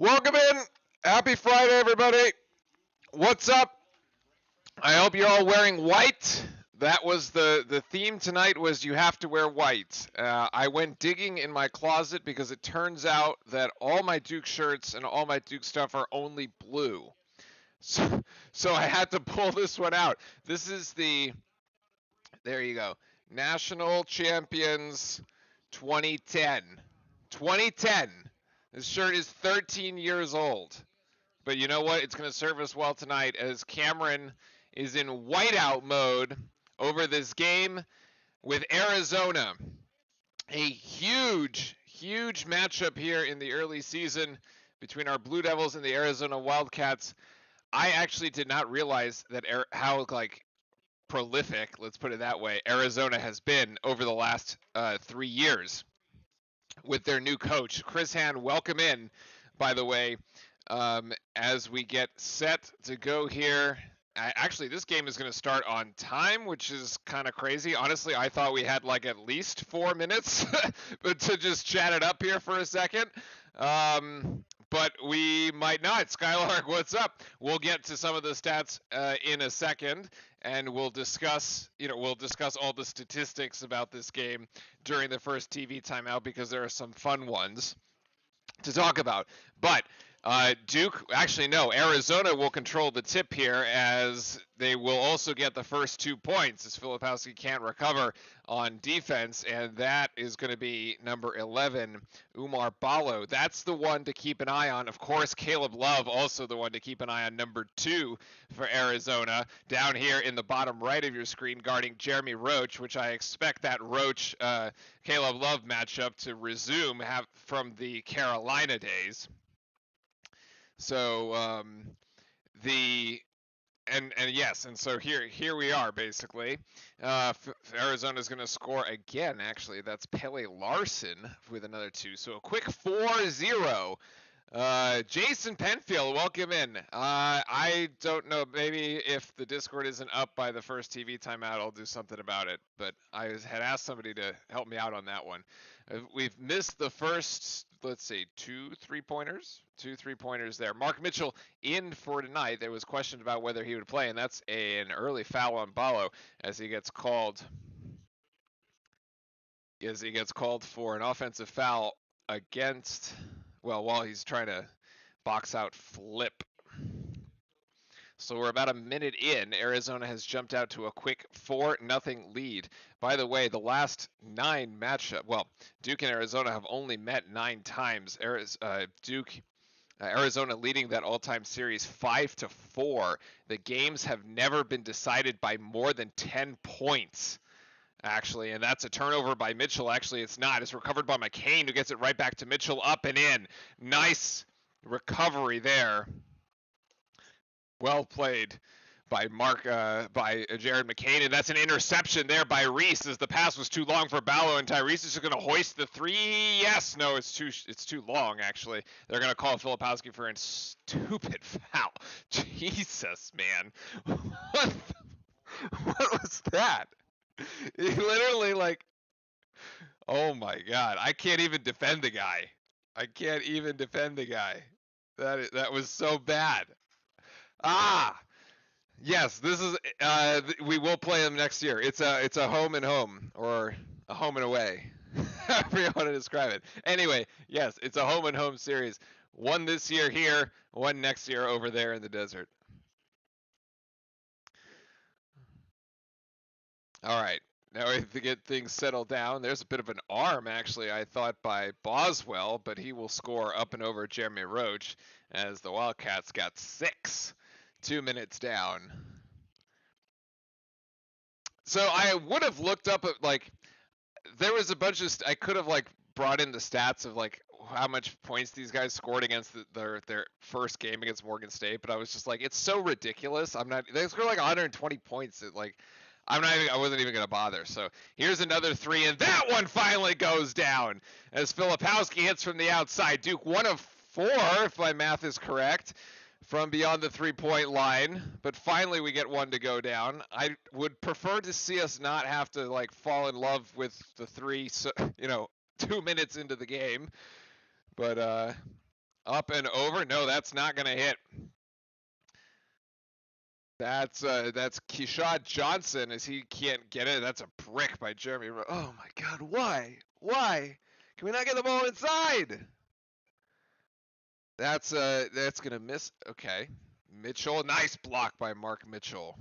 Welcome in. Happy Friday, everybody. What's up? I hope you're all wearing white. That was the theme tonight was you have to wear white. I went digging in my closet because it turns out that all my Duke shirts and all my Duke stuff are only blue. So I had to pull this one out. This is there you go, National Champions 2010. 2010. This shirt is 13 years old. But you know what? It's going to serve us well tonight as Cameron is in whiteout mode over this game with Arizona. A huge, huge matchup here in the early season between our Blue Devils and the Arizona Wildcats. I actually did not realize that how prolific, let's put it that way, Arizona has been over the last 3 years with their new coach. Chris Hand, welcome in, by the way. As we get set to go here. Actually, this game is going to start on time, which is kind of crazy. Honestly, I thought we had like at least 4 minutes but to just chat it up here for a second. But we might not. Skylark, what's up? We'll get to some of the stats in a second, and we'll discuss all the statistics about this game during the first TV timeout because there are some fun ones to talk about. But Duke, actually no, Arizona will control the tip here as they will also get the first 2 points as Filipowski can't recover on defense, and that is going to be number 11, Umar Ballo. That's the one to keep an eye on. Of course, Caleb Love, also the one to keep an eye on, number 2 for Arizona. Down here in the bottom right of your screen, guarding Jeremy Roach, which I expect that Roach Caleb Love matchup to resume from the Carolina days. So yes, and so here we are basically. Arizona's going to score again. Actually, that's Pele Larson with another 2. So a quick 4-0. Jason Penfield, welcome in. I don't know, maybe if the Discord isn't up by the first TV timeout, I'll do something about it. But I had asked somebody to help me out on that one. We've missed the first, let's see, 2 3-pointers there. Mark Mitchell in for tonight. There was questioned about whether he would play, and that's an early foul on Ballo as he gets called for an offensive foul against, well, while he's trying to box out Flip. So we're about a minute in. Arizona has jumped out to a quick 4-0 lead. By the way, the last 9 matchup, well, Duke and Arizona have only met 9 times. Arizona leading that all-time series 5-4. The games have never been decided by more than 10 points. Actually, and that's a turnover by Mitchell. Actually, it's not. It's recovered by McCain, who gets it right back to Mitchell, up and in. Nice recovery there. Well played by Jared McCain, and that's an interception there by Reese as the pass was too long for Ballo, and Tyrese is going to hoist the 3. Yes, no, it's too long actually. They're going to call Filipowski for a stupid foul. Jesus, man, what was that? He literally oh my God, I can't even defend the guy. That was so bad. Yes, this is we will play them next year. It's a home and home, or a home and away. However you want to describe it. Anyway, yes, it's a home and home series. One this year here, one next year over there in the desert. All right. Now we have to get things settled down. There's a bit of an arm, actually, I thought, by Boswell, but he will score up and over Jeremy Roach as the Wildcats got 6. 2 minutes down. So I would have looked up at there was a bunch of I could have brought in the stats of how much points these guys scored against their first game against Morgan State, but I was just it's so ridiculous. They scored 120 points. I wasn't even going to bother. So here's another 3, and that one finally goes down as Filipowski hits from the outside. Duke 1 of 4, if my math is correct, from beyond the 3-point line, but finally we get one to go down. I would prefer to see us not have to fall in love with the 3, 2 minutes into the game, but Up and over. No, that's not going to hit. That's Keyshawn Johnson as he can't get it. That's a brick by Jeremy. Oh my God, why? Why? Can we not get the ball inside? That's gonna miss. Okay. Mitchell, nice block by Mark Mitchell.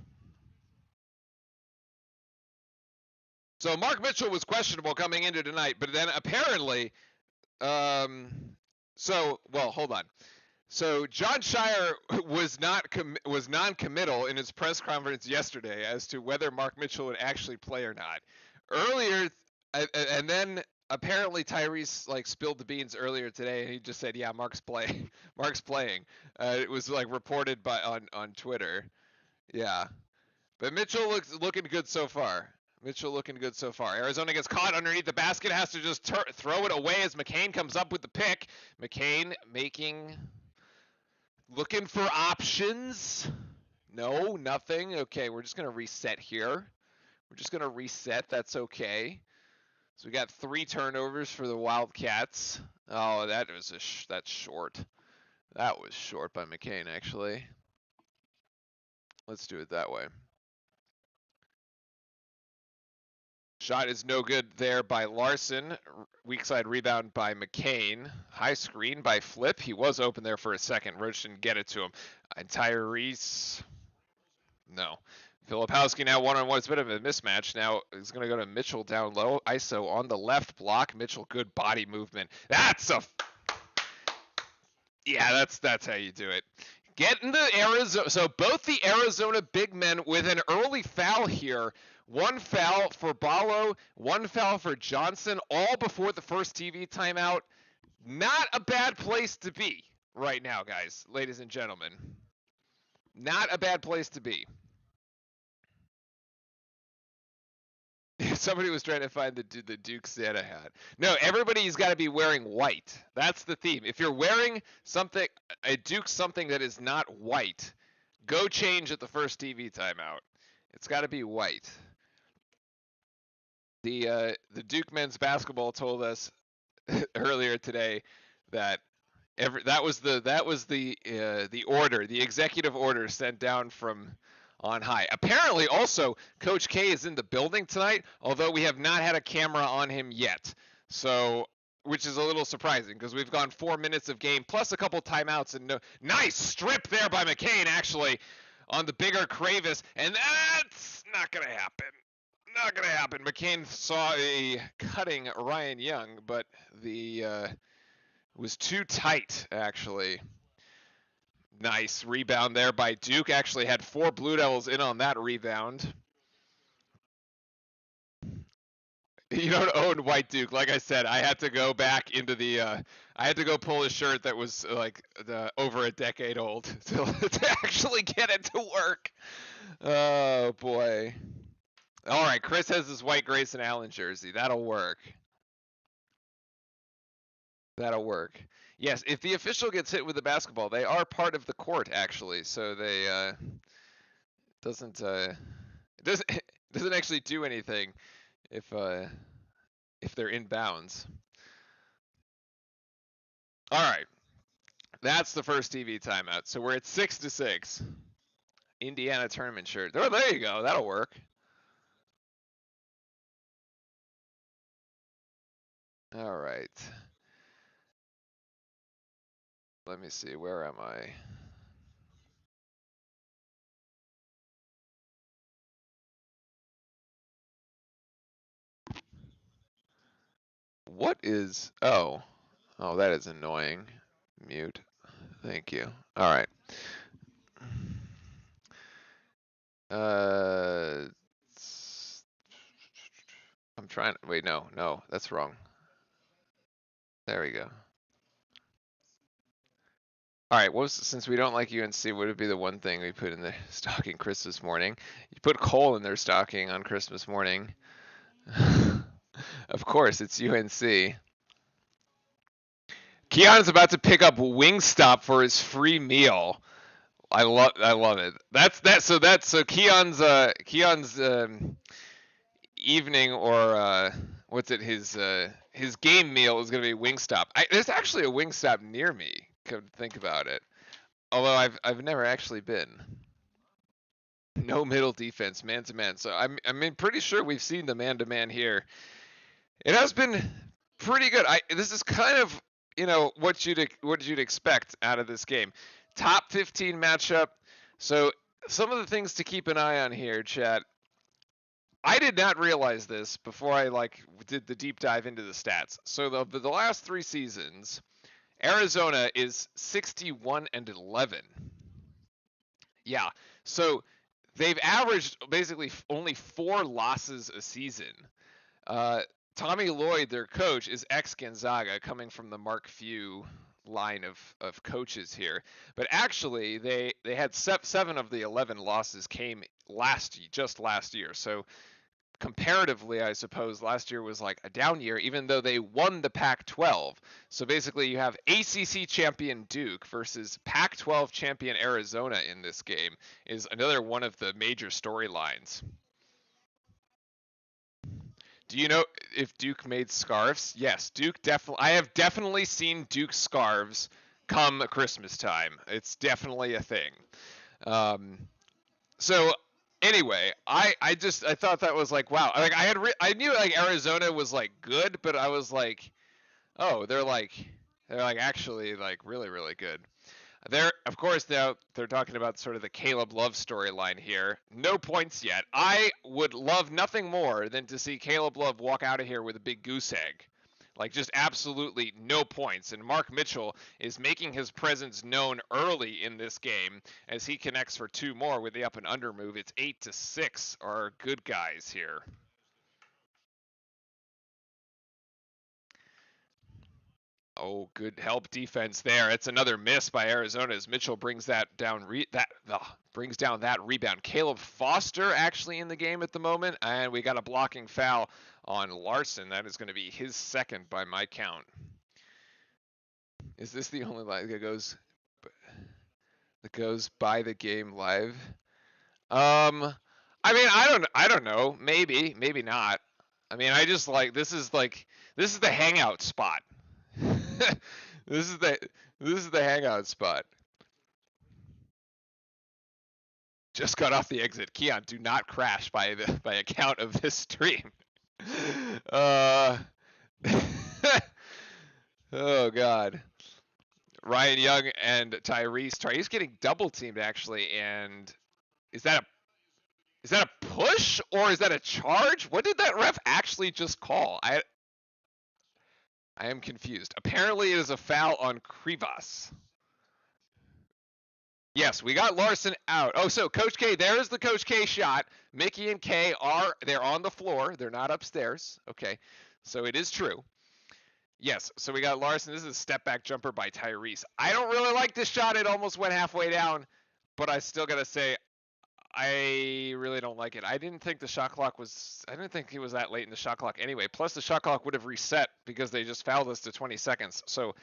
So Mark Mitchell was questionable coming into tonight, but then apparently, hold on. So John Shire was non-committal in his press conference yesterday as to whether Mark Mitchell would actually play or not. Earlier, and then apparently Tyrese like spilled the beans earlier today, and he just said, "Yeah, Mark's playing. Mark's playing." It was like reported on Twitter. Yeah, but Mitchell looking good so far. Mitchell looking good so far. Arizona gets caught underneath the basket, has to just throw it away as McCain comes up with the pick. McCain looking for options. No, nothing. Okay, we're just going to reset here. We're just going to reset. That's okay. So we got 3 turnovers for the Wildcats. Oh, that's short. That was short by McCain, actually. Let's do it that way. Shot is no good there by Larson. Weak side rebound by McCain. High screen by Flip. He was open there for a second. Roach didn't get it to him. And Tyrese. No. Filipowski now one-on-one. It's a bit of a mismatch. Now he's going to go to Mitchell down low. ISO on the left block. Mitchell, good body movement. That's how you do it. Get into Arizona. So both the Arizona big men with an early foul here. 1 foul for Ballo, 1 foul for Johnson, all before the first TV timeout. Not a bad place to be right now, guys, ladies and gentlemen. Not a bad place to be. Somebody was trying to find the Duke Santa hat. No, everybody's got to be wearing white. That's the theme. If you're wearing a Duke something that is not white, go change at the first TV timeout. It's got to be white. The Duke men's basketball told us earlier today that that was the order, the executive order sent down from on high. Apparently, also Coach K is in the building tonight, although we have not had a camera on him yet. So, which is a little surprising because we've gone 4 minutes of game plus a couple timeouts and nice strip there by McCain actually on the bigger Kravis, and that's not gonna happen. Not going to happen. McCain saw a cutting Ryan Young, but was too tight, actually. Nice rebound there by Duke. Actually had 4 Blue Devils in on that rebound. You don't own white Duke. Like I said, I had to go back into I had to go pull a shirt that was like over a decade old to actually get it to work. Oh, boy. All right, Chris has his white Grayson Allen jersey. That'll work. That'll work. Yes, if the official gets hit with the basketball, they are part of the court actually. So they doesn't actually do anything if they're in bounds. All right, that's the first TV timeout. So we're at 6-6. Indiana tournament shirt. Oh, there you go. That'll work. All right. Let me see. Where am I? What is... Oh, that is annoying. Mute. Thank you. All right. I'm trying... Wait, no. That's wrong. There we go. All right, since we don't like UNC, what would be the one thing we put in the stocking Christmas morning? You put coal in their stocking on Christmas morning. Of course, it's UNC. Keon's about to pick up Wingstop for his free meal. I love it. So Keon's evening or his game meal is gonna be Wingstop. There's actually a Wingstop near me. come to think about it. Although I've never actually been. No middle defense, man to man. So I mean, pretty sure we've seen the man to man here. It has been pretty good. This is kind of, you know, what you'd expect out of this game. Top 15 matchup. So some of the things to keep an eye on here, chat. I did not realize this before I did the deep dive into the stats. So the last 3 seasons, Arizona is 61-11. Yeah. So they've averaged basically only 4 losses a season. Tommy Lloyd, their coach, is ex-Gonzaga, coming from the Mark Few line of coaches here. But actually, they had 7 of the 11 losses came just last year. So comparatively, I suppose last year was like a down year, even though they won the Pac-12. So basically, you have ACC champion Duke versus Pac-12 champion Arizona in this game is another one of the major storylines. Do you know if Duke made scarves? Yes, Duke definitely. I have definitely seen Duke scarves come Christmas time. It's definitely a thing. So anyway, I thought that was like, wow. Like I knew like Arizona was like good, but I was like, oh, they're like actually like really, really good. Of course, now they're talking about sort of the Caleb Love storyline here. No points yet. I would love nothing more than to see Caleb Love walk out of here with a big goose egg. Like, just absolutely no points. And Mark Mitchell is making his presence known early in this game as he connects for 2 more with the up and under move. It's 8-6 are good guys here. Oh, good help defense there. It's another miss by Arizona as Mitchell brings that down. Brings down that rebound. Caleb Foster actually in the game at the moment, and we got a blocking foul on Larson. That is going to be his second by my count. Is this the only live that goes by the game live? I mean, I don't know. Maybe not. I mean, I just like this is the hangout spot. This is the hangout spot. Just got off the exit. Keon, do not crash by account of this stream. Oh God. Ryan Young and Tyrese. Tyrese getting double teamed actually, and is that a push or is that a charge? What did that ref actually just call? I am confused. Apparently it is a foul on Krivas. Yes, we got Larson out. Oh, so Coach K, there's the Coach K shot. Mickey and Kay they're on the floor. They're not upstairs. Okay, so it is true. Yes, so we got Larson. This is a step back jumper by Tyrese. I don't really like this shot. It almost went halfway down, but I still got to say, I really don't like it. I didn't think the shot clock was, I didn't think it was that late in the shot clock anyway. Plus the shot clock would have reset because they just fouled us to 20 seconds. So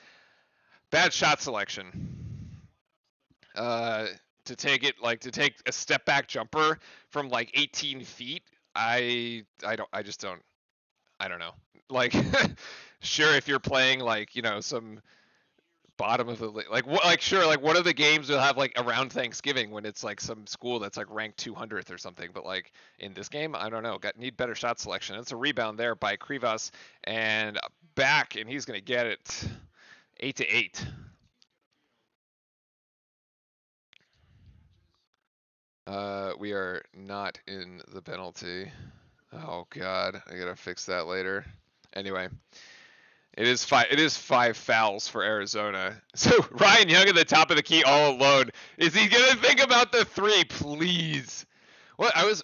bad shot selection. To take a step back jumper from like 18 feet. I don't know. Like, sure, if you're playing like, you know, some bottom of the sure, like one of the games will have like around Thanksgiving when it's like some school that's like ranked 200th or something. But like in this game, I don't know. Need better shot selection. It's a rebound there by Krivas and back, and he's gonna get it 8-8. We are not in the penalty. Oh God, I gotta fix that later. Anyway, it is 5 fouls for Arizona. So Ryan Young at the top of the key all alone. Is he gonna think about the 3, please? Well, I was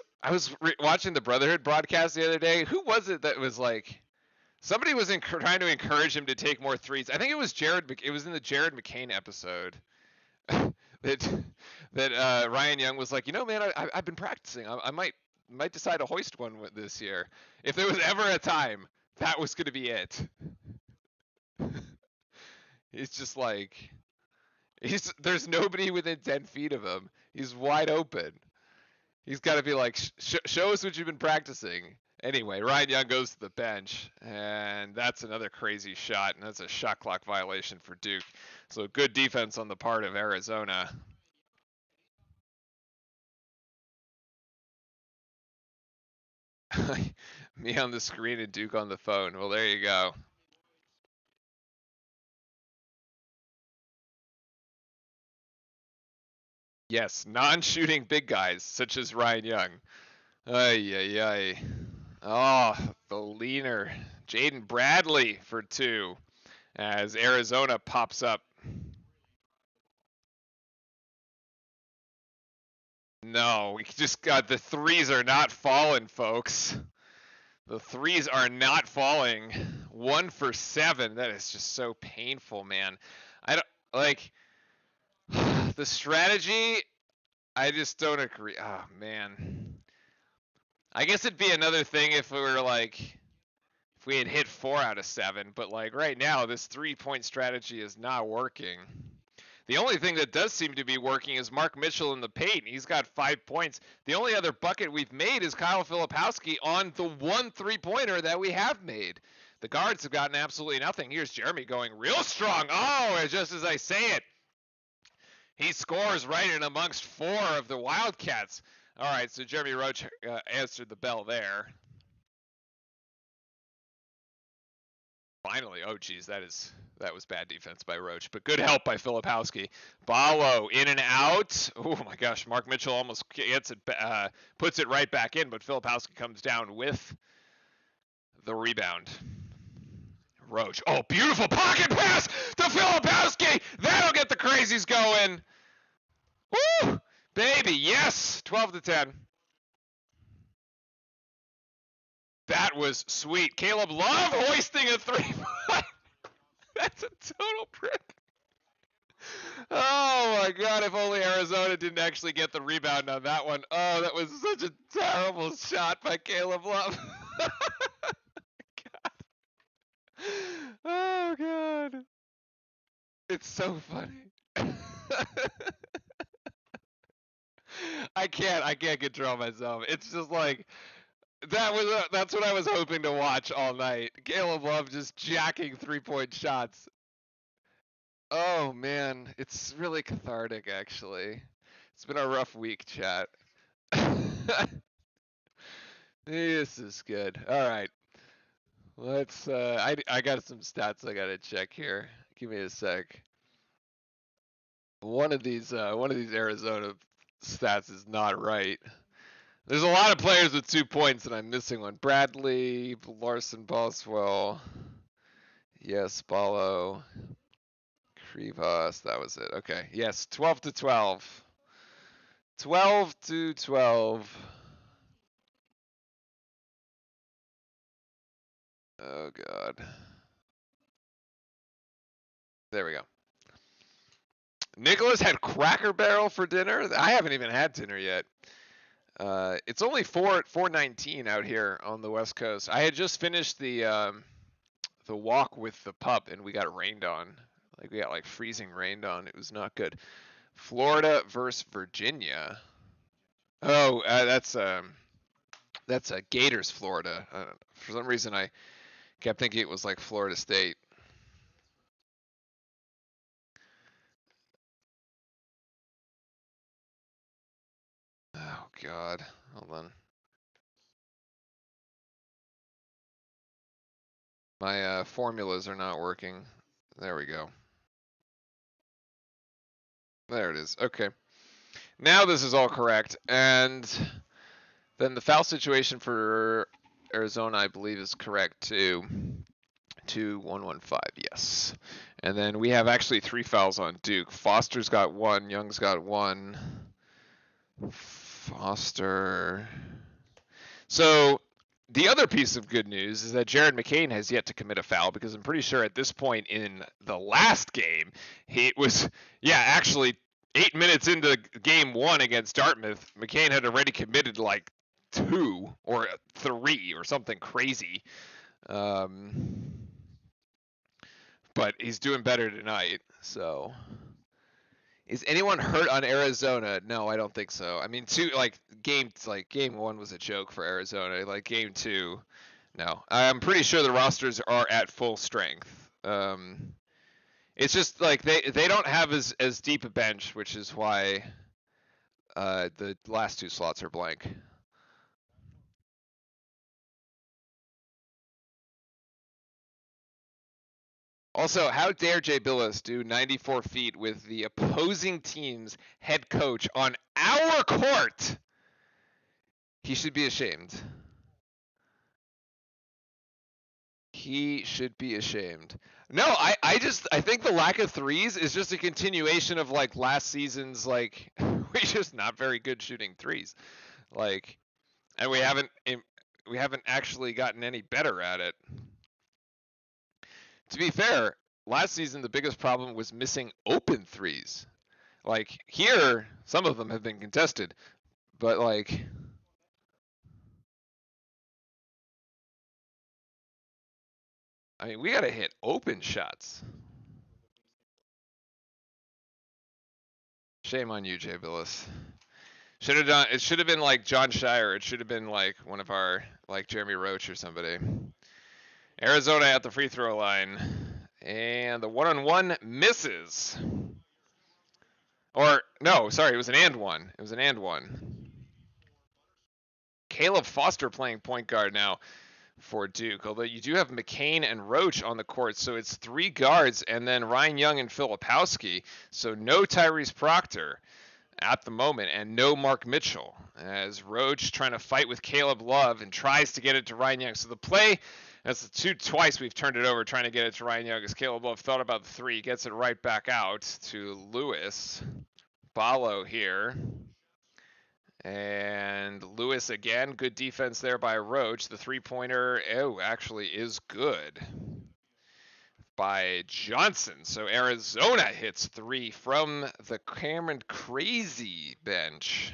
watching the Brotherhood broadcast the other day. Who was it that was like? Somebody was trying to encourage him to take more threes. I think it was Jared. It was in the Jared McCain episode. that Ryan Young was like, you know, man, I've been practicing. I might decide to hoist one this year. If there was ever a time, that was going to be it. He's just like, there's nobody within 10 feet of him. He's wide open. He's got to be like, show us what you've been practicing. Anyway, Ryan Young goes to the bench, and that's another crazy shot, and that's a shot clock violation for Duke. So good defense on the part of Arizona. Me on the screen and Duke on the phone. Well, there you go. Yes, non-shooting big guys such as Ryan Young. Ay, ay, ay. Oh, the leaner. Jaden Bradley for 2 as Arizona pops up. No, we just got the threes are not falling, folks. The threes are not falling. 1 for 7. That is just so painful, man. I don't like the strategy. I just don't agree. Oh, man. I guess it'd be another thing if we were like, if we had hit 4 out of 7, but like right now, this 3-point strategy is not working. The only thing that does seem to be working is Mark Mitchell in the paint. He's got 5 points. The only other bucket we've made is Kyle Filipowski on the 1 3-pointer that we have made. The guards have gotten absolutely nothing. Here's Jeremy going real strong. Oh, just as I say it, he scores right in amongst 4 of the Wildcats. All right, so Jeremy Roach answered the bell there. Finally, oh geez, that was bad defense by Roach, but good help by Filipowski. Ballo in and out. Oh my gosh, Mark Mitchell almost gets it, puts it right back in, but Filipowski comes down with the rebound. Roach, oh beautiful pocket pass to Filipowski. That'll get the crazies going. Woo, baby, yes, 12-10. That was sweet. Caleb Love hoisting a 3. That's a total prick. Oh my god, if only Arizona didn't actually get the rebound on that one. Oh, that was such a terrible shot by Caleb Love. God. Oh god. It's so funny. I can't control myself. It's just like that's what I was hoping to watch all night. Caleb Love just jacking 3-point shots. Oh man, it's really cathartic actually. It's been a rough week, chat. This is good. All right. Let's I got some stats I got to check here. Give me a sec. One of these Arizona stats is not right. There's a lot of players with 2 points and I'm missing one. Bradley, Larson, Boswell. Yes, Ballo. Krivas, that was it. Okay. Yes, 12-12. 12-12. Oh god. There we go. Nicholas had Cracker Barrel for dinner. I haven't even had dinner yet. It's only 4:19 out here on the West Coast. I had just finished the walk with the pup and we got rained on. Like we got like freezing rained on. It was not good. Florida versus Virginia. Oh, that's Gators, Florida. For some reason, I kept thinking it was like Florida State. Oh God, hold on. My formulas are not working. There we go. There it is. Okay. Now this is all correct. And then the foul situation for Arizona, I believe, is correct too. 2-1-1-5, yes. And then we have actually 3 fouls on Duke. Foster's got 1, Young's got 1. Foster. So the other piece of good news is that Jared McCain has yet to commit a foul because I'm pretty sure at this point in the last game, actually 8 minutes into game 1 against Dartmouth, McCain had already committed like 2 or 3 or something crazy. But he's doing better tonight, so Is anyone hurt on Arizona? No, I don't think so. I mean, game one was a joke for Arizona. Like game two, no. I'm pretty sure the rosters are at full strength. It's just like they don't have as deep a bench, which is why the last two slots are blank. Also, how dare Jay Billis do 94 feet with the opposing team's head coach on our court? He should be ashamed. He should be ashamed. No, I think the lack of threes is just a continuation of like last season's like we're just not very good shooting threes. Like, and we haven't actually gotten any better at it. To be fair, last season the biggest problem was missing open threes. Like here, some of them have been contested, but like I mean, we got to hit open shots. Shame on you, Jay Billis. Should have done. It should have been like John Shire. It should have been like one of our, like Jeremy Roach or somebody. Arizona at the free throw line, and the one-on-one misses. Or no, sorry, it was an and one. It was an and one. Caleb Foster playing point guard now for Duke. Although you do have McCain and Roach on the court, so it's three guards, and then Ryan Young and Filipowski. So no Tyrese Proctor at the moment, and no Mark Mitchell, as Roach trying to fight with Caleb Love and tries to get it to Ryan Young. So the play, that's twice we've turned it over trying to get it to Ryan Young, as Caleb Love thought about the three, gets it right back out to Lewis. Ballo here. And Lewis again, good defense there by Roach. The three-pointer, actually is good by Johnson. So Arizona hits three from the Cameron Crazy bench.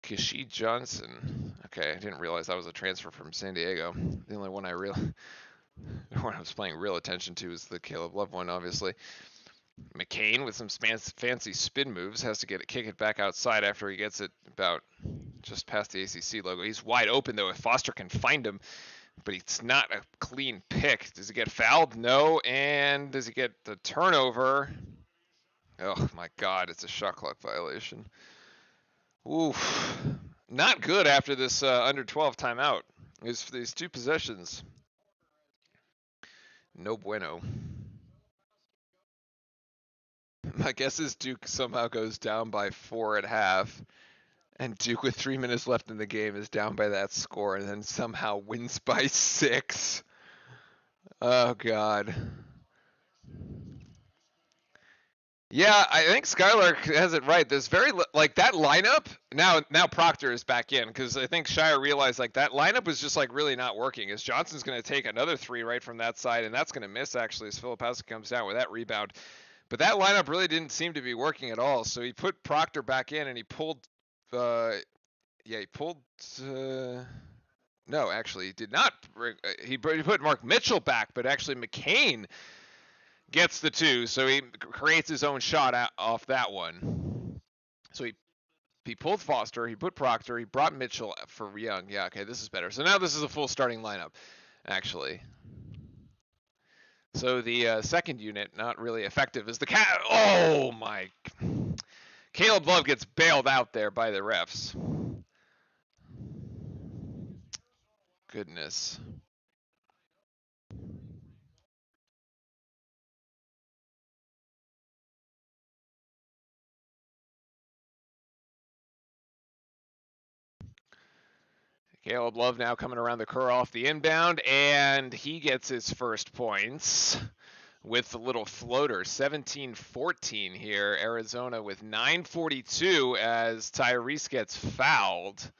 Kashid Johnson. Okay, I didn't realize that was a transfer from San Diego. The only one I was paying real attention to is the Caleb Love one, obviously. McCain with some fancy spin moves has to kick it back outside after he gets it about just past the ACC logo. He's wide open though if Foster can find him, but it's not a clean pick. Does he get fouled? No. And does he get the turnover? Oh my God, it's a shot clock violation. Oof. Not good after this under 12 timeout. These two possessions. No bueno. My guess is Duke somehow goes down by 4 at half, and Duke with 3 minutes left in the game is down by that score, and then somehow wins by 6. Oh God. Yeah, I think Skylar has it right. There's like that lineup. Now Proctor is back in because I think Shire realized like that lineup was just like really not working. As Johnson's going to take another three right from that side, and that's going to miss actually as Filipowski comes down with that rebound. But that lineup really didn't seem to be working at all. So he put Proctor back in, and he pulled. No, actually, he did not. He put Mark Mitchell back, but actually McCain gets the two, so he creates his own shot off that one. So he pulled Foster, he put Proctor, he brought Mitchell for Young. Yeah, okay, this is better. So now this is a full starting lineup, actually. So the second unit, not really effective, is the oh my. Caleb Love gets bailed out there by the refs. Goodness. Caleb Love now coming around the curl off the inbound, and he gets his first points with the little floater. 17-14 here. Arizona with 9:42 as Tyrese gets fouled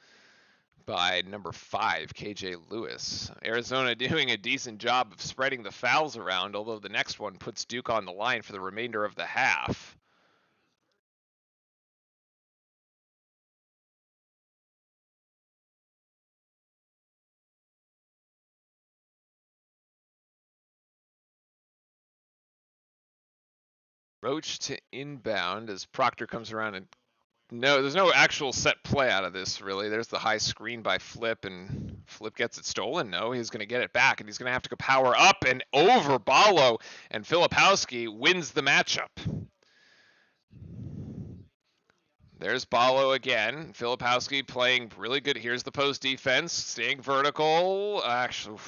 by number 5, KJ Lewis. Arizona doing a decent job of spreading the fouls around, although the next one puts Duke on the line for the remainder of the half. Roach to inbound as Proctor comes around and no, there's no actual set play out of this, really. There's the high screen by Flip, and Flip gets it stolen. No, he's going to get it back, and he's going to have to go power up and over Ballo, and Filipowski wins the matchup. There's Ballo again. Filipowski playing really good. Here's the post defense, staying vertical. Actually,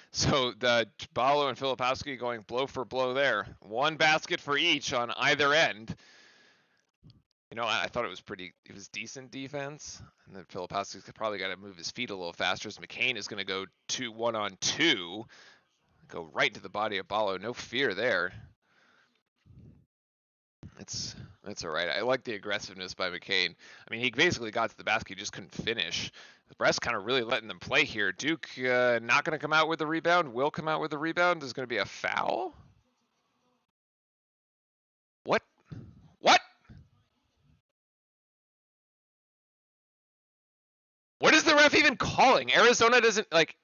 so the Ballo and Filipowski going blow for blow there. One basket for each on either end. You know, I thought it was decent defense. And then Filipowski's probably got to move his feet a little faster as McCain is going to go 1-on-2. Go right to the body of Ballo. No fear there. It's all right. I like the aggressiveness by McCain. I mean, he basically got to the basket. He just couldn't finish. The Brest kind of really letting them play here. Duke not going to come out with the rebound. Will come out with the rebound. There's going to be a foul. What? What is the ref even calling? Arizona doesn't, like,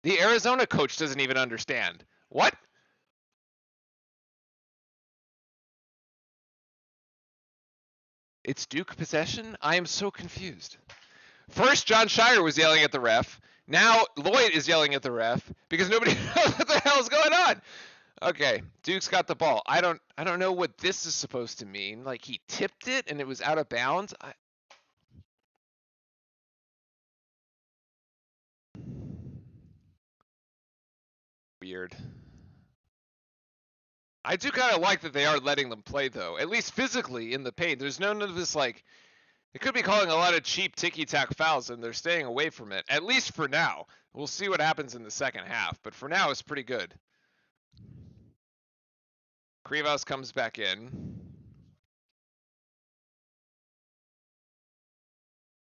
the Arizona coach doesn't even understand. What? It's Duke possession? I am so confused. First, Jon Scheyer was yelling at the ref. Now, Lloyd is yelling at the ref because nobody knows what the hell's going on. Okay, Duke's got the ball. I don't know what this is supposed to mean. Like, he tipped it and it was out of bounds. Weird. I do kind of like that they are letting them play, though. At least physically in the paint. There's none of this, like, they could be calling a lot of cheap ticky-tack fouls, and they're staying away from it. At least for now. We'll see what happens in the second half. But for now, it's pretty good. Krivas comes back in.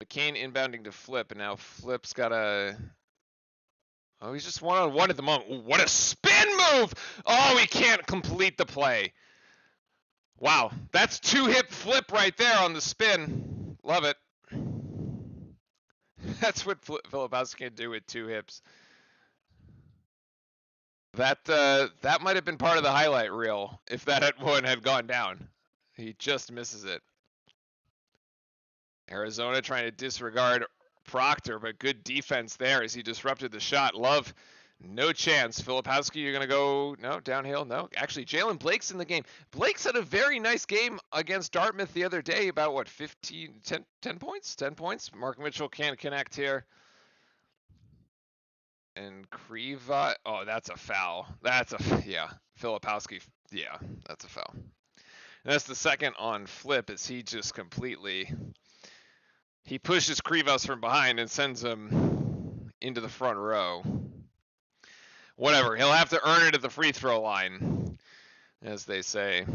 McCain inbounding to Flip, and now Flip's got a... Oh, he's just one-on-one at the moment. What a spin move! Oh, he can't complete the play. Wow, that's two-hip Flip right there on the spin. Love it. That's what Filipowski can do with two hips. That might have been part of the highlight reel if that one had gone down. He just misses it. Arizona trying to disregard Proctor, but good defense there as he disrupted the shot. Love, no chance. Filipowski, you're going to go, no, downhill, no. Actually, Jalen Blake's in the game. Blake's had a very nice game against Dartmouth the other day, about what, 10 points? 10 points? Mark Mitchell can't connect here. And Kriva, oh, that's a foul. Yeah, Filipowski, yeah, that's a foul. And that's the second on Flip as he just completely... He pushes Krivas from behind and sends him into the front row. Whatever, he'll have to earn it at the free throw line, as they say.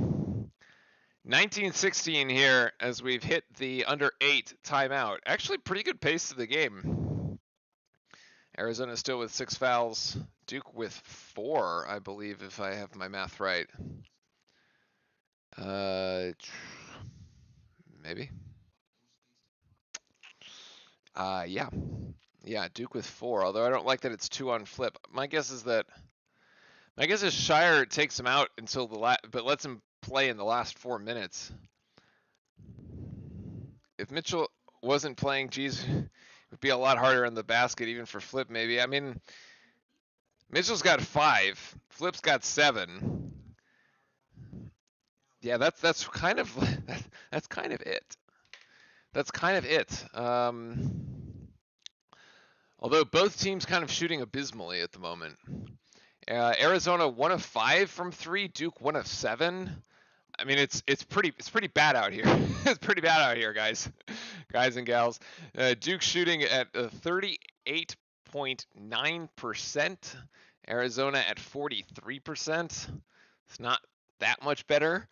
19-16 here as we've hit the under 8 timeout. Actually, pretty good pace to the game. Arizona still with 6 fouls. Duke with 4, I believe, if I have my math right. Maybe. Yeah, Duke with 4, although I don't like that it's 2 on Flip. My guess is Scheyer takes him out until but lets him play in the last 4 minutes. If Mitchell wasn't playing, geez, it would be a lot harder on the basket, even for Flip maybe. I mean, Mitchell's got 5, Flip's got 7. Yeah, that's kind of it. That's kind of it. Although both teams kind of shooting abysmally at the moment. Arizona 1 of 5 from 3. Duke 1 of 7. I mean, it's pretty bad out here. It's pretty bad out here, guys and gals. Duke shooting at 38.9%. Arizona at 43%. It's not that much better.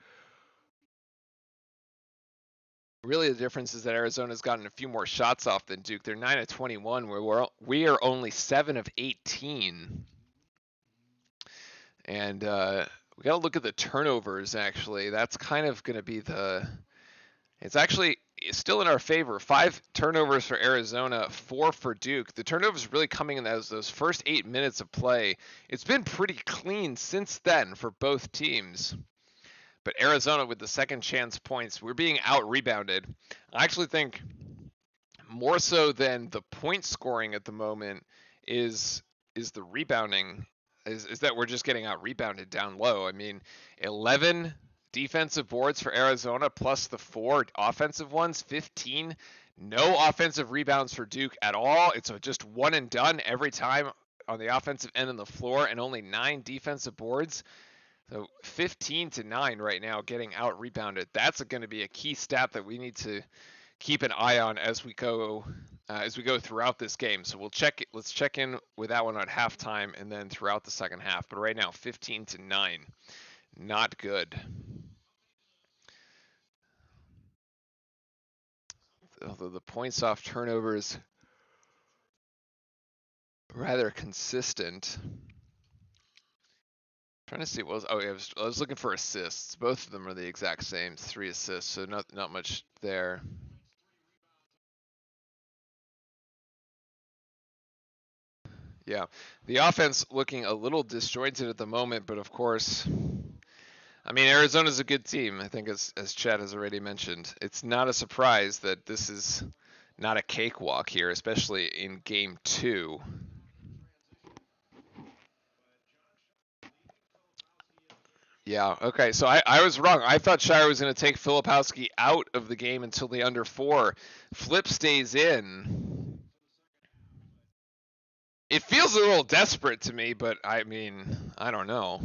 Really, the difference is that Arizona's gotten a few more shots off than Duke. They're 9 of 21, where we are only 7 of 18. And we got to look at the turnovers, actually. That's kind of going to be it's actually still in our favor. 5 turnovers for Arizona, 4 for Duke. The turnovers really coming in those first 8 minutes of play. It's been pretty clean since then for both teams. But Arizona with the second chance points, we're being out-rebounded. I actually think more so than the point scoring at the moment is the rebounding, is that we're just getting out-rebounded down low. I mean, 11 defensive boards for Arizona plus the 4 offensive ones, 15. No offensive rebounds for Duke at all. It's just one and done every time on the offensive end of the floor, and only 9 defensive boards. So 15-9 right now, getting out rebounded. That's going to be a key stat that we need to keep an eye on as we go throughout this game. So let's check in with that one at halftime and then throughout the second half. But right now, 15-9, not good. Although the points off turnovers rather consistent. Trying to see what was, I was looking for assists. Both of them are the exact same, 3 assists, so not much there. Yeah, the offense looking a little disjointed at the moment, but of course, I mean, Arizona's a good team. I think as Chad has already mentioned, it's not a surprise that this is not a cakewalk here, especially in game 2. Yeah, okay, so I was wrong. I thought Shire was going to take Filipowski out of the game until the under 4. Flip stays in. It feels a little desperate to me, but I mean, I don't know.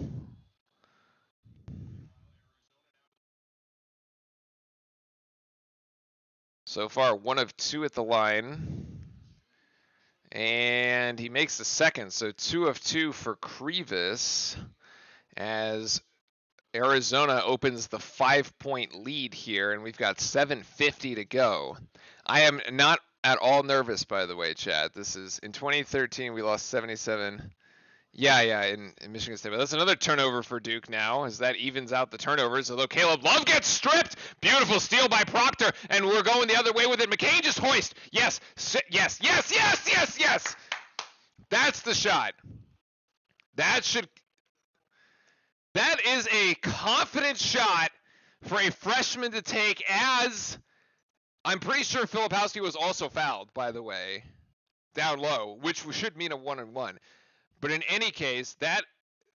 So far, 1 of 2 at the line. And he makes the second, so 2 of 2 for Krivas as Arizona opens the 5-point lead here, and we've got 7:50 to go. I am not at all nervous, by the way, Chad. This is in 2013 we lost 77. Yeah, in Michigan State. But that's another turnover for Duke now, as that evens out the turnovers. Although Caleb Love gets stripped. Beautiful steal by Proctor, and we're going the other way with it. McCain just hoist. Yes. That's the shot. That is a confident shot for a freshman to take, as I'm pretty sure Filipowski was also fouled, by the way, down low, which should mean a 1-on-1. But in any case, that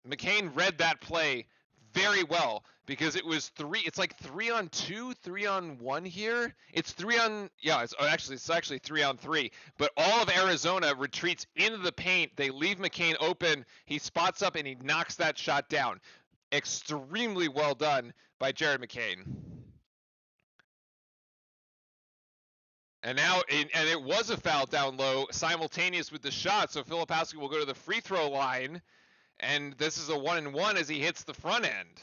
McCain read that play very well, because it was 3. It's like 3-on-2, 3-on-1 here. It's 3-on. Yeah, it's actually 3-on-3. But all of Arizona retreats into the paint. They leave McCain open. He spots up and he knocks that shot down. Extremely well done by Jared McCain. And it was a foul down low, simultaneous with the shot. So Filipowski will go to the free throw line, and this is a 1-and-1 as he hits the front end.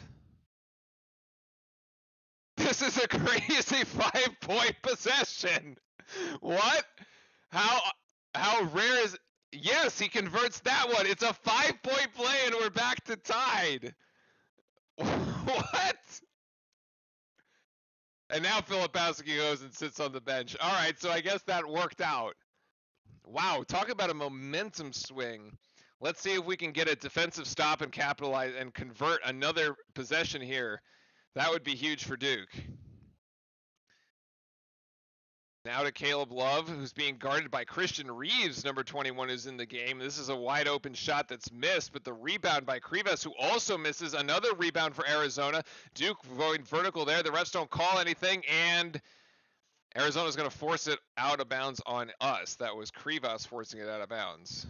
This is a crazy 5-point possession. What? How rare is? Yes, he converts that one. It's a 5-point play, and we're back to tied. What? And now Filipowski goes and sits on the bench. All right, so I guess that worked out. Wow, talk about a momentum swing. Let's see if we can get a defensive stop and capitalize and convert another possession here. That would be huge for Duke. Now to Caleb Love, who's being guarded by Christian Reeves, number 21, who's in the game. This is a wide open shot that's missed, but the rebound by Krivas, who also misses. Another rebound for Arizona. Duke going vertical there. The refs don't call anything, and Arizona's going to force it out of bounds on us. That was Krivas forcing it out of bounds.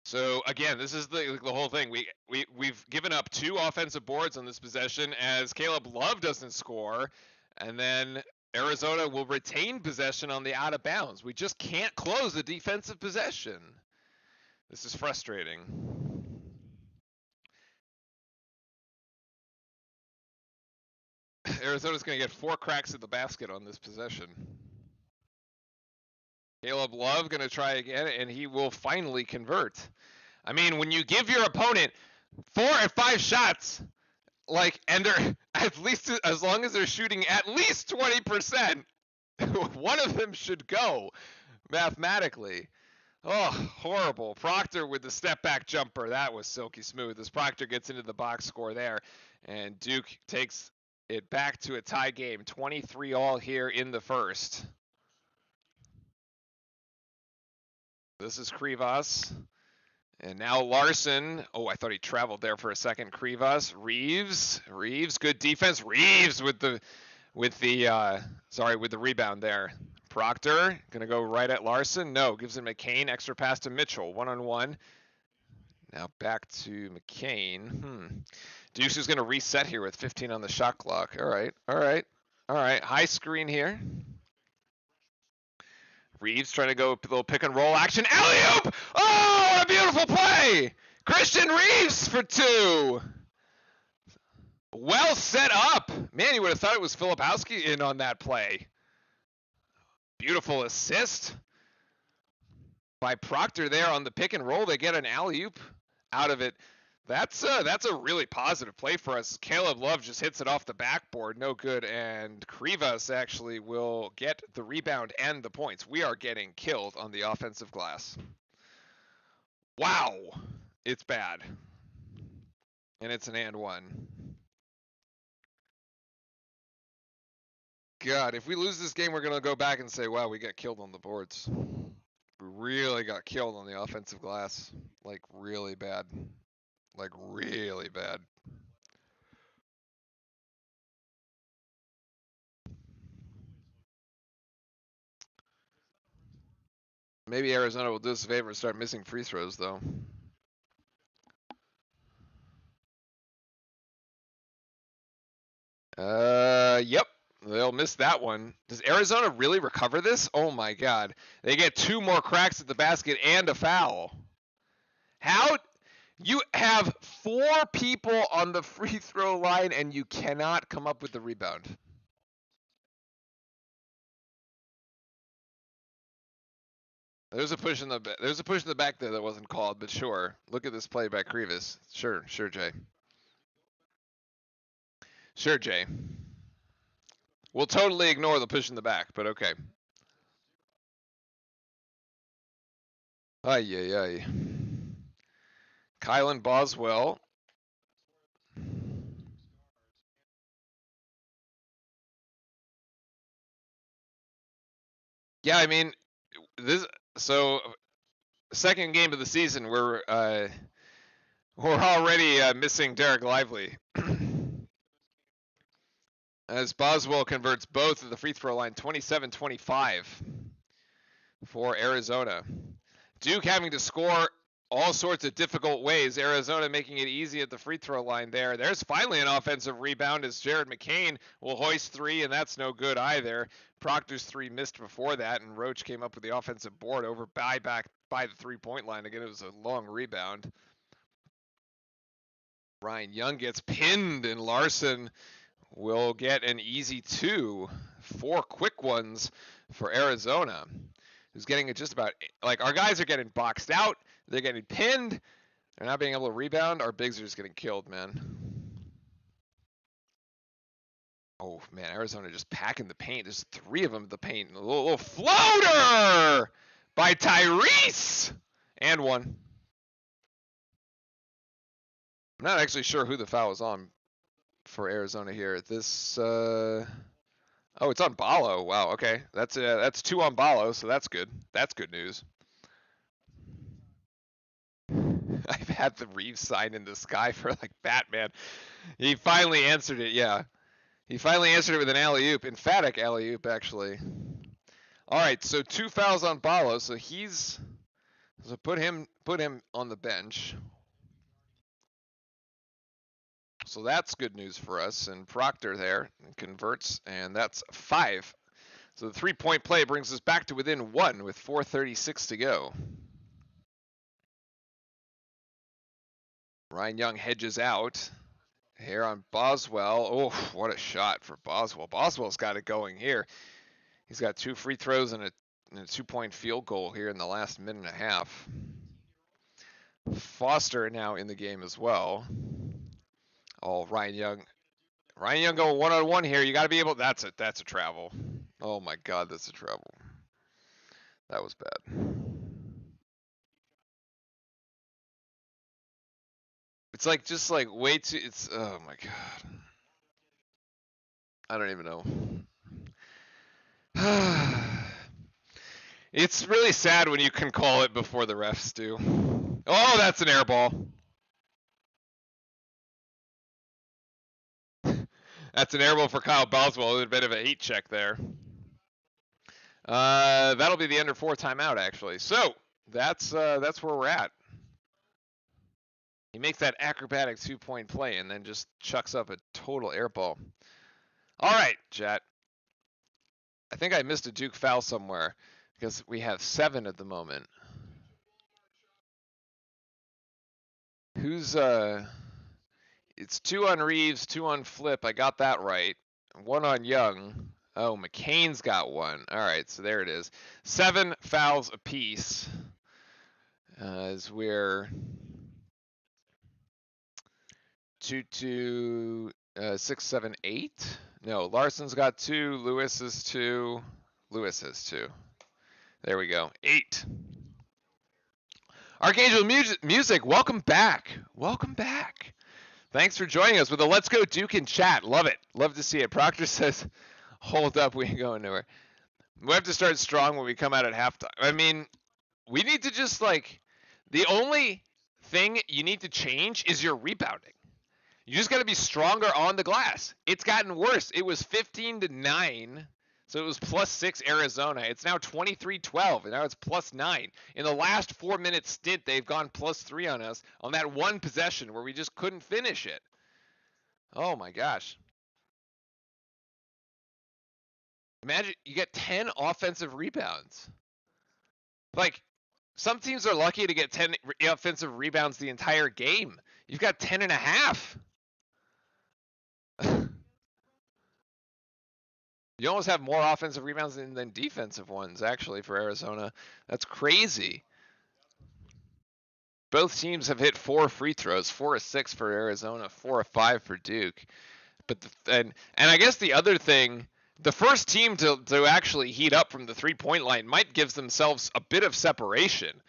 So again, this is the whole thing. We've given up 2 offensive boards on this possession as Caleb Love doesn't score, and then Arizona will retain possession on the out of bounds. We just can't close the defensive possession. This is frustrating. Arizona's going to get 4 cracks at the basket on this possession. Caleb Love going to try again, and he will finally convert. I mean, when you give your opponent 4 or 5 shots, and they're at least, as long as they're shooting at least 20%, One of them should go mathematically. Oh, horrible. Proctor with the step back jumper. That was silky smooth as Proctor gets into the box score there. And Duke takes it back to a tie game. 23-all here in the first. This is Krivas. And now Larson. Oh, I thought he traveled there for a second. Krivas. Reeves, good defense. Reeves with the rebound there. Proctor gonna go right at Larson. No, gives it McCain. Extra pass to Mitchell. 1-on-1. Now back to McCain. Deuce is gonna reset here with 15 on the shot clock. All right. High screen here. Reeves trying to go a little pick and roll action. Alley-oop! Oh, what a beautiful play! Christian Reeves for 2. Well set up. Man, you would have thought it was Filipowski in on that play. Beautiful assist by Proctor there on the pick and roll. They get an alley-oop out of it. That's a really positive play for us. Caleb Love just hits it off the backboard. No good. And Krivas actually will get the rebound and the points. We are getting killed on the offensive glass. Wow. It's bad. And it's an and one. God, if we lose this game, we're going to go back and say, wow, we got killed on the boards. We really got killed on the offensive glass. Like, really bad. Like, really bad. Maybe Arizona will do us a favor and start missing free throws, though. Yep. They'll miss that one. Does Arizona really recover this? Oh my God. They get 2 more cracks at the basket and a foul. How? You have 4 people on the free throw line and you cannot come up with the rebound. There's a push in the back there that wasn't called, but sure. Look at this play by Krivas. Sure, Jay. Sure, Jay. We'll totally ignore the push in the back, but okay. Ay. Kylan Boswell. Yeah, I mean, second game of the season, we're already missing Derek Lively. As Boswell converts both of the free throw line, 27-25 for Arizona. Duke having to score all sorts of difficult ways. Arizona making it easy at the free throw line there. There's finally an offensive rebound as Jared McCain will hoist 3, and that's no good either. Proctor's 3 missed before that, and Roach came up with the offensive board over back by the 3-point line. Again, it was a long rebound. Ryan Young gets pinned, and Larson will get an easy 2. 4 quick ones for Arizona, who's getting it just about, like, our guys are getting boxed out. They're getting pinned. They're not being able to rebound. Our bigs are just getting killed, man. Oh, man, Arizona just packing the paint. There's 3 of them in the paint. A little floater by Tyrese. And 1. I'm not actually sure who the foul is on for Arizona here. This, oh, it's on Ballo. Wow, okay. That's 2 on Ballo, so that's good. That's good news. I've had the Reeves sign in the sky for like Batman. He finally answered it, yeah. He finally answered it with an alley-oop. Emphatic alley-oop, actually. All right, so 2 fouls on Ballo, so put him on the bench. So that's good news for us. And Proctor there converts, and that's 5. So the 3-point play brings us back to within 1 with 4:36 to go. Ryan Young hedges out. Here on Boswell. Oh, what a shot for Boswell. Boswell's got it going here. He's got 2 free throws and a 2-point field goal here in the last minute and a half. Foster now in the game as well. Oh, Ryan Young going 1-on-1 here. You got to be able. That's a travel. Oh my God, that's a trouble. That was bad. It's like just like way too. It's oh my God. I don't even know. It's really sad when you can call it before the refs do. Oh, that's an air ball. That's an air ball for Kyle Boswell. A bit of a heat check there. That'll be the under 4 timeout actually. So that's where we're at. He makes that acrobatic 2-point play and then just chucks up a total air ball. All right, Jet. I think I missed a Duke foul somewhere because we have 7 at the moment. Who's it's 2 on Reeves, 2 on Flip. I got that right. 1 on Young. Oh, McCain's got 1. All right, so there it is. 7 fouls apiece. As we're 2, 6, 7, 8. No, Larson's got 2. Lewis is 2. Lewis has 2. There we go. 8. Archangel Music, welcome back. Welcome back. Thanks for joining us with a Let's Go Duke in chat. Love it. Love to see it. Proctor says, hold up, we ain't going nowhere. We have to start strong when we come out at halftime. I mean, we need to just like, the only thing you need to change is your rebounding. You just got to be stronger on the glass. It's gotten worse. It was 15-9. So it was +6 Arizona. It's now 23-12, and now it's +9. In the last 4-minute stint, they've gone +3 on us on that one possession where we just couldn't finish it. Oh my gosh. Imagine you get 10 offensive rebounds. Like, some teams are lucky to get 10 offensive rebounds the entire game. You've got 10 and a half. You almost have more offensive rebounds than defensive ones, actually, for Arizona. That's crazy. Both teams have hit 4 free throws, 4 of 6 for Arizona, 4 of 5 for Duke. But and I guess the other thing, the first team to actually heat up from the 3-point line might give themselves a bit of separation,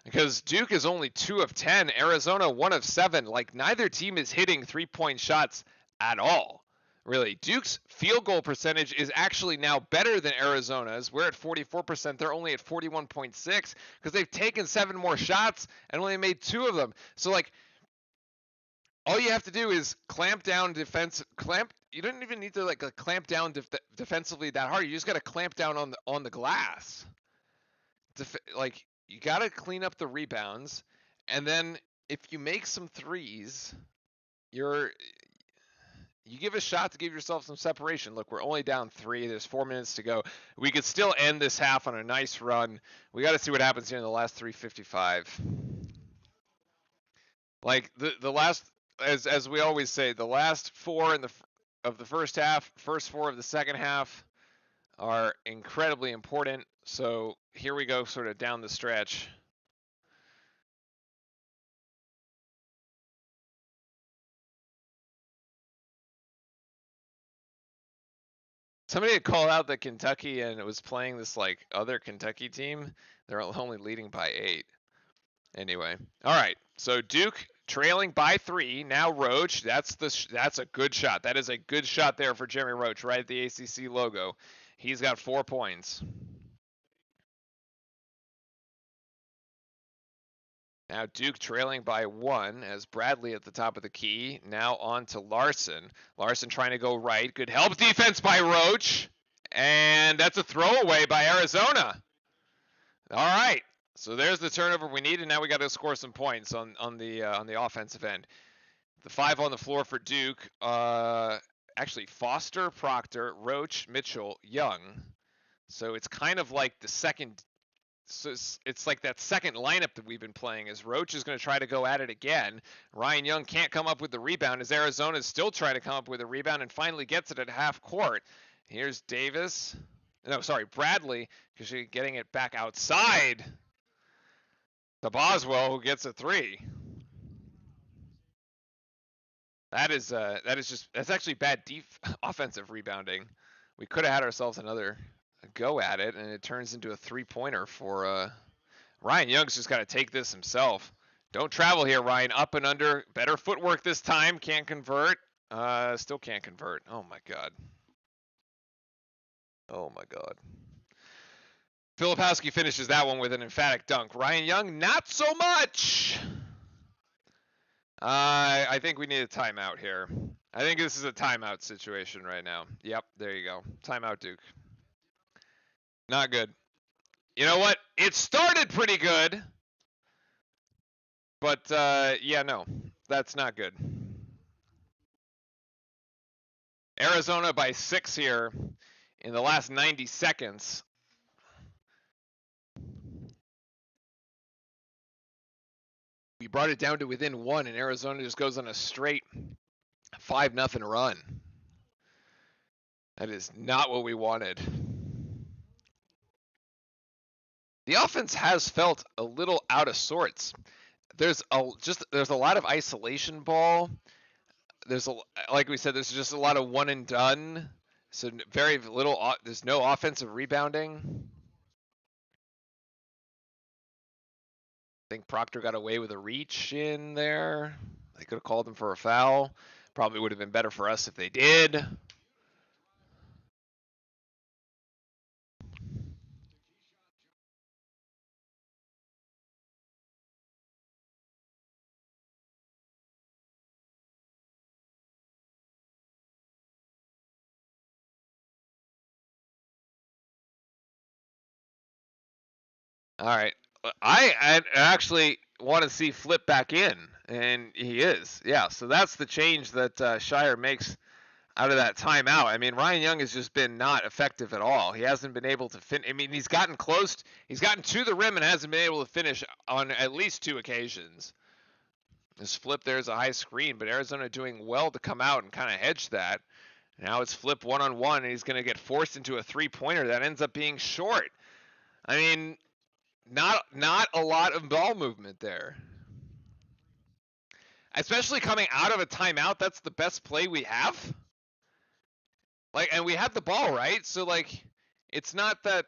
because Duke is only 2 of 10, Arizona 1 of 7. Like, neither team is hitting 3-point shots at all. Really, Duke's field goal percentage is actually now better than Arizona's. We're at 44%. They're only at 41.6 because they've taken 7 more shots and only made 2 of them. So, like, all you have to do is clamp down defense. You don't even need to clamp down defensively that hard. You just got to clamp down on the glass. Like, you got to clean up the rebounds, and then if you make some threes, you give a shot to give yourself some separation. Look, we're only down 3. There's 4 minutes to go. We could still end this half on a nice run. We got to see what happens here in the last 3:55. Like the last, as we always say, the last 4 of the first half, first 4 of the second half are incredibly important. So here we go, sort of down the stretch. Somebody had called out that Kentucky and it was playing this like other Kentucky team. They're only leading by 8. Anyway, all right. So Duke trailing by 3. Now Roach. That's a good shot. That is a good shot there for Jeremy Roach, right at the ACC logo. He's got 4 points. Now Duke trailing by 1 as Bradley at the top of the key. Now on to Larson. Larson trying to go right. Good help defense by Roach. And that's a throwaway by Arizona. All right. So there's the turnover we need, and now we got to score some points on the offensive end. The 5 on the floor for Duke. Actually, Foster, Proctor, Roach, Mitchell, Young. So it's kind of like the second. So it's like that second lineup that we've been playing. As Roach is going to try to go at it again. Ryan Young can't come up with the rebound. As Arizona is still trying to come up with a rebound and finally gets it at half court. Here's Davis. No, sorry, Bradley, because she's getting it back outside to Boswell, who gets a 3. That's actually bad offensive rebounding. We could have had ourselves another go at it, and it turns into a three-pointer for Ryan Young's just got to take this himself. Don't travel here, Ryan. Up and under. Better footwork this time. Can't convert. Still can't convert. Oh, my God. Oh, my God. Filipowski finishes that one with an emphatic dunk. Ryan Young, not so much. I think we need a timeout here. I think this is a timeout situation right now. Yep, there you go. Timeout, Duke. Not good. You know what? It started pretty good. But, yeah, no. That's not good. Arizona by 6 here in the last 90 seconds. We brought it down to within 1, and Arizona just goes on a straight 5-0 run. That is not what we wanted. The offense has felt a little out of sorts. There's a lot of isolation ball. Like we said, there's just a lot of one and done. So very little. There's no offensive rebounding. I think Proctor got away with a reach in there. They could have called him for a foul. Probably would have been better for us if they did. All right. I actually want to see Flip back in, and he is. Yeah, so that's the change that Shire makes out of that timeout. I mean, Ryan Young has just been not effective at all. He hasn't been able to finish. I mean, he's gotten close. He's gotten to the rim and hasn't been able to finish on at least 2 occasions. This Flip there's a high screen, but Arizona doing well to come out and kind of hedge that. Now it's Flip one-on-one, and he's going to get forced into a three-pointer that ends up being short. I mean, not a lot of ball movement there. Especially coming out of a timeout, that's the best play we have. Like, and we had the ball, right? So, like, it's not that,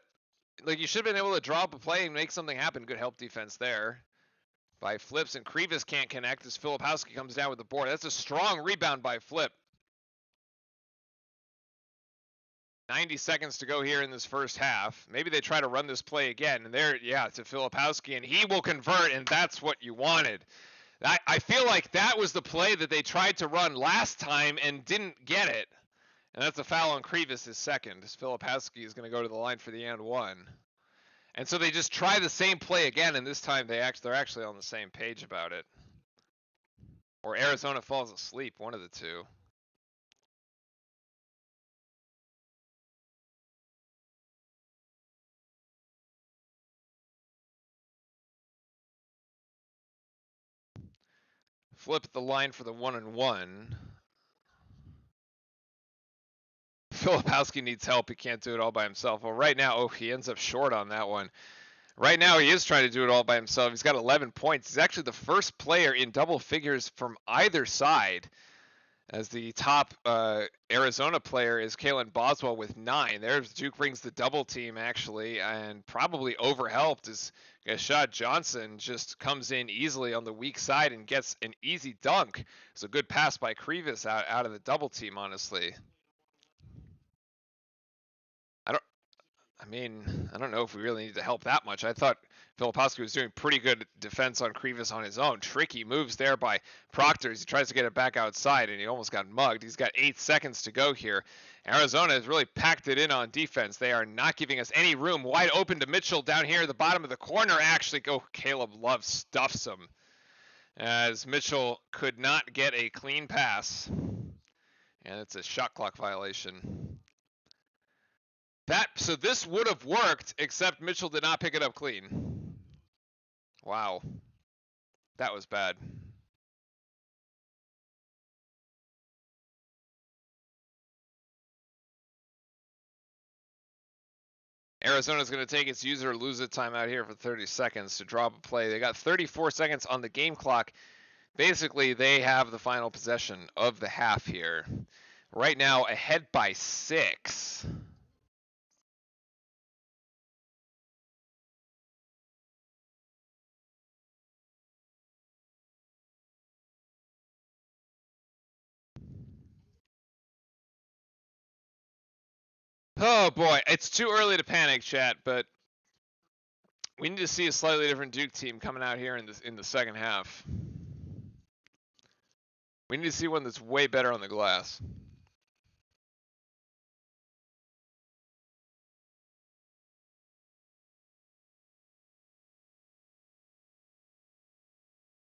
like, you should have been able to draw up a play and make something happen. Good help defense there by Flips, and Krivas can't connect as Filipowski comes down with the board. That's a strong rebound by Flip. 90 seconds to go here in this first half. Maybe they try to run this play again, and there, yeah, to Filipowski, and he will convert, and that's what you wanted. I feel like that was the play that they tried to run last time and didn't get it. And that's a foul on Krivas, his second. As Filipowski is going to go to the line for the and one. And so they just try the same play again, and this time they're actually on the same page about it. Or Arizona falls asleep, one of the two. Flip the line for the 1-and-1. Filipowski needs help. He can't do it all by himself. Well, right now, he ends up short on that one. Right now, he is trying to do it all by himself. He's got 11 points. He's actually the first player in double figures from either side, as the top Arizona player is Kalen Boswell with 9. There's Duke brings the double team, actually, and probably overhelped as Gashad Johnson just comes in easily on the weak side and gets an easy dunk. It's a good pass by Krivas out of the double team, honestly. I don't know if we really need to help that much. I thought Filipowski was doing pretty good defense on Krivas on his own. Tricky moves there by Proctor as he tries to get it back outside, and he almost got mugged. He's got 8 seconds to go here. Arizona has really packed it in on defense. They are not giving us any room. Wide open to Mitchell down here at the bottom of the corner. Actually, Caleb Love stuffs him as Mitchell could not get a clean pass. And it's a shot clock violation. So this would have worked, except Mitchell did not pick it up clean. Wow. That was bad. Arizona's going to take its use it or lose it timeout here for 30 seconds to drop a play. They got 34 seconds on the game clock. Basically, they have the final possession of the half here. Right now, ahead by 6. Oh boy, it's too early to panic, chat, but we need to see a slightly different Duke team coming out here in the second half. We need to see one that's way better on the glass.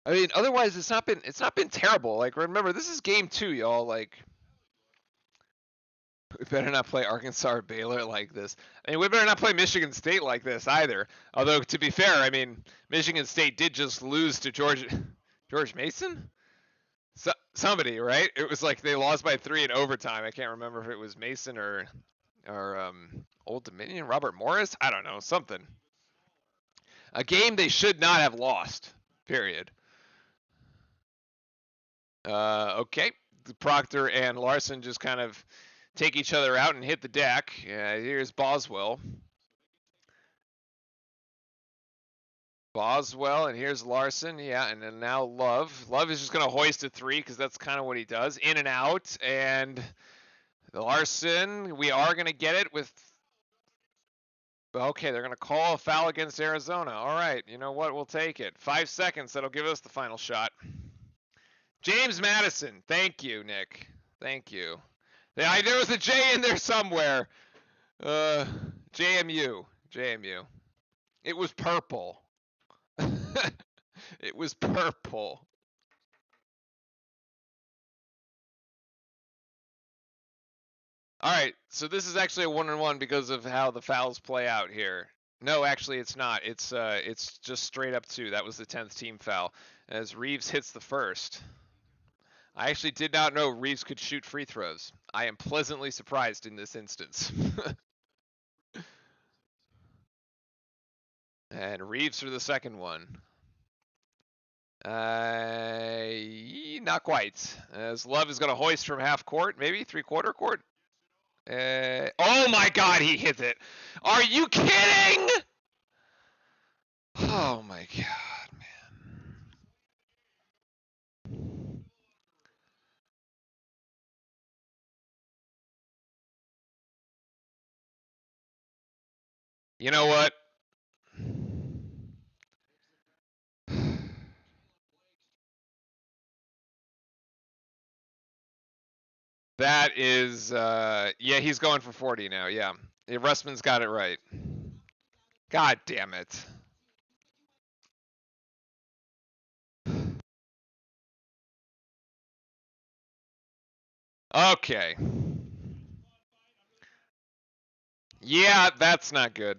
I mean, otherwise it's not been terrible. Like, remember, this is game 2, y'all. Like, we better not play Arkansas or Baylor like this. I mean, we better not play Michigan State like this either. Although, to be fair, I mean, Michigan State did just lose to George Mason? Somebody, right? It was like they lost by 3 in overtime. I can't remember if it was Mason or Old Dominion, Robert Morris. I don't know, something. A game they should not have lost. Period. Okay. Proctor and Larson just kind of take each other out and hit the deck. Here's Boswell. And here's Larson. Yeah, and then now Love. Love is just going to hoist a 3 because that's kind of what he does. In and out. And Larson, we are going to get it with... Okay, they're going to call a foul against Arizona. All right, you know what? We'll take it. 5 seconds. That'll give us the final shot. James Madison. Thank you, Nick. Thank you. Yeah, there was a J in there somewhere. JMU. It was purple. It was purple. All right, so this is actually a 1-on-1 because of how the fouls play out here. No, actually, it's not. It's just straight up 2. That was the 10th team foul as Reeves hits the first. I actually did not know Reeves could shoot free throws. I am pleasantly surprised in this instance. And Reeves for the second one. Not quite. As Love is going to hoist from half court, maybe 3/4 court. Oh my God, he hit it. Are you kidding? Oh my God, man. You know what? That is, yeah, he's going for 40 now. Yeah. Russman's got it right. God damn it. Okay. Yeah, that's not good.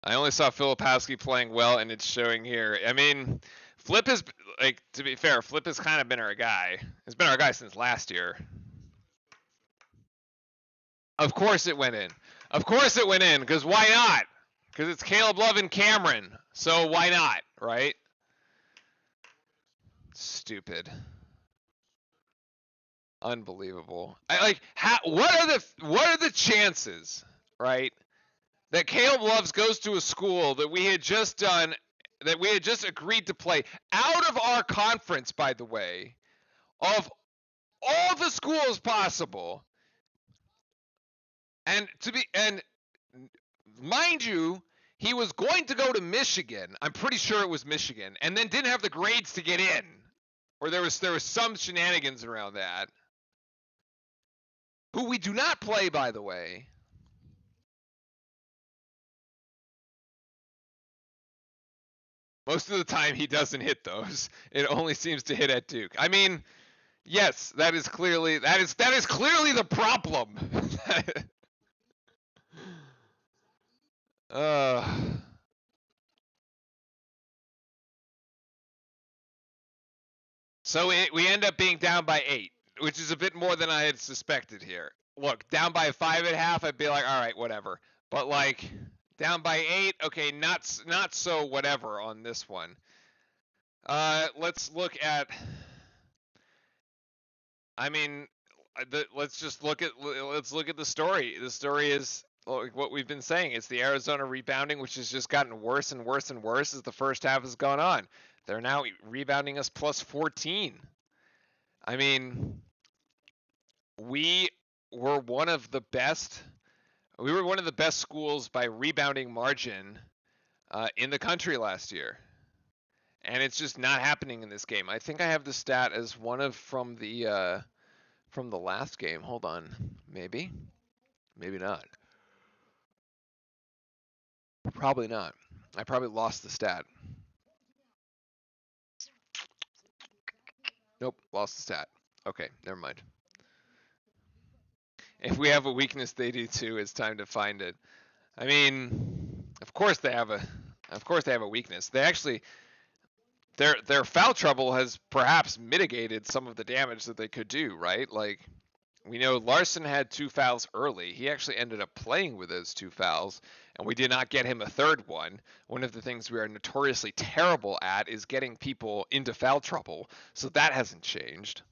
I only saw Filipowski playing well, and it's showing here. I mean, Flip has, like, to be fair, Flip has kind of been our guy. He's been our guy since last year. Of course it went in. Of course it went in, because why not? Because it's Caleb Love and Cameron. So why not, right? Stupid. Unbelievable. What are the chances, right? That Caleb Loves goes to a school that we had just agreed to play out of our conference, by the way, of all the schools possible. And mind you, he was going to go to Michigan. I'm pretty sure it was Michigan, and then didn't have the grades to get in. Or there was some shenanigans around that. Who we do not play, by the way. Most of the time he doesn't hit those. It only seems to hit at Duke. I mean, yes, that is clearly the problem. So we end up being down by 8, which is a bit more than I had suspected here. Look, down by 5.5, I'd be like, all right, whatever. But like down by 8, okay, not so whatever on this one. Let's look at. I mean, let's look at the story. The story is like what we've been saying. It's the Arizona rebounding, which has just gotten worse and worse and worse as the first half has gone on. They're now rebounding us plus 14. I mean, we were one of the best. We were one of the best schools by rebounding margin in the country last year, and it's just not happening in this game. I think I have the stat as one of from the last game. Hold on, maybe not. Probably not. I probably lost the stat. Nope, lost the stat. Okay, never mind. If we have a weakness, they do too. It's time to find it. I mean, of course they have a weakness. They actually their foul trouble has perhaps mitigated some of the damage that they could do, right? Like we know Larson had 2 fouls early. He actually ended up playing with those 2 fouls, and we did not get him a third one. One of the things we are notoriously terrible at is getting people into foul trouble, so that hasn't changed.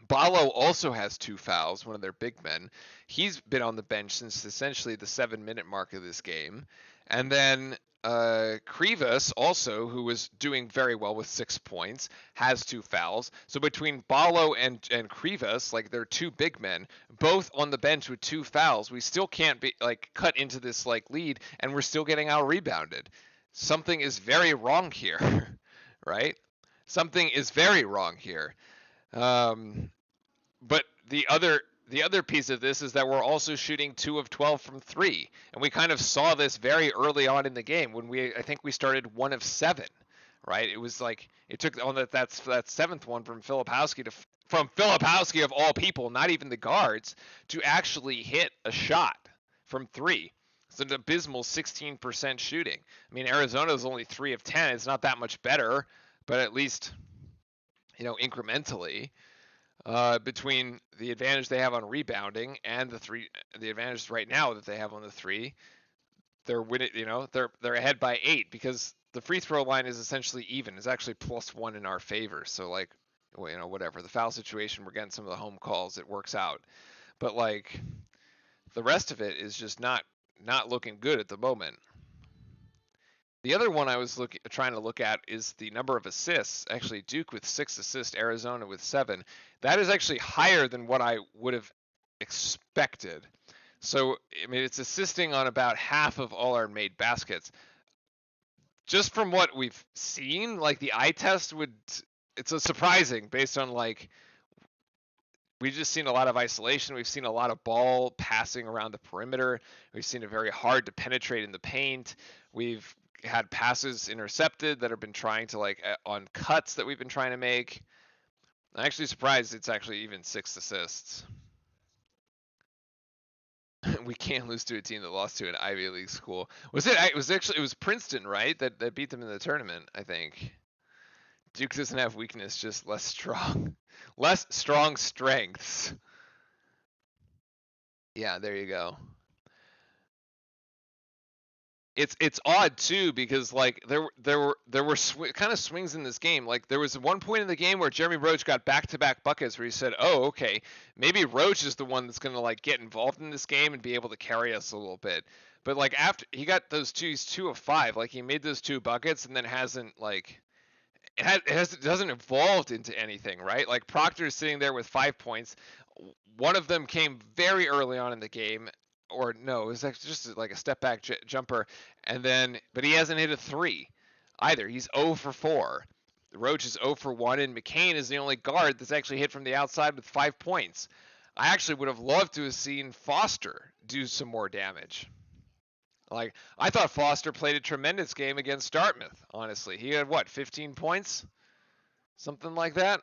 Ballo also has 2 fouls, one of their big men. He's been on the bench since essentially the 7-minute mark of this game. And then Krivas also, who was doing very well with 6 points, has 2 fouls. So between Ballo and Krivas, like they're 2 big men, both on the bench with 2 fouls, we still can't be like cut into this like lead, and we're still getting out rebounded. Something is very wrong here, right? Something is very wrong here. But the other piece of this is that we're also shooting 2 of 12 from 3, and we kind of saw this very early on in the game when I think we started 1 of 7, right? It was like it took on that 7th one from Filipowski of all people, not even the guards, to actually hit a shot from 3. It's an abysmal 16% shooting. I mean, Arizona's only 3 of 10. It's not that much better, but at least incrementally. Between the advantage they have on rebounding and the advantage right now that they have on the 3, they're winning. They're ahead by 8 because the free throw line is essentially even. It's actually +1 in our favor. So like, whatever the foul situation, we're getting some of the home calls. It works out, but like the rest of it is just not looking good at the moment. The other one I was trying to look at is the number of assists. Actually, Duke with 6 assists, Arizona with 7. That is actually higher than what I would have expected. So, I mean, it's assisting on about half of all our made baskets. Just from what we've seen, like the eye test it's a surprising based on like, we've just seen a lot of isolation. We've seen a lot of ball passing around the perimeter. We've seen it very hard to penetrate in the paint. We've had passes intercepted that have been trying to on cuts that we've been trying to make. I'm actually surprised it's actually even 6 assists. We can't lose to a team that lost to an Ivy League school. It was Princeton, right? That beat them in the tournament, I think. Duke doesn't have weakness, just less strong strengths. Yeah, there you go. It's odd too because like there were kind of swings in this game. Like there was one point in the game where Jeremy Roach got back-to-back buckets where he said, "Oh, okay, maybe Roach is the one that's going to like get involved in this game and be able to carry us a little bit." But like after he got those he's 2 of 5. Like he made those 2 buckets and then hasn't like it doesn't evolved into anything, right? Like Proctor's sitting there with 5 points. One of them came very early on in the game. Or no, it was actually just like a step back jumper, but he hasn't hit a 3 either. He's 0 for 4. Roach is 0 for 1, and McCain is the only guard that's actually hit from the outside with 5 points. I actually would have loved to have seen Foster do some more damage. Like I thought Foster played a tremendous game against Dartmouth. Honestly, he had 15 points, something like that.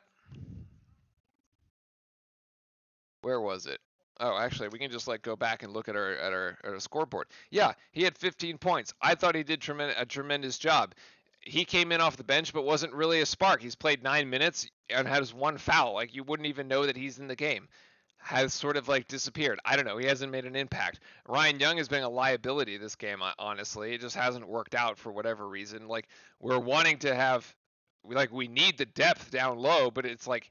Where was it? Oh, actually, we can just go back and look at our scoreboard. Yeah, he had 15 points. I thought he did a tremendous job. He came in off the bench, but wasn't really a spark. He's played 9 minutes and has 1 foul. Like you wouldn't even know that he's in the game. Has sort of disappeared. I don't know. He hasn't made an impact. Ryan Young has been a liability this game. Honestly, it just hasn't worked out for whatever reason. Like we're wanting to have, we need the depth down low, but it's 0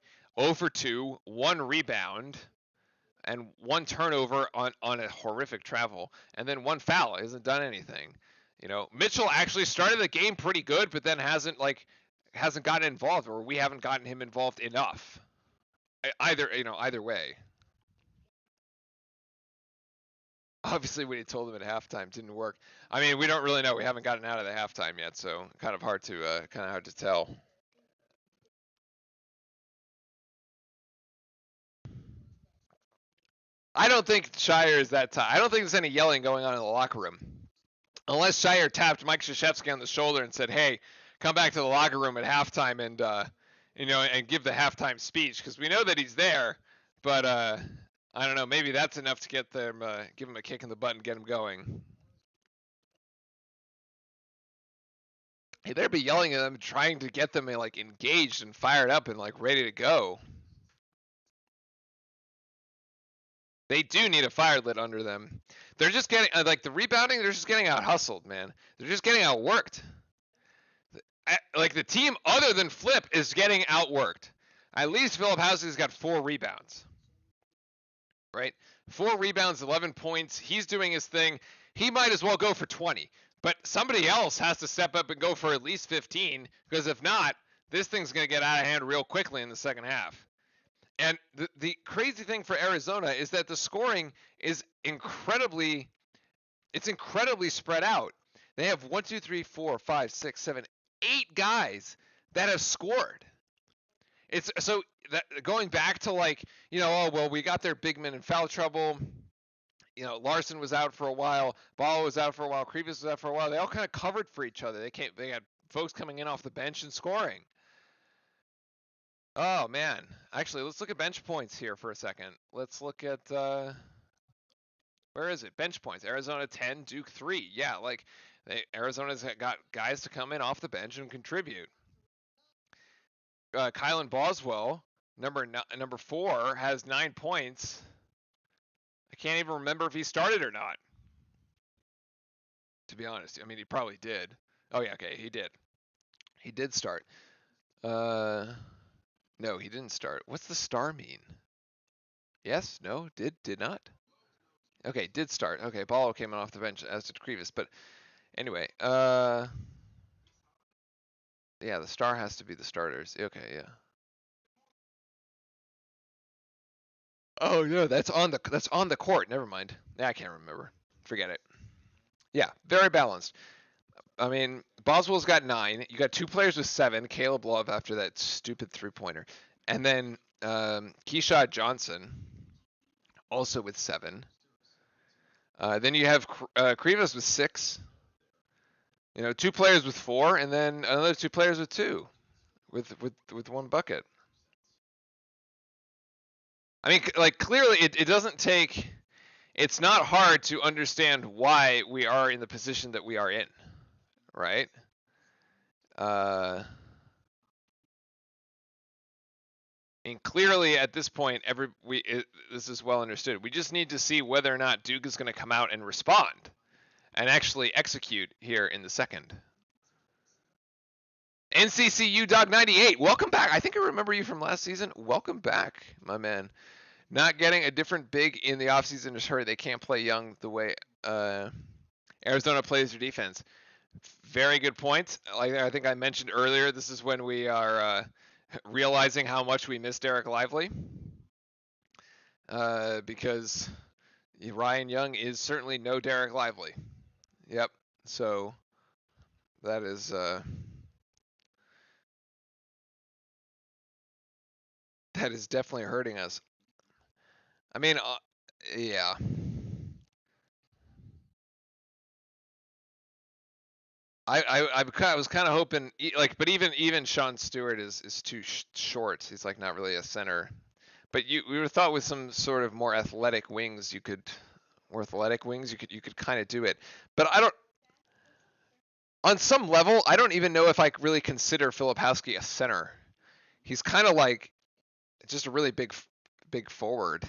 for 2, 1 rebound. and 1 turnover on a horrific travel, and then 1 foul. He hasn't done anything. You know, Mitchell actually started the game pretty good, but then hasn't gotten involved, or we haven't gotten him involved enough. Either way. Obviously, what he told him at halftime didn't work. I mean, we don't really know. We haven't gotten out of the halftime yet, so kind of hard to tell. I don't think Scheyer is that I don't think there's any yelling going on in the locker room. Unless Scheyer tapped Mike Krzyzewski on the shoulder and said, "Hey, come back to the locker room at halftime and and give the halftime speech," because we know that he's there. But I don't know. Maybe that's enough to get them, give him a kick in the butt and get him going. Hey, they'd be yelling at them, trying to get them like engaged and fired up and like ready to go. They do need a fire lit under them. They're just getting like the rebounding. They're just getting out hustled, man. They're just getting outworked. Like the team other than Flip is getting outworked. At least Filipowski's got 4 rebounds. Right? 4 rebounds, 11 points. He's doing his thing. He might as well go for 20. But somebody else has to step up and go for at least 15, because if not, this thing's going to get out of hand real quickly in the second half. And the crazy thing for Arizona is that the scoring is incredibly spread out. They have 1, 2, 3, 4, 5, 6, 7, 8 guys that have scored. It's so that going back to like, we got their big men in foul trouble. Larson was out for a while, Ball was out for a while, Krivas was out for a while. They all kind of covered for each other. They had folks coming in off the bench and scoring. Oh man, actually, let's look at bench points here for a second. Let's look at where is it? Bench points. Arizona 10, Duke 3. Yeah, like Arizona's got guys to come in off the bench and contribute. Kylan Boswell, number 4, has 9 points. I can't even remember if he started or not. To be honest, I mean he probably did. Oh yeah, okay, he did. He did start. No, he didn't start. What's the star mean? Yes? No? Did not? Okay, did start. Okay, Ball came off the bench, as did Krivas. But anyway, yeah, the star has to be the starters. Okay, yeah. Oh no, that's on the court. Never mind. Yeah, I can't remember. Forget it. Yeah, very balanced. I mean, Boswell's got 9. You got 2 players with 7. Caleb Love after that stupid 3-pointer, and then Keyshawn Johnson also with 7. Then you have Krivas with 6. 2 players with 4, and then another 2 players with 2, with 1 bucket. I mean, like clearly, it doesn't take. It's not hard to understand why we are in the position that we are in, right? And clearly, at this point, this is well understood. We just need to see whether or not Duke is going to come out and respond, and actually execute here in the second. NCCU Dog 98, welcome back. I think I remember you from last season. Welcome back, my man. Not getting a different big in the offseason is hurt. They can't play young the way Arizona plays their defense. Very good point. Like I think I mentioned earlier, this is when we are realizing how much we miss Derek Lively. Because Ryan Young is certainly no Derek Lively. Yep. So that is definitely hurting us. I mean, yeah. I was kind of hoping, like, but even Sean Stewart is too short. He's like not really a center. But we would have thought with some sort of more athletic wings, you could kind of do it. But I don't. On some level, I don't even know if I really consider Filipowski a center. He's kind of like just a really big forward.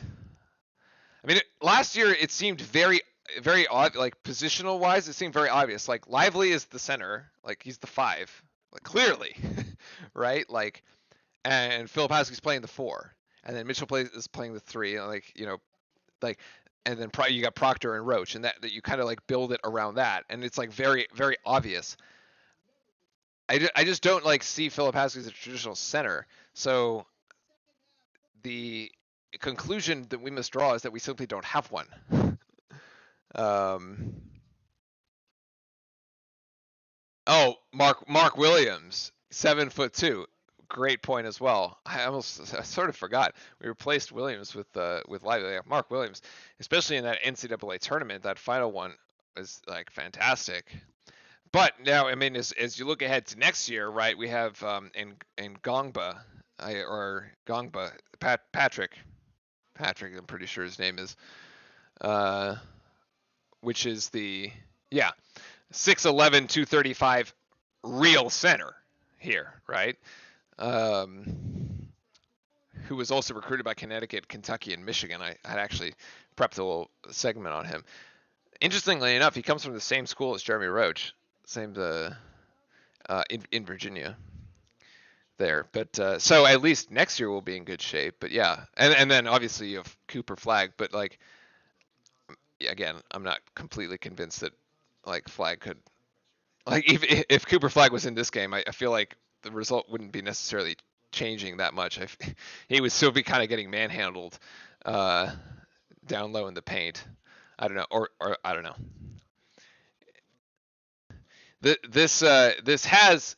I mean, last year it seemed very odd, like positional wise, it seemed very obvious. Like Lively is the center, like he's the 5, like clearly, right? Like, and Filipowski's playing the 4, and then Mitchell is playing the 3. Like, like, and then you got Proctor and Roach, and that you kind of like build it around that, and it's like very very obvious. I just don't like see Filipowski as a traditional center. So the conclusion that we must draw is that we simply don't have one. Oh, Mark Williams, 7'2", great point as well. I sort of forgot we replaced Williams with Lively. Mark Williams, especially in that NCAA tournament, that final one was like fantastic. But now, I mean, as you look ahead to next year, right? We have in Gongba, Patrick. I'm pretty sure his name is, which is the 6'11", 235 real center here, right? Who was also recruited by Connecticut, Kentucky, and Michigan. I had actually prepped a little segment on him. Interestingly enough, he comes from the same school as Jeremy Roach, in Virginia there. But so at least next year we'll be in good shape. But yeah, and then obviously you have Cooper Flagg, but like again, I'm not completely convinced that like Flagg could, like if Cooper Flagg was in this game, I feel like the result wouldn't be necessarily changing that much. He would still be kind of getting manhandled down low in the paint. I don't know, or I don't know. This has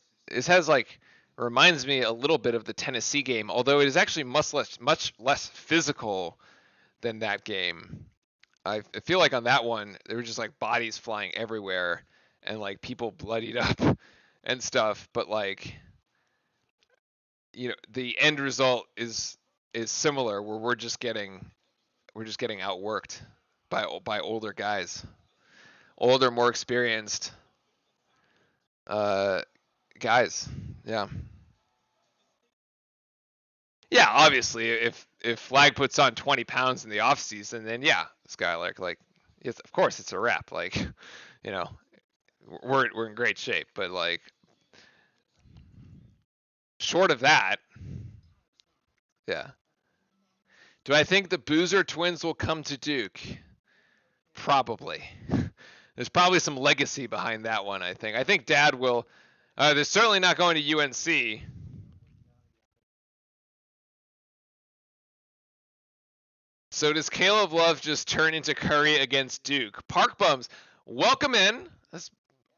like reminds me a little bit of the Tennessee game, although it is actually much less physical than that game. I feel like on that one there were just like bodies flying everywhere and like people bloodied up and stuff, but like the end result is similar, where we're just getting outworked by older guys, older, more experienced guys. Yeah, obviously if Flagg puts on 20 pounds in the off season, then yeah, Skylark, like of course it's a wrap. Like we're in great shape, but like short of that, yeah. Do I think the Boozer twins will come to Duke? Probably. There's probably some legacy behind that one, I think Dad will. They're certainly not going to UNC. So does Caleb Love just turn into Curry against Duke? Park Bums, welcome in.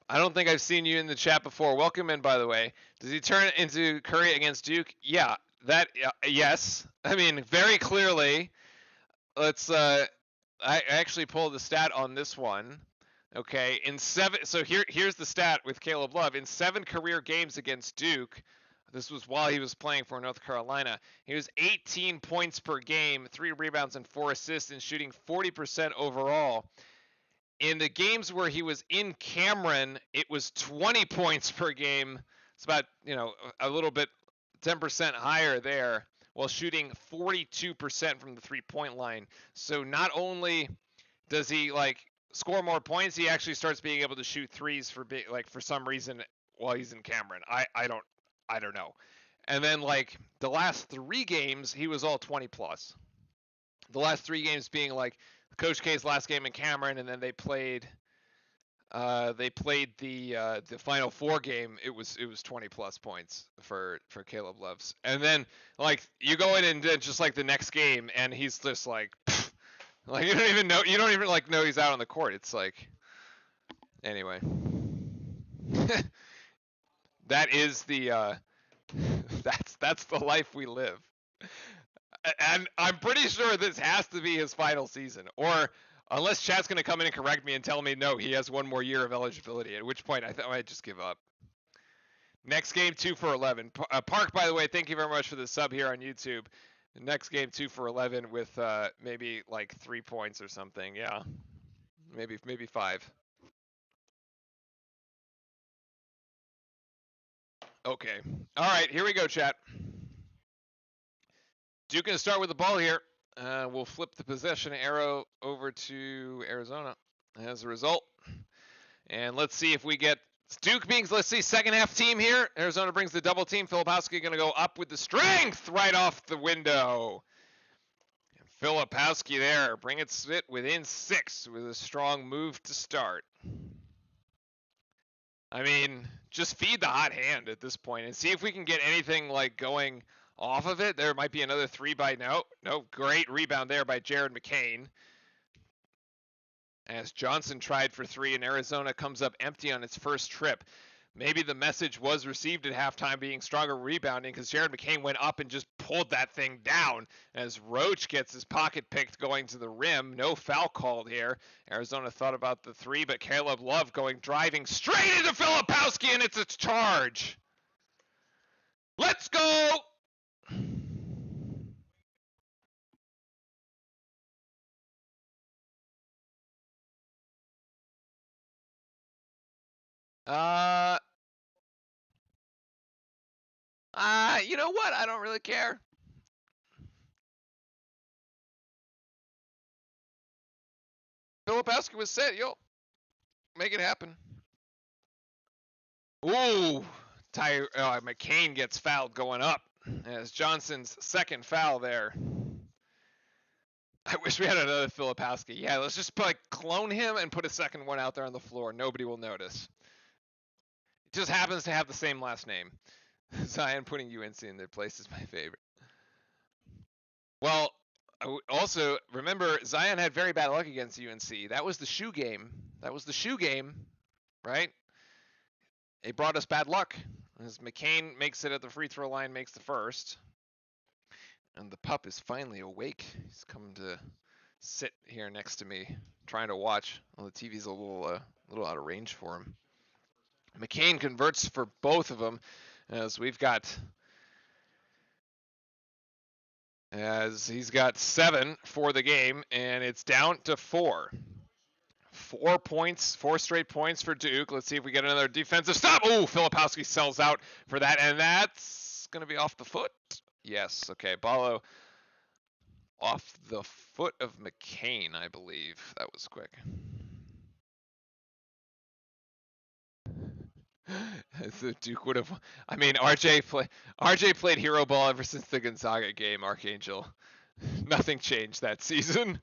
I don't think I've seen you in the chat before. Welcome in, by the way. Does he turn into Curry against Duke? Yeah, yes. I mean, very clearly. Let's. I actually pulled the stat on this one. Okay, so here's the stat with Caleb Love. In 7 career games against Duke, this was while he was playing for North Carolina, he was 18 points per game, 3 rebounds and 4 assists, and shooting 40% overall. In the games where he was in Cameron, it was 20 points per game. It's about, a little bit 10% higher there, while shooting 42% from the 3-point line. So not only does he like score more points, he actually starts being able to shoot threes for some reason while he's in Cameron. I don't know. And then like the last 3 games, he was all 20 plus. The last 3 games being like Coach K's last game in Cameron, and then they played the Final Four game. It was 20 plus points for Caleb Love's. And then like you go in and just like the next game, and he's just like, like you don't even know he's out on the court. It's like, anyway, that is the that's the life we live. And I'm pretty sure this has to be his final season, or unless chat's going to come in and correct me and tell me no, he has 1 more year of eligibility, at which point I might just give up. Next game, 2 for 11. Park, by the way, thank you very much for the sub here on YouTube. Next game, 2 for 11 with maybe like 3 points or something. Yeah, maybe 5. Okay. All right, here we go, chat. Duke going to start with the ball here. We'll flip the possession arrow over to Arizona as a result. And let's see if we get Duke being, let's see, second half team here. Arizona brings the double team. Filipowski going to go up with the strength right off the window. Filipowski there, bring it sit within 6 with a strong move to start. I mean, just feed the hot hand at this point and see if we can get anything like going off of it. There might be another 3 by no, great rebound there by Jared McCain. As Johnson tried for 3 and Arizona comes up empty on its first trip. Maybe the message was received at halftime being stronger rebounding because Jared McCain went up and just pulled that thing down as Roach gets his pocket picked going to the rim. No foul called here. Arizona thought about the 3, but Caleb Love driving straight into Filipowski, and it's a charge. Let's go! You know what? I don't really care. Filipowski was set. Yo, make it happen. Ooh, McCain gets fouled going up as Johnson's second foul there. I wish we had another Filipowski. Yeah, let's just clone him and put a second one out there on the floor. Nobody will notice. It just happens to have the same last name. Zion putting UNC in their place is my favorite. Well, also remember Zion had very bad luck against UNC. That was the shoe game. Right? It brought us bad luck as McCain makes it at the free throw line, makes the first. And the pup is finally awake. He's come to sit here next to me, trying to watch. Well, the TV's a little out of range for him. McCain converts for both of them as he's got 7 for the game, and it's down to 4. 4 points, 4 straight points for Duke. Let's see if we get another defensive stop. Oh, Filipowski sells out for that, and that's going to be off the foot. Yes, okay. Ballo off the foot of McCain, I believe. That was quick. The Duke would have. I mean, RJ played hero ball ever since the Gonzaga game, Archangel. Nothing changed that season.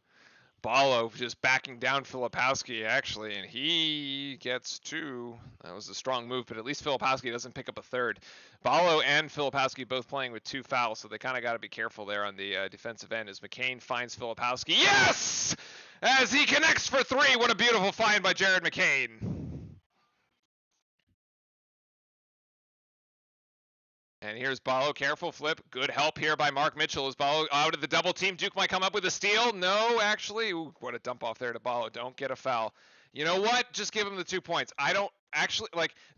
Ballo just backing down Filipowski, actually, and he gets 2. That was a strong move, but at least Filipowski doesn't pick up a third. Ballo and Filipowski both playing with 2 fouls, so they kind of got to be careful there on the defensive end as McCain finds Filipowski. Yes! As he connects for 3. What a beautiful find by Jared McCain. And here's Ballo, careful flip. Good help here by Mark Mitchell as Ballo out of the double team. Duke might come up with a steal. No, actually. Ooh, what a dump off there to Ballo. Don't get a foul. You know what? Just give him the 2 points. I don't actually,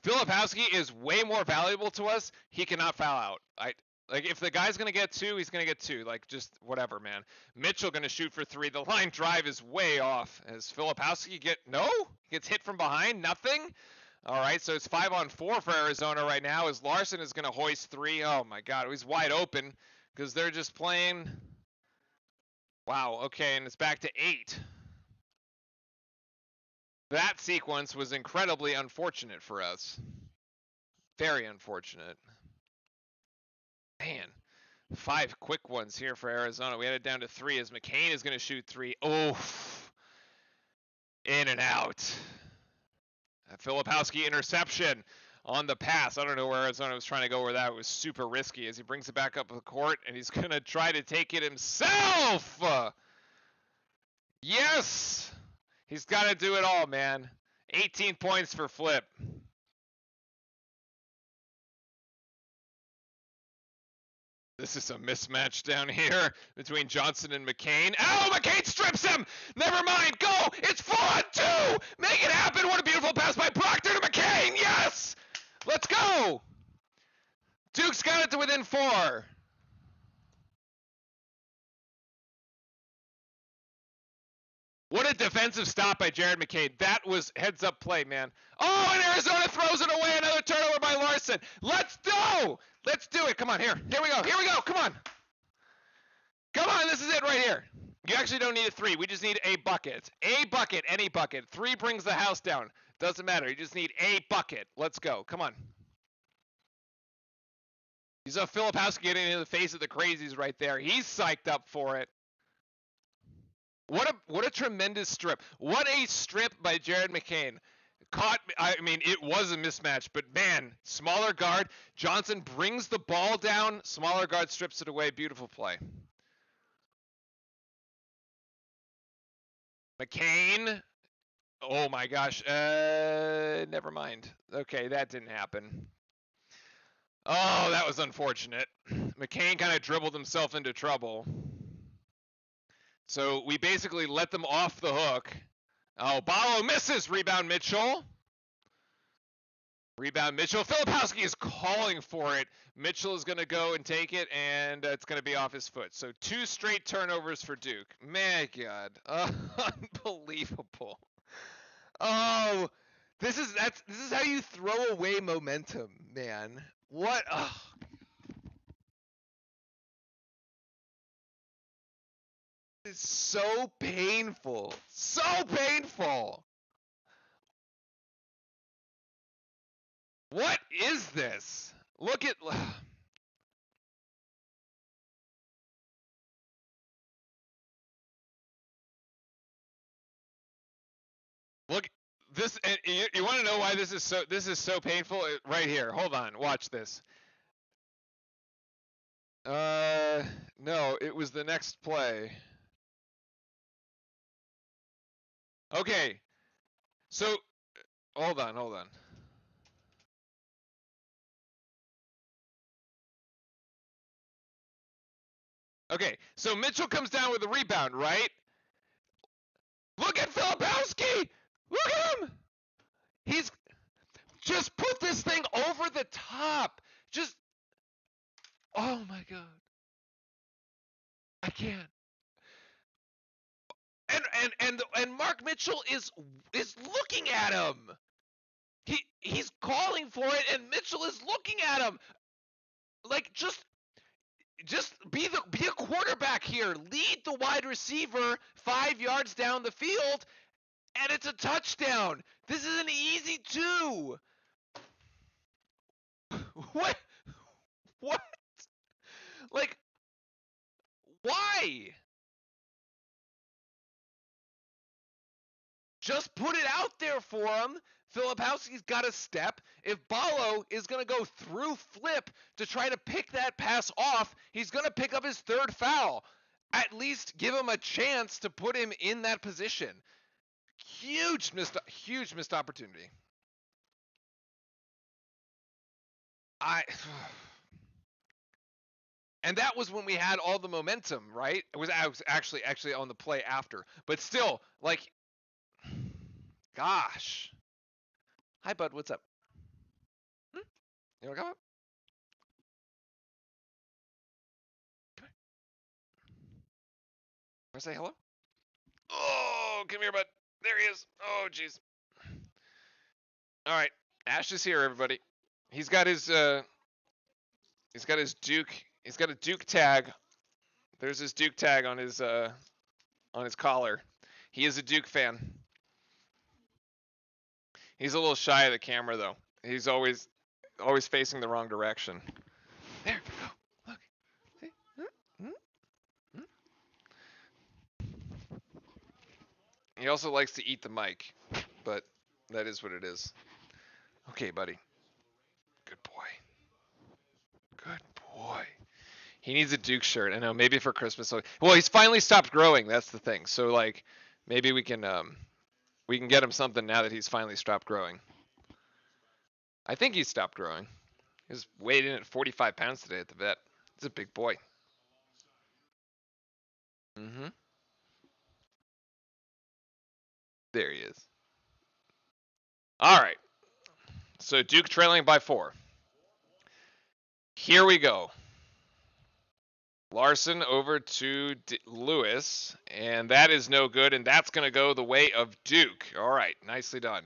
Filipowski is way more valuable to us. He cannot foul out. If the guy's going to get 2, he's going to get 2. Just whatever, man. Mitchell going to shoot for 3. The line drive is way off. As Filipowski gets hit from behind. Nothing. All right, so it's 5-on-4 for Arizona right now as Larson is going to hoist 3. Oh, my God. He's wide open because they're just playing. Wow, okay, and it's back to 8. That sequence was incredibly unfortunate for us. Very unfortunate. Man, 5 quick ones here for Arizona. We had it down to 3 as McCain is going to shoot 3. Oh, in and out. A Filipowski interception on the pass. I don't know where Arizona was trying to go where that was super risky as he brings it back up the court and he's going to try to take it himself. Yes. He's got to do it all, man. 18 points for Flip. This is a mismatch down here between Johnson and McCain. Oh, McCain strips him! Never mind, go! It's 4-on-2! Make it happen! What a beautiful pass by Proctor to McCain! Yes! Let's go! Duke's got it to within 4. What a defensive stop by Jared McCain. That was heads-up play, man. Oh, and Arizona throws it away. Another turnover by Larson. Let's go! Let's do it. Come on, here. Here we go. Here we go. Come on. Come on, this is it right here. You actually don't need a 3. We just need a bucket. A bucket, any bucket. 3 brings the house down. Doesn't matter. You just need a bucket. Let's go. Come on. He's a Filipowski getting into the face of the crazies right there. He's psyched up for it. What a tremendous strip. What a strip by Jared McCain. Caught, I mean, it was a mismatch, but man, smaller guard. Johnson brings the ball down. Smaller guard strips it away. Beautiful play. McCain. Oh my gosh. Never mind. Okay, that didn't happen. Oh, that was unfortunate. McCain kind of dribbled himself into trouble. So we basically let them off the hook. Oh, Ballo misses. Rebound Mitchell. Rebound Mitchell. Filipowski is calling for it. Mitchell is going to go and take it, and it's going to be off his foot. So 2 straight turnovers for Duke. My God. Unbelievable. Oh, this is how you throw away momentum, man. What? Oh. It's so painful. So painful. What is this? Look at. Look this. And you want to know why this is so painful? Right here. Hold on. Watch this. No, it was the next play. Okay. So, hold on. Okay, so Mitchell comes down with a rebound, right? Look at Filipowski! Look at him! He's just put this thing over the top. Just, oh my God. I can't. And Mark Mitchell is looking at him. He's calling for it, and Mitchell is looking at him. Like, just be a quarterback here. Lead the wide receiver 5 yards down the field, and it's a touchdown. This is an easy 2. What? What? Like, why? Just put it out there for him. Filipowski's got a step. If Ballo is going to go through flip to try to pick that pass off, he's going to pick up his 3rd foul. At least give him a chance to put him in that position. Huge missed opportunity. And that was when we had all the momentum, right? I was actually on the play after. But still, like, gosh. Hi, bud. What's up? You want to come up? Come here. Want to say hello? Oh, come here, bud. There he is. Oh, jeez. All right. Ash is here, everybody. He's got his Duke. He's got a Duke tag. There's his Duke tag on his collar. He is a Duke fan. He's a little shy of the camera though. He's always facing the wrong direction. There, go. Look. See? He also likes to eat the mic, but that is what it is. Okay, buddy. Good boy. Good boy. He needs a Duke shirt. I know, maybe for Christmas. Well, he's finally stopped growing. That's the thing. So like, maybe we can get him something now that he's finally stopped growing. I think he's stopped growing. He's weighed in at 45 pounds today at the vet. He's a big boy. Mm-hmm. There he is. All right. So Duke trailing by 4. Here we go. Larson over to Lewis, and that is no good, and that's going to go the way of Duke. All right, nicely done.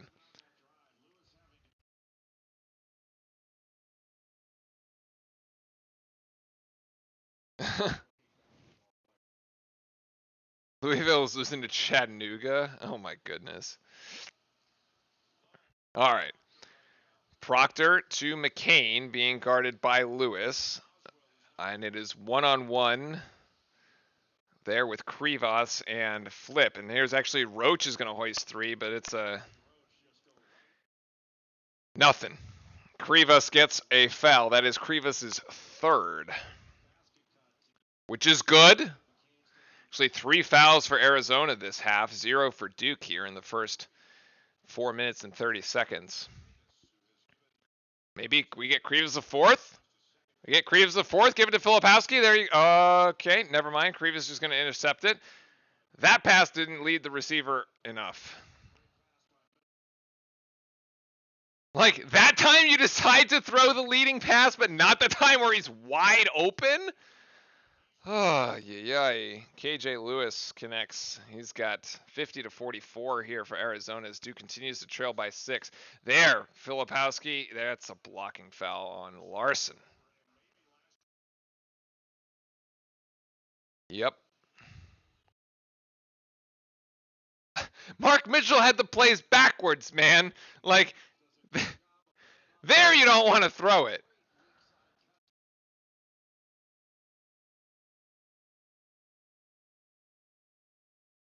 Louisville is losing to Chattanooga. Oh my goodness. All right. Proctor to McCain being guarded by Lewis. And it is 1-on-1. there with Krivas and Flip. And here's actually Roach is going to hoist 3, but it's a nothing. Krivas gets a foul. That is Krivas' 3rd, which is good. Actually, 3 fouls for Arizona this half, 0 for Duke here in the first 4 minutes and 30 seconds. Maybe we get Krivas a 4th? We get Krivas a 4th, give it to Filipowski. There you okay, never mind. Krivas just going to intercept it. That pass didn't lead the receiver enough. Like, that time you decide to throw the leading pass, but not the time where he's wide open? Oh, yay. KJ Lewis connects. He's got 50-44 here for Arizona as Duke continues to trail by 6. There, Filipowski. That's a blocking foul on Larson. Yep. Mark Mitchell had the plays backwards, man. Like, there you don't want to throw it.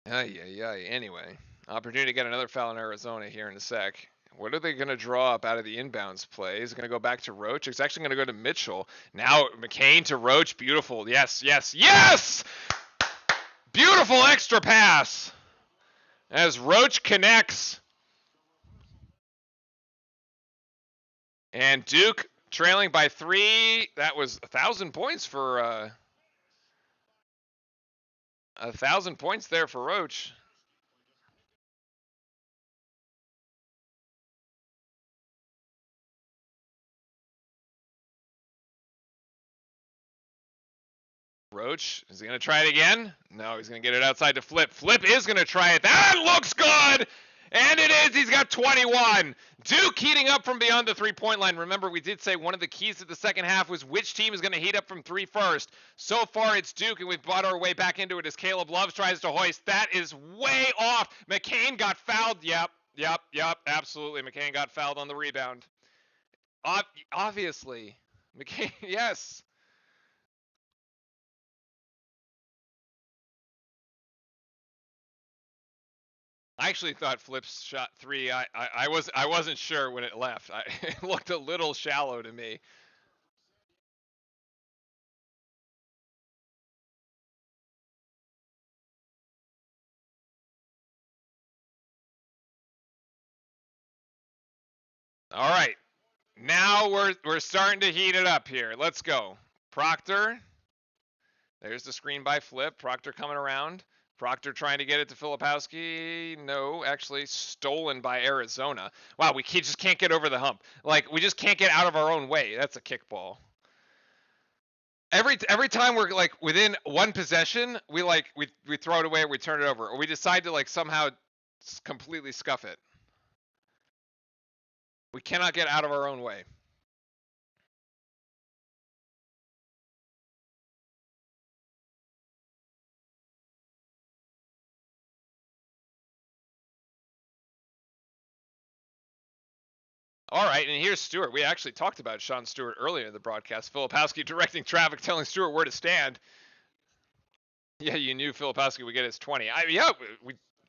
Anyway, opportunity to get another foul in Arizona here in a sec. What are they going to draw up out of the inbounds play? Is it going to go back to Roach? It's actually going to go to Mitchell. Now McCain to Roach. Beautiful. Yes, yes, yes! Beautiful extra pass as Roach connects. And Duke trailing by 3. That was 1,000 points for 1,000 points there for Roach. Roach, is he going to try it again? No, he's going to get it outside to Flip. Flip is going to try it. That looks good! And it is. He's got 21. Duke heating up from beyond the three-point line. Remember, we did say one of the keys to the second half was which team is going to heat up from 3 first. So far, it's Duke, and we've bought our way back into it as Caleb Love tries to hoist. That is way off. McCain got fouled. Yep. Absolutely. McCain got fouled on the rebound. Obviously. McCain, yes. I actually thought Flip's shot 3. I wasn't sure when it left. It looked a little shallow to me. All right. Now we're starting to heat it up here. Let's go. Proctor. There's the screen by Flip. Proctor coming around. Proctor trying to get it to Filipowski. No, actually stolen by Arizona. Wow, we just can't get over the hump. Like, we just can't get out of our own way. That's a kickball. Every time we're like within one possession, we throw it away or we turn it over, or we decide to like somehow completely scuff it. We cannot get out of our own way. All right, and here's Stewart. We actually talked about Sean Stewart earlier in the broadcast. Filipowski directing traffic, telling Stewart where to stand. Yeah, you knew Filipowski would get his 20.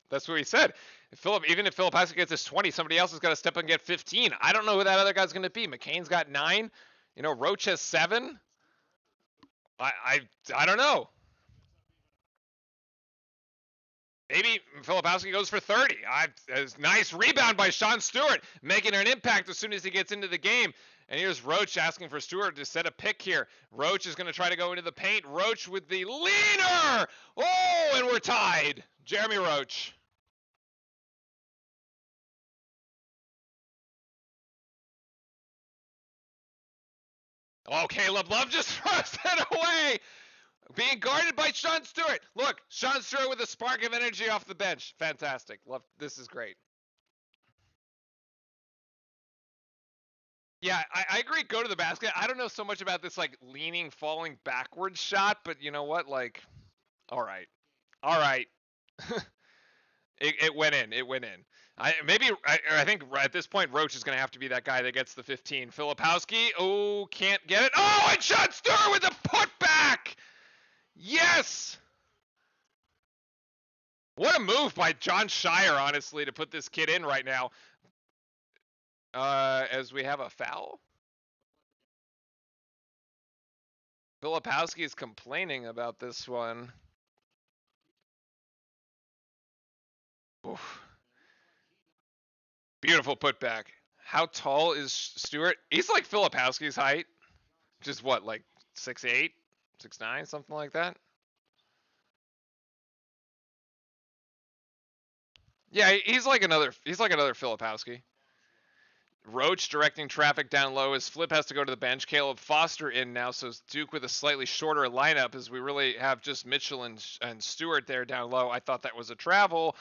That's what he said. Even if Filipowski gets his 20, somebody else has got to step up and get 15. I don't know who that other guy's going to be. McCain's got 9. Roach has 7. I don't know. Maybe Filipowski goes for 30. Nice rebound by Sean Stewart, making an impact as soon as he gets into the game. And here's Roach asking for Stewart to set a pick here. Roach is going to try to go into the paint. Roach with the leaner. Oh, and we're tied. Jeremy Roach. Oh, Caleb Love just throws it away. Being guarded by Sean Stewart. Look, Sean Stewart with a spark of energy off the bench. Fantastic. Love. This is great. Yeah, I agree. Go to the basket. I don't know so much about this like leaning, falling backwards shot, but you know what? Like, all right. It went in. It went in. I think at this point Roach is going to have to be that guy that gets the 15. Filipowski. Oh, can't get it. Oh, and Sean Stewart with a putback. Yes. What a move by John Shire, honestly, to put this kid in right now. As we have a foul. Filipowski is complaining about this one. Oof. Beautiful putback. How tall is Stewart? He's like Filipowski's height. Just what, like 6'8", 6'9", something like that? Yeah, he's like another Filipowski. Roach directing traffic down low as Flip has to go to the bench. Caleb Foster in now, so Duke with a slightly shorter lineup as we really have just Mitchell and Stewart there down low. I thought that was a travel.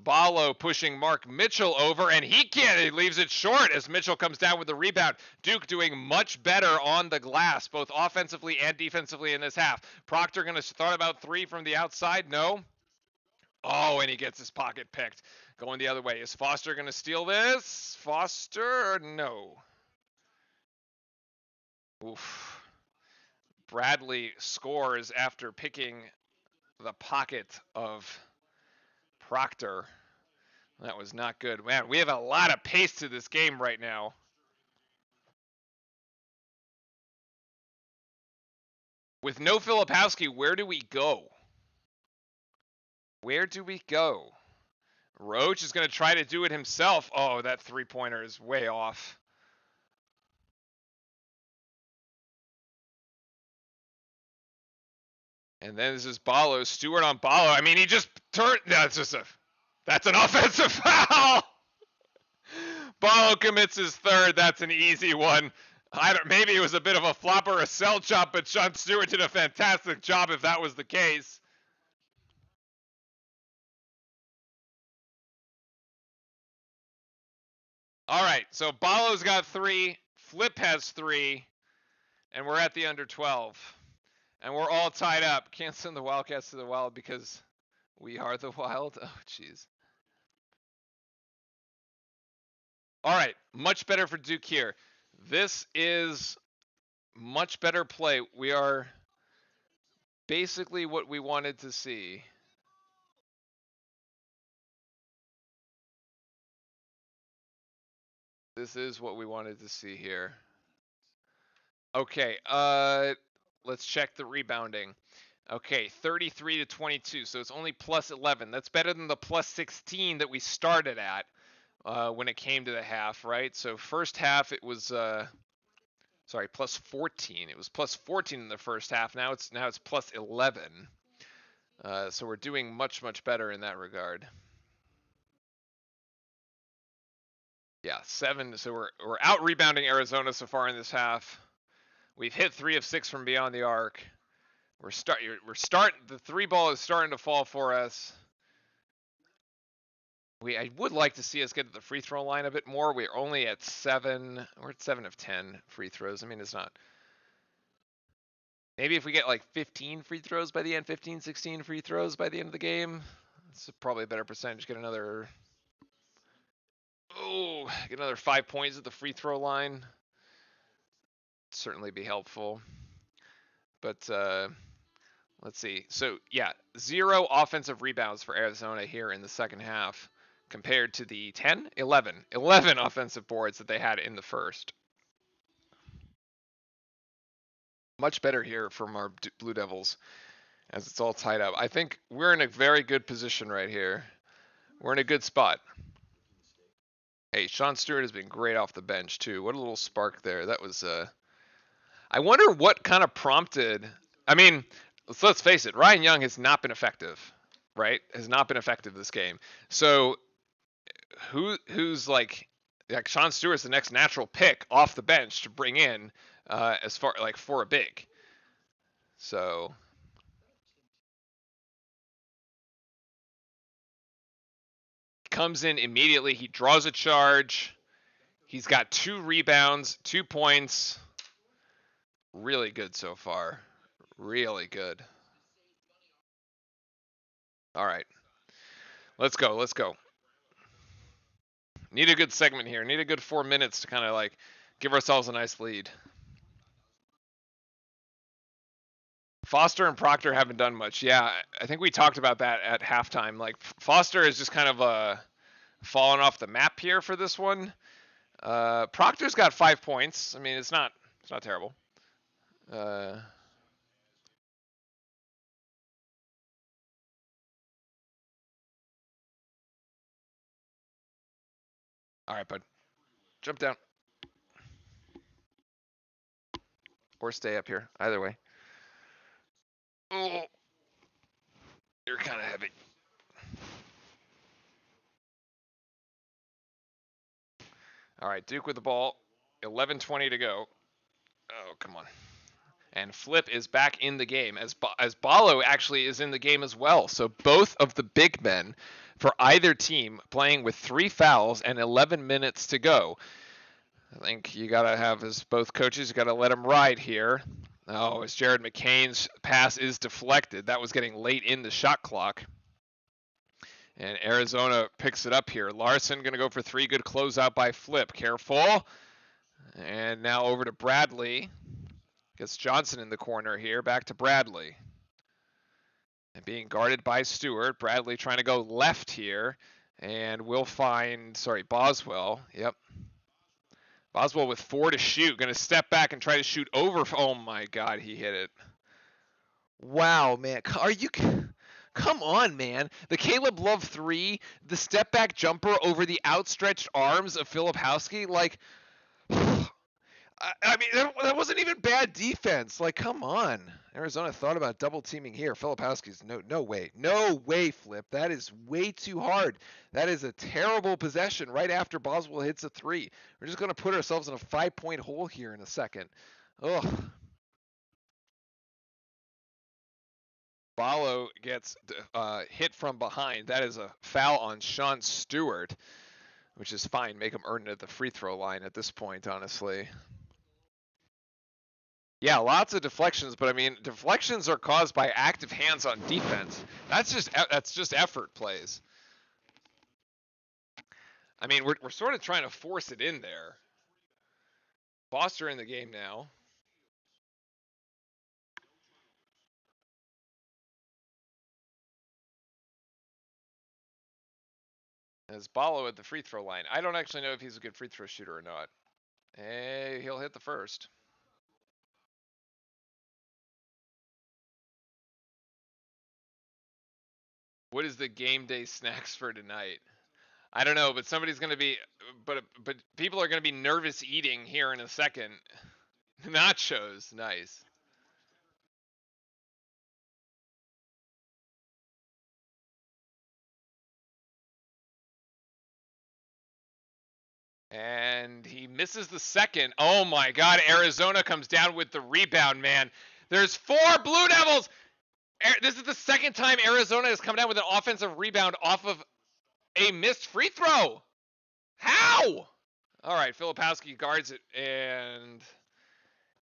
Ballo pushing Mark Mitchell over, and he can't. He leaves it short as Mitchell comes down with the rebound. Duke doing much better on the glass, both offensively and defensively in this half. Proctor going to throw about three from the outside. No. Oh, and he gets his pocket picked. Going the other way. Is Foster going to steal this? Foster? No. Oof. Bradley scores after picking the pocket of Proctor. That was not good. Man, we have a lot of pace to this game right now. With no Filipowski, where do we go? Where do we go? Roach is going to try to do it himself. Oh, that three-pointer is way off. And then this is Ballo. Stewart on Ballo. I mean, he just turned. That's an offensive foul. Ballo commits his third. That's an easy one. Maybe it was a bit of a flop or a cell chop, but Sean Stewart did a fantastic job if that was the case. All right, so Ballo's got 3, Flip has 3, and we're at the under 12. And we're all tied up. Can't send the Wildcats to the Wild because we are the Wild. Oh, jeez. All right, much better for Duke here. This is much better play. We are basically what we wanted to see. This is what we wanted to see here. Okay, let's check the rebounding. Okay, 33 to 22, so it's only plus 11. That's better than the plus 16 that we started at when it came to the half, right? So first half it was plus 14. It was plus 14 in the first half. Now it's plus 11. So we're doing much better in that regard. Yeah, 7. So we're out rebounding Arizona so far in this half. We've hit 3 of 6 from beyond the arc. We're starting. The 3 ball is starting to fall for us. I would like to see us get to the free throw line a bit more. We're only at 7. We're at 7 of 10 free throws. I mean, it's not. Maybe if we get like 15 free throws by the end, 15, 16 free throws by the end of the game, it's probably a better percentage. Get another 5 points at the free throw line. Certainly be helpful. But let's see. So yeah, 0 offensive rebounds for Arizona here in the second half compared to the 11 offensive boards that they had in the first. Much better here from our Blue Devils as it's all tied up. I think we're in a very good position right here. We're in a good spot. Hey, Sean Stewart has been great off the bench too. What a little spark there. That was I wonder what kind of prompted. I mean, let's face it. Ryan Young has not been effective, right? Has not been effective this game. So who's like Sean Stewart's the next natural pick off the bench to bring in as far like for a big. So comes in immediately. He draws a charge. He's got 2 rebounds, 2 points. Really good so far. Really good. All right. Let's go. Need a good segment here. Need a good 4 minutes to kind of like give ourselves a nice lead. Foster and Proctor haven't done much. Yeah, I think we talked about that at halftime. Like Foster is just kind of fallen off the map here for this one. Proctor's got 5 points. I mean, it's not terrible. All right, bud. Jump down. Or stay up here. Either way. Oh, you're kind of heavy. All right, Duke with the ball. 11:20 to go. Oh, come on. And Flip is back in the game as Ballo actually is in the game as well. So both of the big men for either team playing with 3 fouls and 11 minutes to go. I think you got to have, as both coaches, you got to let them ride here. Oh, as Jared McCain's pass is deflected. That was getting late in the shot clock. And Arizona picks it up here. Larson going to go for 3. Good closeout by Flip. Careful. And now over to Bradley. Gets Johnson in the corner here. Back to Bradley. And being guarded by Stewart. Bradley trying to go left here. And we'll find, Boswell. Yep. Boswell with 4 to shoot. Going to step back and try to shoot over. Oh, my God. He hit it. Wow, man. Are you... Come on, man. The Caleb Love 3, the step back jumper over the outstretched arms of Filipowski, like, I mean, that wasn't even bad defense. Like, come on. Arizona thought about double teaming here. Filipowski's no way, Flip. That is way too hard. That is a terrible possession right after Boswell hits a 3. We're just going to put ourselves in a 5-point hole here in a second. Ugh. Ballo gets hit from behind. That is a foul on Sean Stewart, which is fine. Make him earn it at the free throw line at this point, honestly. Yeah, lots of deflections, but I mean, deflections are caused by active hands on defense. That's just effort plays. I mean, we're sort of trying to force it in there. Foster in the game now. As Ballo at the free throw line. I don't actually know if he's a good free throw shooter or not. Hey, he'll hit the first. What is the game day snacks for tonight? I don't know, but somebody's going to be, but people are going to be nervous eating here in a second. Nachos, nice. And he misses the second. Oh my God, Arizona comes down with the rebound, man. There's 4 Blue Devils. This is the second time Arizona has come down with an offensive rebound off of a missed free throw. How? All right, Filipowski guards it, and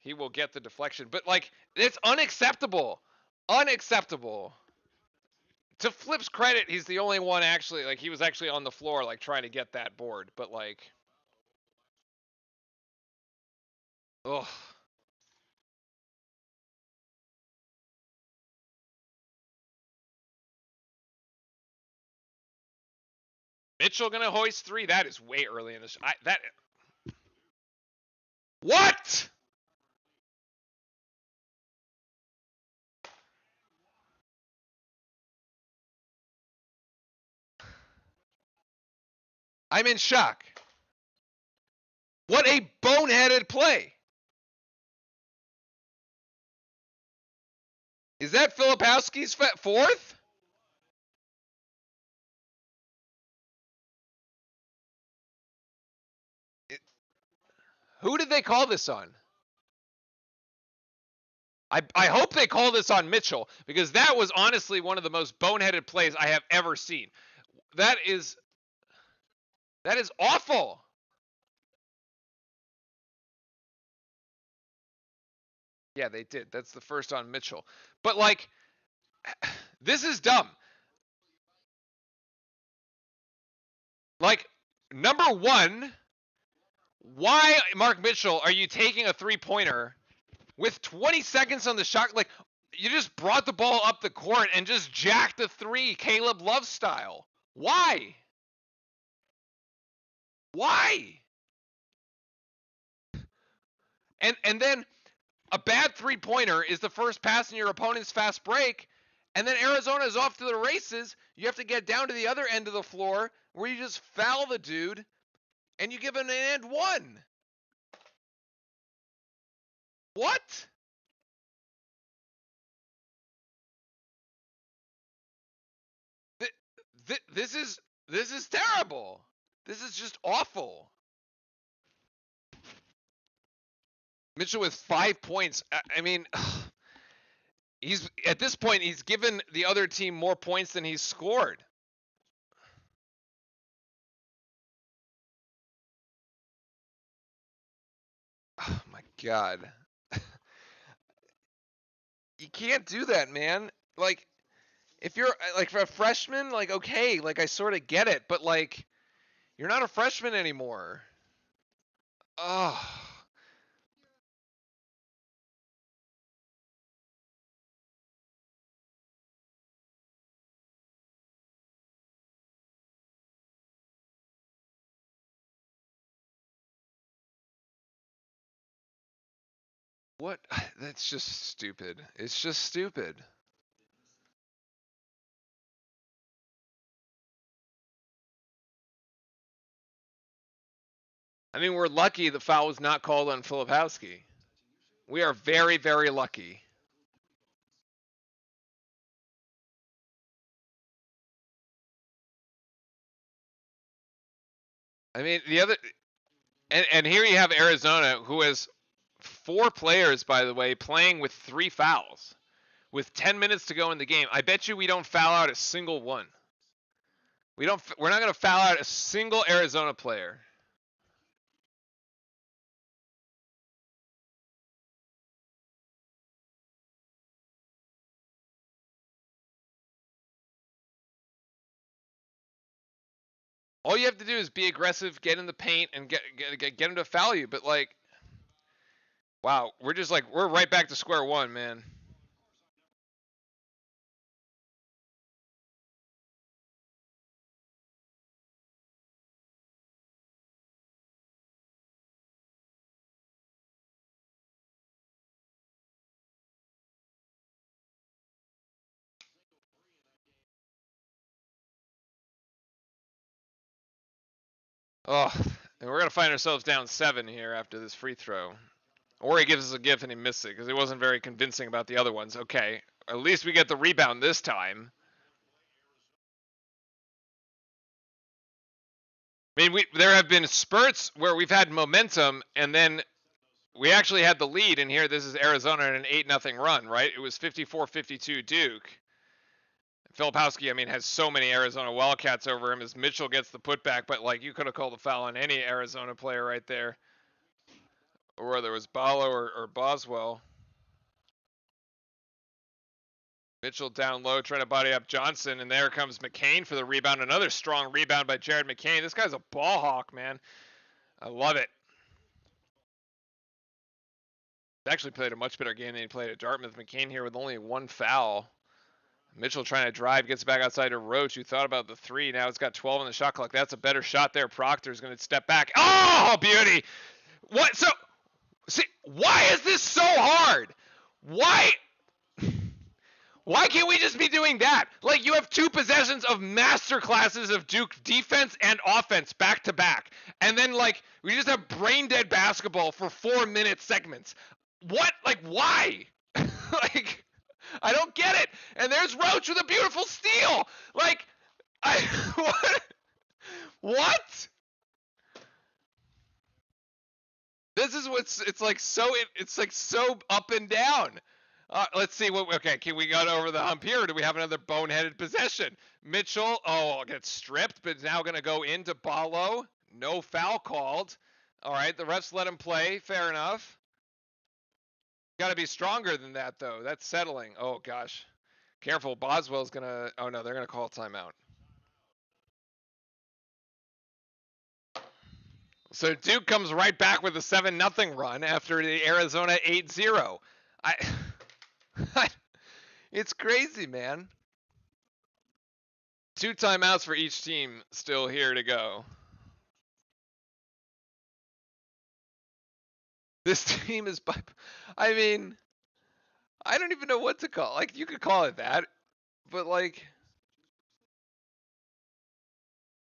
he will get the deflection. But, like, it's unacceptable. Unacceptable. To Flip's credit, he's the only one actually, like, he was actually on the floor, like, trying to get that board. But, like... Ugh. Mitchell gonna hoist 3. That is way early in this. What? I'm in shock. What a boneheaded play. Is that Filipowski's 4th? Who did they call this on? I hope they call this on Mitchell, because that was honestly one of the most boneheaded plays I have ever seen. That is awful. Yeah, they did. That's the first on Mitchell. But, like, this is dumb. Like, number one, why, Mark Mitchell, are you taking a 3-pointer with 20 seconds on the shot? Like, You just brought the ball up the court and just jacked the three, Caleb Love style. Why? Why? And then a bad three-pointer is the first pass in your opponent's fast break, and then Arizona is off to the races. You have to get down to the other end of the floor where you just foul the dude, and you give him an and one. What? This is terrible. This is just awful. Mitchell with 5 points. I mean, he's at this point he's given the other team more points than he's scored. Oh my God. You can't do that, man. Like, if you're like a freshman, like, okay, like I sort of get it, but like, you're not a freshman anymore. Oh. What? That's just stupid. It's just stupid. I mean, we're lucky the foul was not called on Filipowski. We are very, very lucky. I mean, the other, and here you have Arizona, who has 4 players, by the way, playing with 3 fouls, with 10 minutes to go in the game. I bet you we don't foul out a single one. We're not going to foul out a single Arizona player. All you have to do is be aggressive, get in the paint, and get him to foul you. But like, wow, we're right back to square one, man. Oh, and we're gonna find ourselves down 7 here after this free throw. Or he gives us a gift and he missed it because he wasn't very convincing about the other ones. Okay, at least we get the rebound this time. I mean, there have been spurts where we've had momentum and then we actually had the lead. And here, this is Arizona in an 8-0 run, right? It was 54-52 Duke. Filipowski, I mean, has so many Arizona Wildcats over him as Mitchell gets the putback, but like you could have called a foul on any Arizona player right there. Or whether it was Ballo or Boswell. Mitchell down low trying to body up Johnson, and there comes McCain for the rebound. Another strong rebound by Jared McCain. This guy's a ball hawk, man. I love it. He actually played a much better game than he played at Dartmouth. McCain here with only 1 foul. Mitchell trying to drive, gets back outside to Roach, who thought about the 3. Now it's got 12 on the shot clock. That's a better shot there. Proctor's going to step back. Oh, beauty. What? So, see, why is this so hard? Why can't we just be doing that? Like, you have 2 possessions of master classes of Duke defense and offense back to back. And then, like, we just have brain dead basketball for 4-minute segments. What? Like, why? Like, I don't get it. And there's Roach with a beautiful steal. Like, what? What? This is it's like so up and down. Let's see okay, can we get over the hump here or do we have another boneheaded possession? Mitchell, gets stripped, but now going to go into Ballo. No foul called. All right, the refs let him play. Fair enough. Got to be stronger than that, though. That's settling. Oh, gosh. Careful. Boswell's going to... Oh, no, they're going to call a timeout. So Duke comes right back with a 7-0 run after the Arizona 8-0. It's crazy, man. 2 timeouts for each team still here to go. This team is, I mean, I don't even know what to call. Like, you could call it that, but like,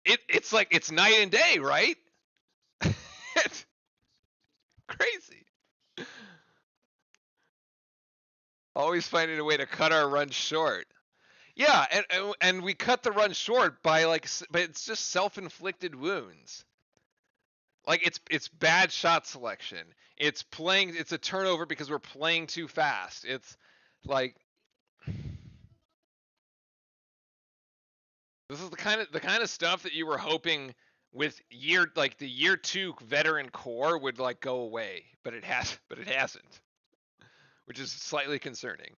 it's like it's night and day, right? It's crazy. Always finding a way to cut our run short. Yeah, and we cut the run short by but it's just self-inflicted wounds. Like it's bad shot selection. It's a turnover because we're playing too fast. It's like this is the kind of stuff that you were hoping with the year 2 veteran core would like go away, but it hasn't, which is slightly concerning.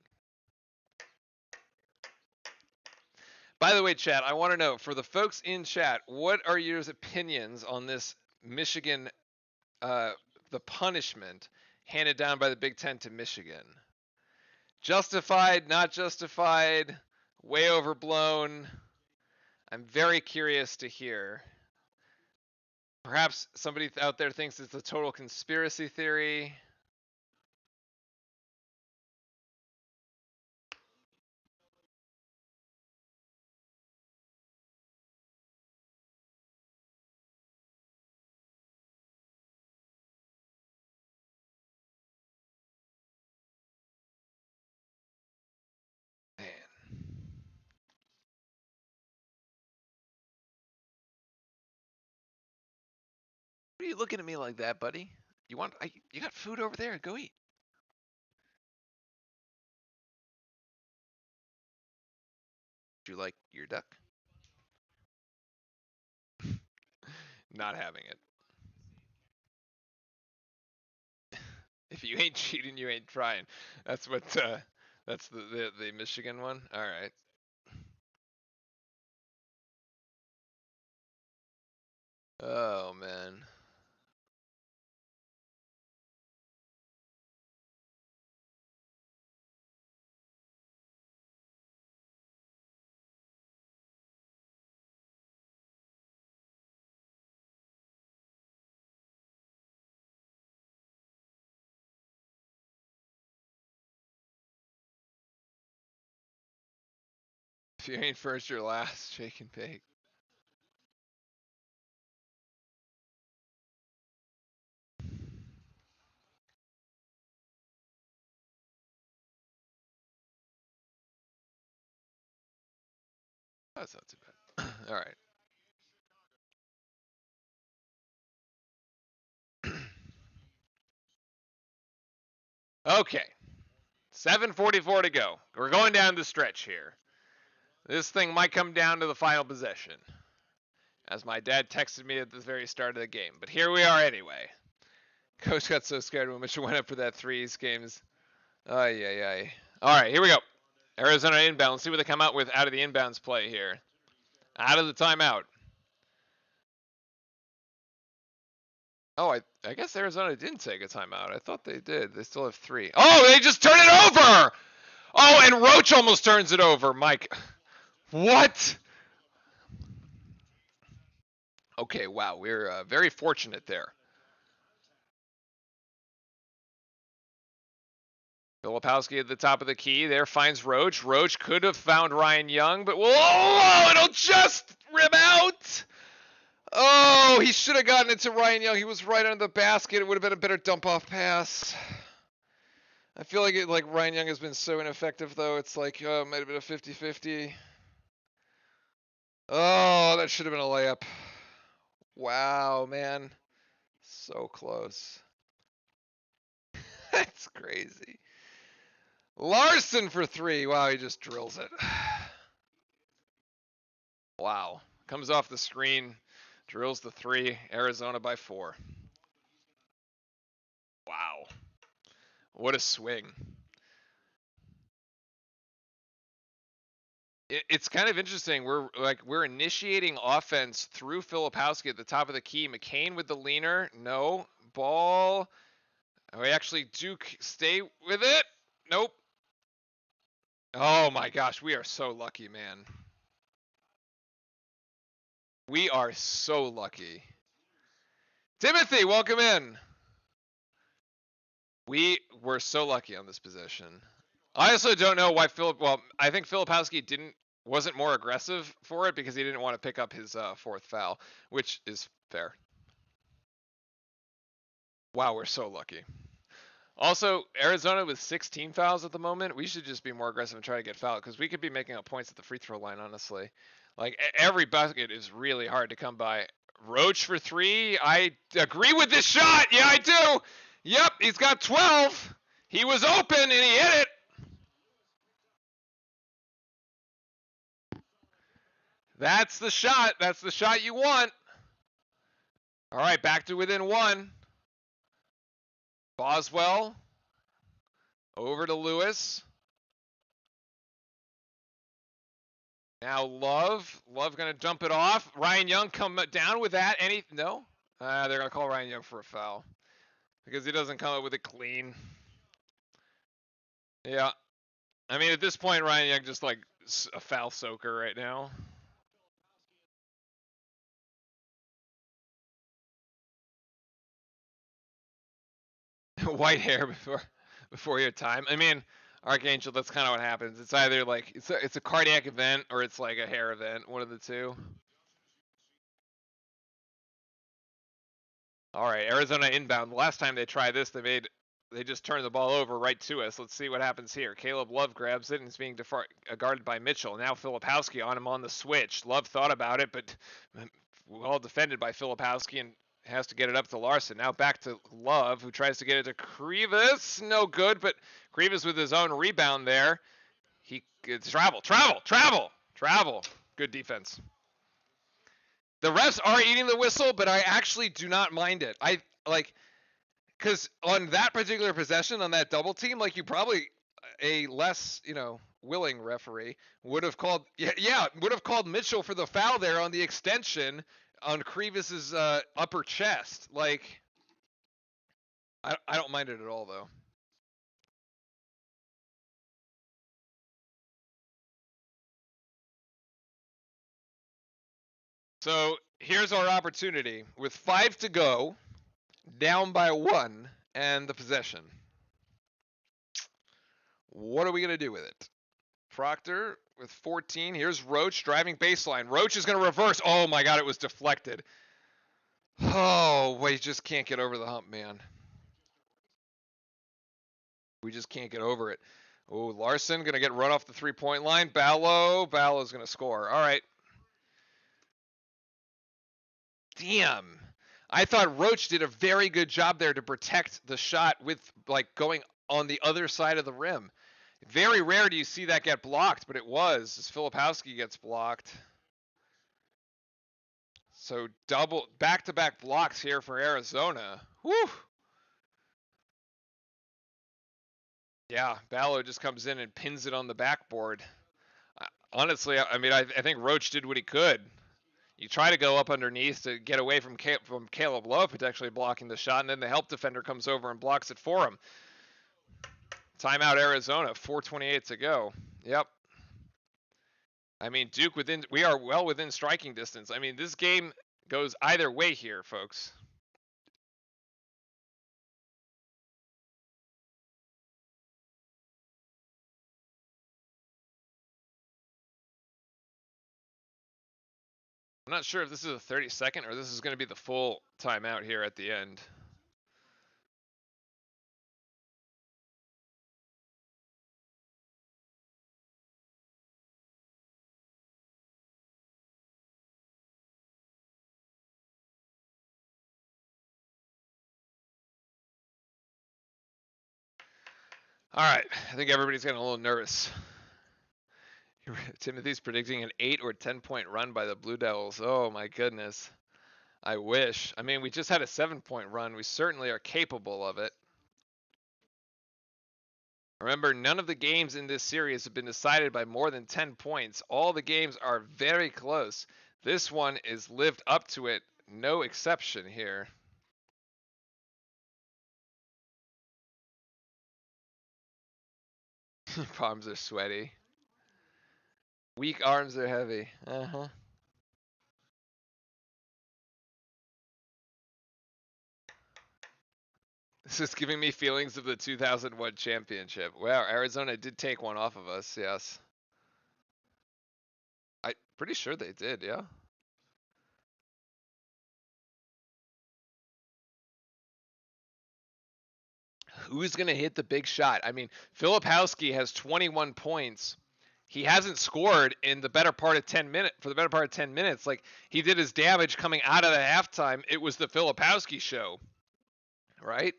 By the way, chat, I want to know, for the folks in chat, what are your opinions on this Michigan, the punishment handed down by the Big Ten to Michigan? Justified, not justified, way overblown? I'm very curious to hear. Perhaps somebody out there thinks it's a total conspiracy theory. Man. What are you looking at me like that, buddy? You got food over there? Go eat. Do you like your duck? Not having it. If you ain't cheating, you ain't trying. That's what. That's the Michigan one. All right. Oh man. If you ain't first, you're last. Shake and bake. That's not too bad. All right. Okay. 7:44 to go. We're going down the stretch here. This thing might come down to the final possession, as my dad texted me at the very start of the game. But here we are anyway. Coach got so scared when Mitchell went up for that threes games. Ay, ay, ay. All right, here we go. Arizona inbound. Let's see what they come out with out of the inbounds play here. Out of the timeout. Oh, I guess Arizona didn't take a timeout. I thought they did. They still have 3. Oh, they just turn it over! Oh, and Roach almost turns it over, Mike. What? Okay, wow. We're very fortunate there. Filipowski at the top of the key there finds Roach. Roach could have found Ryan Young, but whoa, it'll just rim out. Oh, he should have gotten it to Ryan Young. He was right under the basket. It would have been a better dump-off pass. I feel like Ryan Young has been so ineffective, though. It's like, it might have been a 50-50. Oh, that should have been a layup. Wow, man. So close. That's crazy. Larson for 3. Wow, he just drills it. Wow. Comes off the screen, drills the 3. Arizona by 4. Wow. What a swing. It's kind of interesting. We're initiating offense through Filipowski at the top of the key. McCain with the leaner. No. Ball. We actually do stay with it. Nope. Oh my gosh, we are so lucky, man. We are so lucky. Timothy, welcome in. We were so lucky on this position. I also don't know why well, I think Filipowski wasn't more aggressive for it because he didn't want to pick up his fourth foul, which is fair. Wow, we're so lucky. Also, Arizona with 16 fouls at the moment, we should just be more aggressive and try to get fouled because we could be making up points at the free throw line, honestly. Like, every bucket is really hard to come by. Roach for 3. I agree with this shot. Yeah, I do. Yep, he's got 12. He was open and he hit it. That's the shot. That's the shot you want. All right, back to within 1. Boswell. Over to Lewis. Now Love. Love going to dump it off. Ryan Young come down with that. No? They're going to call Ryan Young for a foul. Because he doesn't come up with it clean. Yeah. I mean, at this point, Ryan Young just like a foul soaker right now. White hair before your time. I mean, Archangel, that's kind of what happens. It's either like it's a cardiac event or it's like a hair event, one of the two. All right, Arizona inbound. The last time they tried this, they just turned the ball over right to us. Let's see what happens here. Caleb Love grabs it and is being guarded by Mitchell. Now Filipowski on him on the switch. Love thought about it, but well defended by Filipowski and has to get it up to Larson. Now back to Love, who tries to get it to Krivas. No good, but Krivas with his own rebound there. It's travel. Good defense. The refs are eating the whistle, but I actually do not mind it. I like because on that particular possession, on that double team, like you probably a less willing referee would have called would have called Mitchell for the foul there on the extension on Krivas's upper chest. Like I don't mind it at all though. So here's our opportunity with 5 to go, down by 1, and the possession. What are we gonna do with it? Proctor with 14. Here's Roach driving baseline. Roach is going to reverse. Oh my God, it was deflected. Oh, we just can't get over the hump, man. We just can't get over it. Oh, Larson going to get run off the 3-point line. Ballow's going to score. All right. Damn. I thought Roach did a very good job there to protect the shot with like going on the other side of the rim. Very rare do you see that get blocked, but it was as Filipowski gets blocked. So back-to-back blocks here for Arizona. Whew. Yeah, Ballo just comes in and pins it on the backboard. Honestly, I mean, I think Roach did what he could. You try to go up underneath to get away from Caleb Love potentially blocking the shot, and then the help defender comes over and blocks it for him. Timeout Arizona, 4:28 to go. Yep. I mean, Duke we are well within striking distance. I mean, this game goes either way here, folks. I'm not sure if this is a 30-second or this is going to be the full timeout here at the end. All right, I think everybody's getting a little nervous. Timothy's predicting an 8 or 10-point run by the Blue Devils. Oh my goodness. I wish. I mean, we just had a 7-point run. We certainly are capable of it. Remember, none of the games in this series have been decided by more than 10 points. All the games are very close. This one is lived up to it. No exception here. Palms are sweaty. Weak arms are heavy. Uh-huh. This is giving me feelings of the 2001 championship. Wow, Arizona did take one off of us, yes. I'm pretty sure they did, yeah. Who's going to hit the big shot? I mean, Filipowski has 21 points. He hasn't scored in the better part of 10 minutes. For the better part of 10 minutes, like he did his damage coming out of the halftime. It was the Filipowski show, right?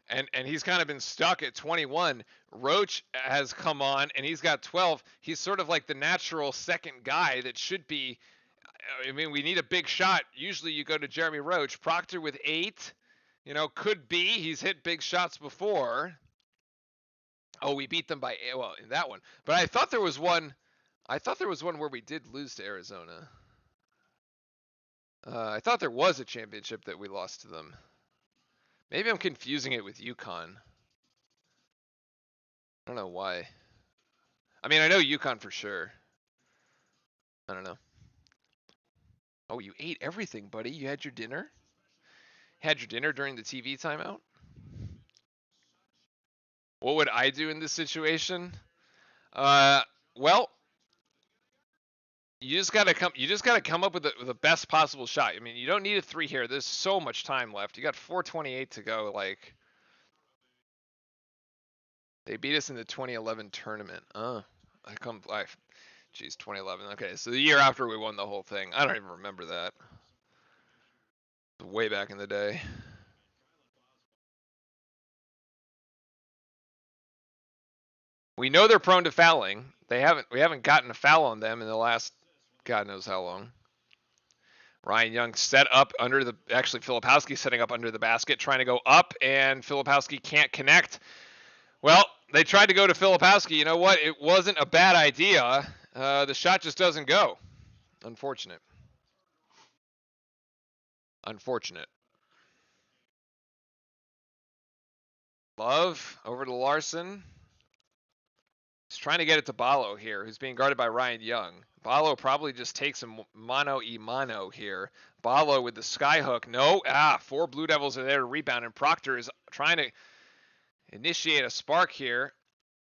And he's kind of been stuck at 21. Roach has come on and he's got 12. He's sort of like the natural second guy that should be. I mean, we need a big shot. Usually you go to Jeremy Roach. Proctor with 8. You know, could be. He's hit big shots before. Oh, we beat them by, well, in that one. But I thought there was one. I thought there was one where we did lose to Arizona. I thought there was a championship that we lost to them. Maybe I'm confusing it with UConn. I don't know why. I mean, I know UConn for sure. I don't know. Oh, you ate everything, buddy. You had your dinner? Had your dinner during the TV timeout? What would I do in this situation? Well, you just gotta come up with the best possible shot. I mean, you don't need a 3 here. There's so much time left. You got 4:28 to go. Like, they beat us in the 2011 tournament. Geez, 2011. Okay, so the year after we won the whole thing. I don't even remember that. Way back in the day. We know they're prone to fouling. We haven't gotten a foul on them in the last God knows how long. Ryan Young set up under the, actually Filipowski setting up under the basket, trying to go up, and Filipowski can't connect. Well, they tried to go to Filipowski. You know what? It wasn't a bad idea. The shot just doesn't go. Unfortunate. Unfortunate. Love over to Larson. He's trying to get it to Ballo here, who's being guarded by Ryan Young. Ballo probably just takes him mano here. Ballo with the skyhook. No. 4 Blue Devils are there to rebound, and Proctor is trying to initiate a spark here.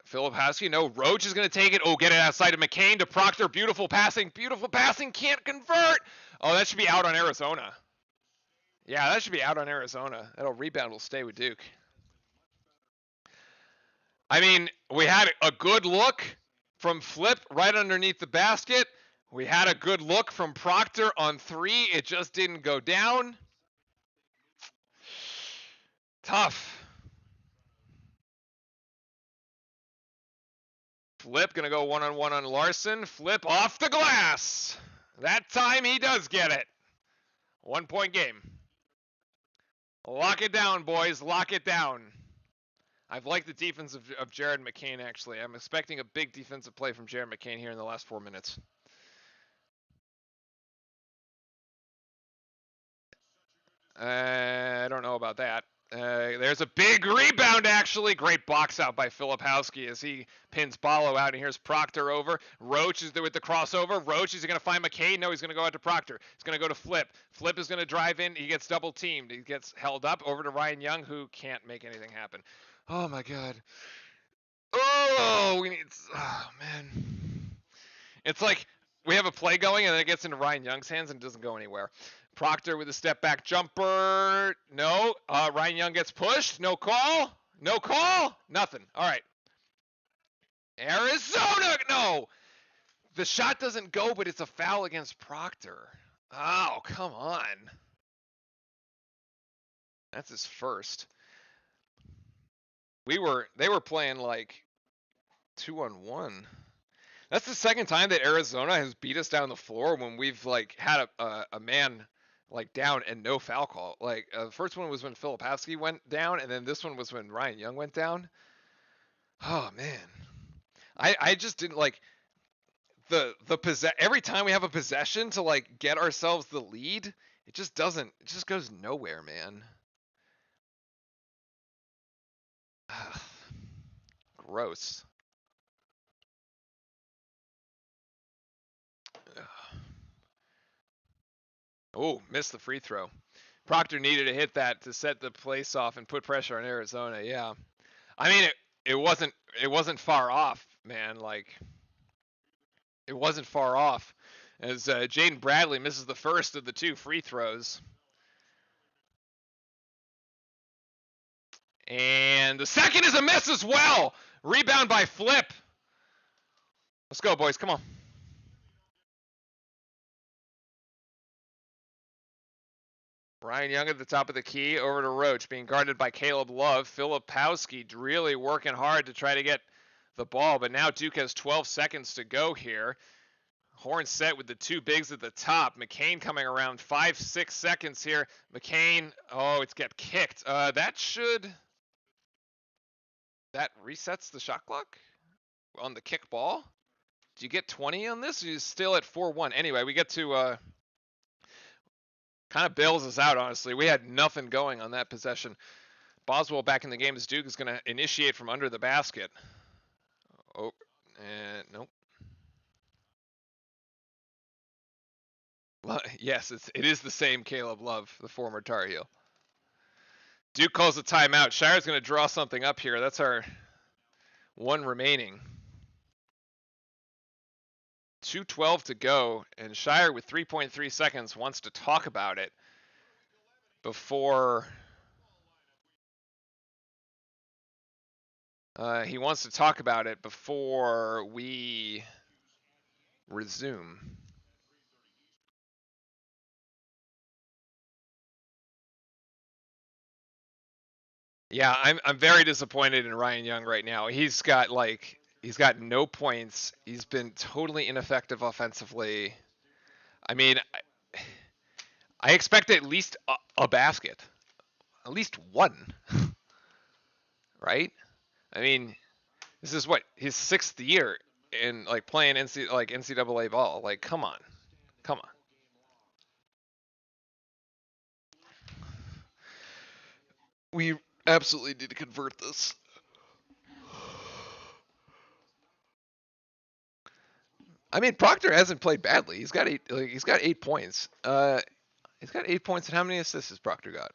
Filipowski, no. Roach is going to take it. Oh, get it outside of McCain to Proctor. Beautiful passing. Beautiful passing. Can't convert. Oh, that should be out on Arizona. Yeah, that should be out on Arizona. That'll rebound will stay with Duke. I mean, we had a good look from Flip right underneath the basket. We had a good look from Proctor on 3. It just didn't go down. Tough. Flip going to go one-on-one on Larson. Flip off the glass. That time he does get it. 1-point game. Lock it down, boys. Lock it down. I've liked the defense of Jared McCain, actually. I'm expecting a big defensive play from Jared McCain here in the last 4 minutes. I don't know about that. There's a big rebound, actually. Great box out by Filipowski as he pins Ballo out. And here's Proctor over. Roach is there with the crossover. Roach, is he going to find McCain? No, he's going to go out to Proctor. He's going to go to Flip. Flip is going to drive in. He gets double teamed. He gets held up over to Ryan Young, who can't make anything happen. Oh, my God. Oh, man. It's like we have a play going and then it gets into Ryan Young's hands and doesn't go anywhere. Proctor with a step back jumper. No. Ryan Young gets pushed. No call. No call. Nothing. All right. Arizona. No. The shot doesn't go, but it's a foul against Proctor. Oh, come on. That's his first. They were playing like 2-on-1. That's the second time that Arizona has beat us down the floor when we've like had a man like down and no foul call. Like the first one was when Filipowski went down, and then this one was when Ryan Young went down. Oh man, I just didn't like every time we have a possession to like get ourselves the lead, it just goes nowhere, man. Gross. Oh, missed the free throw. Proctor needed to hit that to set the place off and put pressure on Arizona. Yeah. I mean, it wasn't far off, man. Like, it wasn't far off, as Jaden Bradley misses the first of the 2 free throws, and the second is a miss as well. Rebound by Flip. Let's go, boys. Come on. Ryan Young at the top of the key, over to Roach, being guarded by Caleb Love. Filipowski really working hard to try to get the ball, but now Duke has 12 seconds to go here. Horn set with the 2 bigs at the top. McCain coming around 5-6 seconds here. McCain, oh, it's get kicked. That resets the shot clock on the kick ball. Do you get 20 on this? Or are you still at 4-1? Anyway, we get to kind of bails us out, honestly. We had nothing going on that possession. Boswell back in the game as Duke is going to initiate from under the basket. Oh, and nope. Well, yes, it is the same Caleb Love, the former Tar Heel. Duke calls a timeout. Shire's going to draw something up here. That's our one remaining. 2:12 to go, and Shire with 3.3 seconds wants to talk about it before he wants to talk about it before we resume. Yeah, I'm very disappointed in Ryan Young right now. He's got no points. He's been totally ineffective offensively. I mean, I expect at least a basket, at least one, right? I mean, this is what his 6th year in like playing NCAA ball. Like, come on. We absolutely need to convert this. I mean, Proctor hasn't played badly. He's got 8 points. He's got 8 points, and how many assists has Proctor got?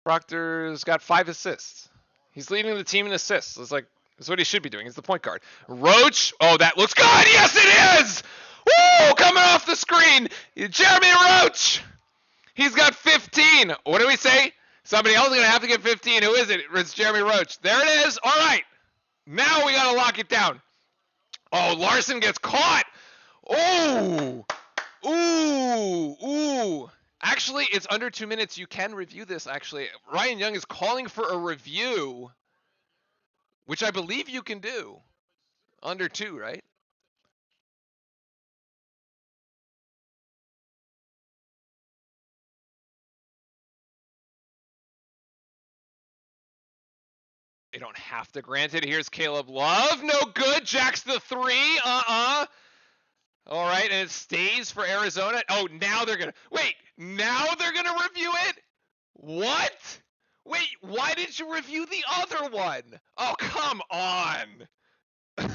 Proctor's got 5 assists. He's leading the team in assists. That's what he should be doing. He's the point guard. Roach. Oh, that looks good. Yes, it is. Woo! Coming off the screen, Jeremy Roach. He's got 15. What do we say? Somebody else is going to have to get 15. Who is it? It's Jeremy Roach. There it is. All right. Now we got to lock it down. Oh, Larson gets caught. Oh. Ooh. Actually, it's under 2 minutes. You can review this, actually. Ryan Young is calling for a review, which I believe you can do. Under 2, right? They don't have to grant it. Here's Caleb Love. No good. Jacks the 3. All right, and it stays for Arizona. Oh, now they're going to... Wait, now they're going to review it? What? Wait, why did you review the other one? Oh, come on. It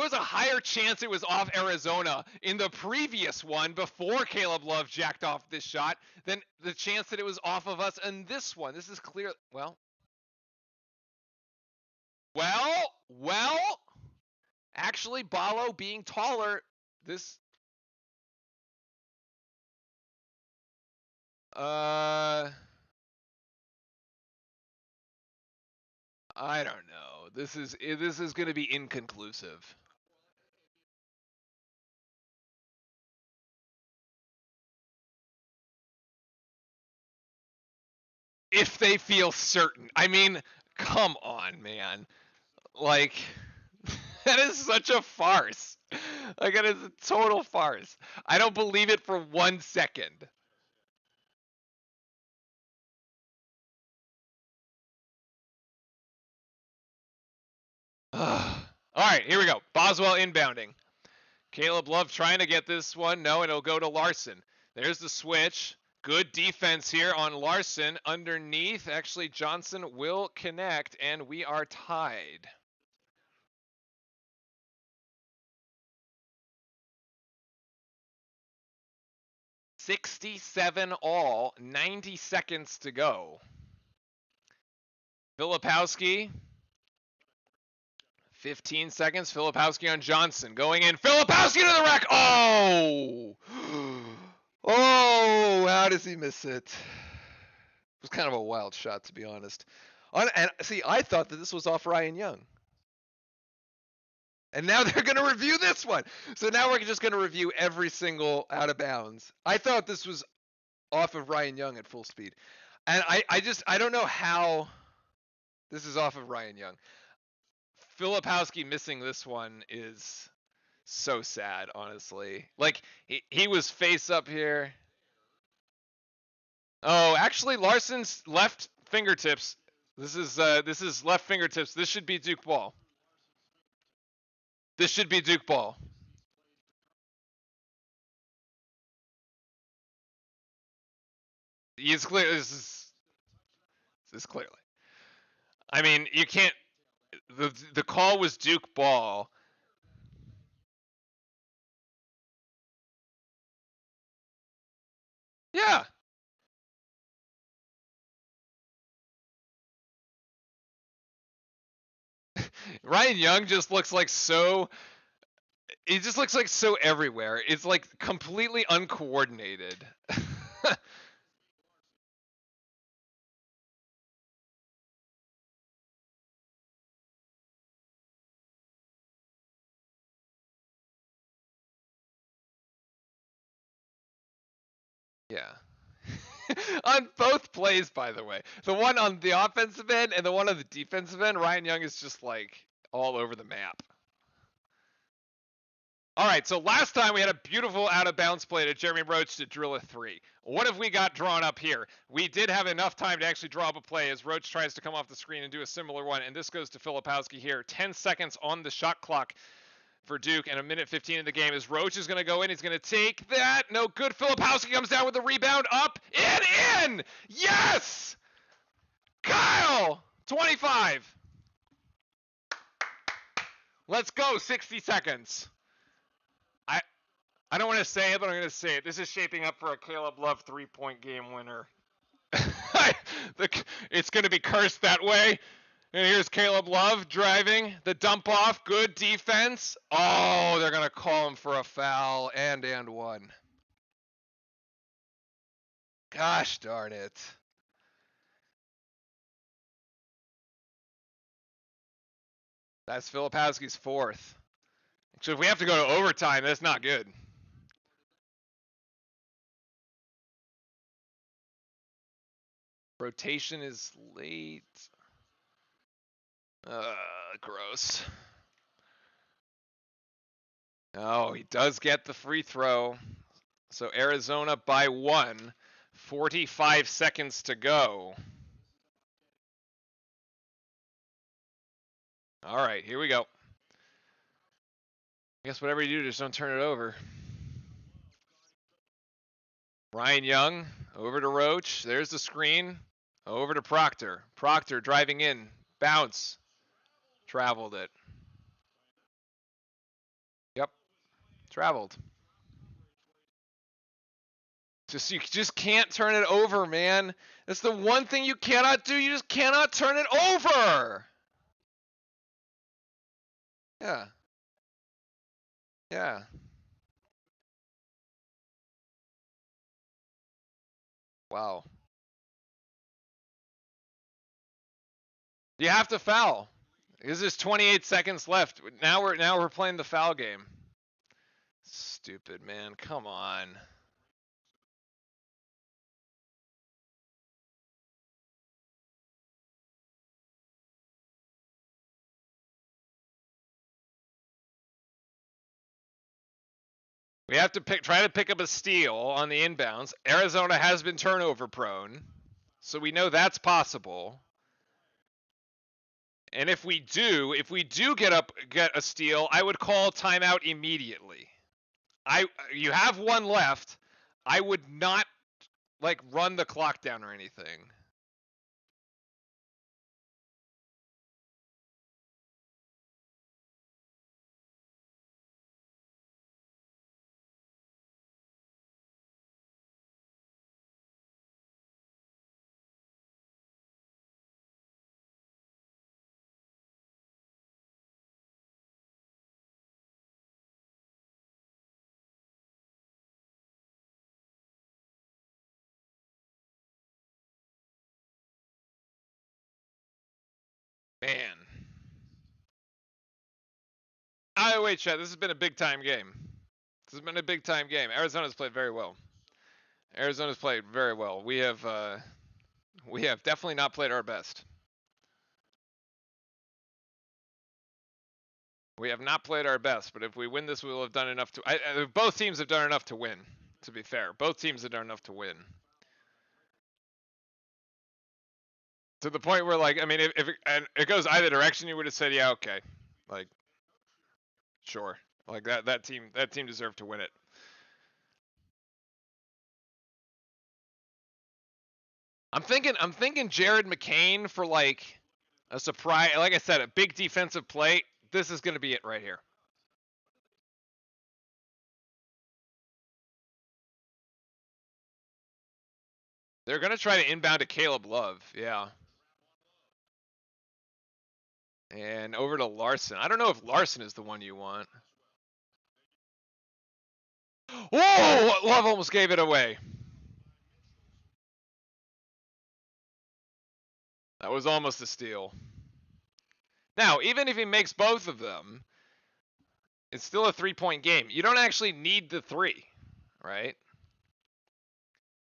was a higher chance it was off Arizona in the previous one before Caleb Love jacked off this shot than the chance that it was off of us in this one. This is clear. Well, actually, Ballo being taller, this, I don't know. This is going to be inconclusive. If they feel certain. I mean, come on, man. Like, that is such a farce. Like, it is a total farce. I don't believe it for 1 second. All right, here we go. Boswell inbounding. Caleb Love trying to get this one. No, it'll go to Larson. There's the switch. Good defense here on Larson. Underneath, actually, Johnson will connect, and we are tied. 67 all, 90 seconds to go. Filipowski, 15 seconds. Filipowski on Johnson. Going in. Filipowski to the rack. Oh! Oh, how does he miss it? It was kind of a wild shot, to be honest. And see, I thought that this was off Ryan Young. And now they're going to review this one. So now we're just going to review every single out of bounds. I thought this was off of Ryan Young at full speed. And I don't know how this is off of Ryan Young. Filipowski missing this one is so sad, honestly. Like, he was face up here. Oh, actually, Larson's left fingertips. This is left fingertips. This should be Duke ball. This should be Duke ball. He's clear. This is clearly. I mean, you can't. The call was Duke ball. Yeah. Ryan Young just looks like so. He just looks like so everywhere. It's like completely uncoordinated. Yeah. On both plays, by the way. The one on the offensive end and the one on the defensive end, Ryan Young is just like all over the map. All right, so last time we had a beautiful out of bounds play to Jeremy Roach to drill a 3. What have we got drawn up here? We did have enough time to actually draw up a play as Roach tries to come off the screen and do a similar one, and this goes to Filipowski here. 10 seconds on the shot clock for Duke, and a minute 15 in the game as Roach is going to go in. He's going to take that. No good. Filipowski comes down with the rebound. Up and in. Yes! Kyle, 25. Let's go. 60 seconds. I don't want to say it, but I'm going to say it. This is shaping up for a Caleb Love 3-point game winner. It's going to be cursed that way. And here's Caleb Love driving the dump off. Good defense. Oh, they're going to call him for a foul and one. Gosh darn it. That's Filipowski's 4th. So if we have to go to overtime, that's not good. Rotation is late. Gross. Oh, he does get the free throw. So Arizona by 1. 45 seconds to go. All right, here we go. I guess whatever you do, just don't turn it over. Ryan Young over to Roach. There's the screen. Over to Proctor. Proctor driving in. Bounce. Traveled it. Yep. Traveled. You just can't turn it over, man. That's the one thing you cannot do. You just cannot turn it over. Yeah. Yeah. Wow. You have to foul. Because there's 28 seconds left. Now we're playing the foul game. Stupid, man. Come on. We have to try to pick up a steal on the inbounds. Arizona has been turnover prone, so we know that's possible. And if we do get a steal, I would call timeout immediately. You have one left. I would not like run the clock down or anything. Man. Oh, wait, Chad. This has been a big-time game. This has been a big-time game. Arizona's played very well. Arizona's played very well. We have definitely not played our best. We have not played our best, but if we win this, we will have done enough to. Both teams have done enough to win. To be fair, both teams have done enough to win. To the point where, like, I mean, if it goes either direction, you would have said, yeah, okay, like, sure, like that team deserved to win it. I'm thinking Jared McCain for like a surprise. Like I said, a big defensive play. This is going to be it right here. They're going to try to inbound to Caleb Love. Yeah. And over to Larson. I don't know if Larson is the one you want. Whoa! Love almost gave it away. That was almost a steal. Now, even if he makes both of them, it's still a 3-point game. You don't actually need the 3, right?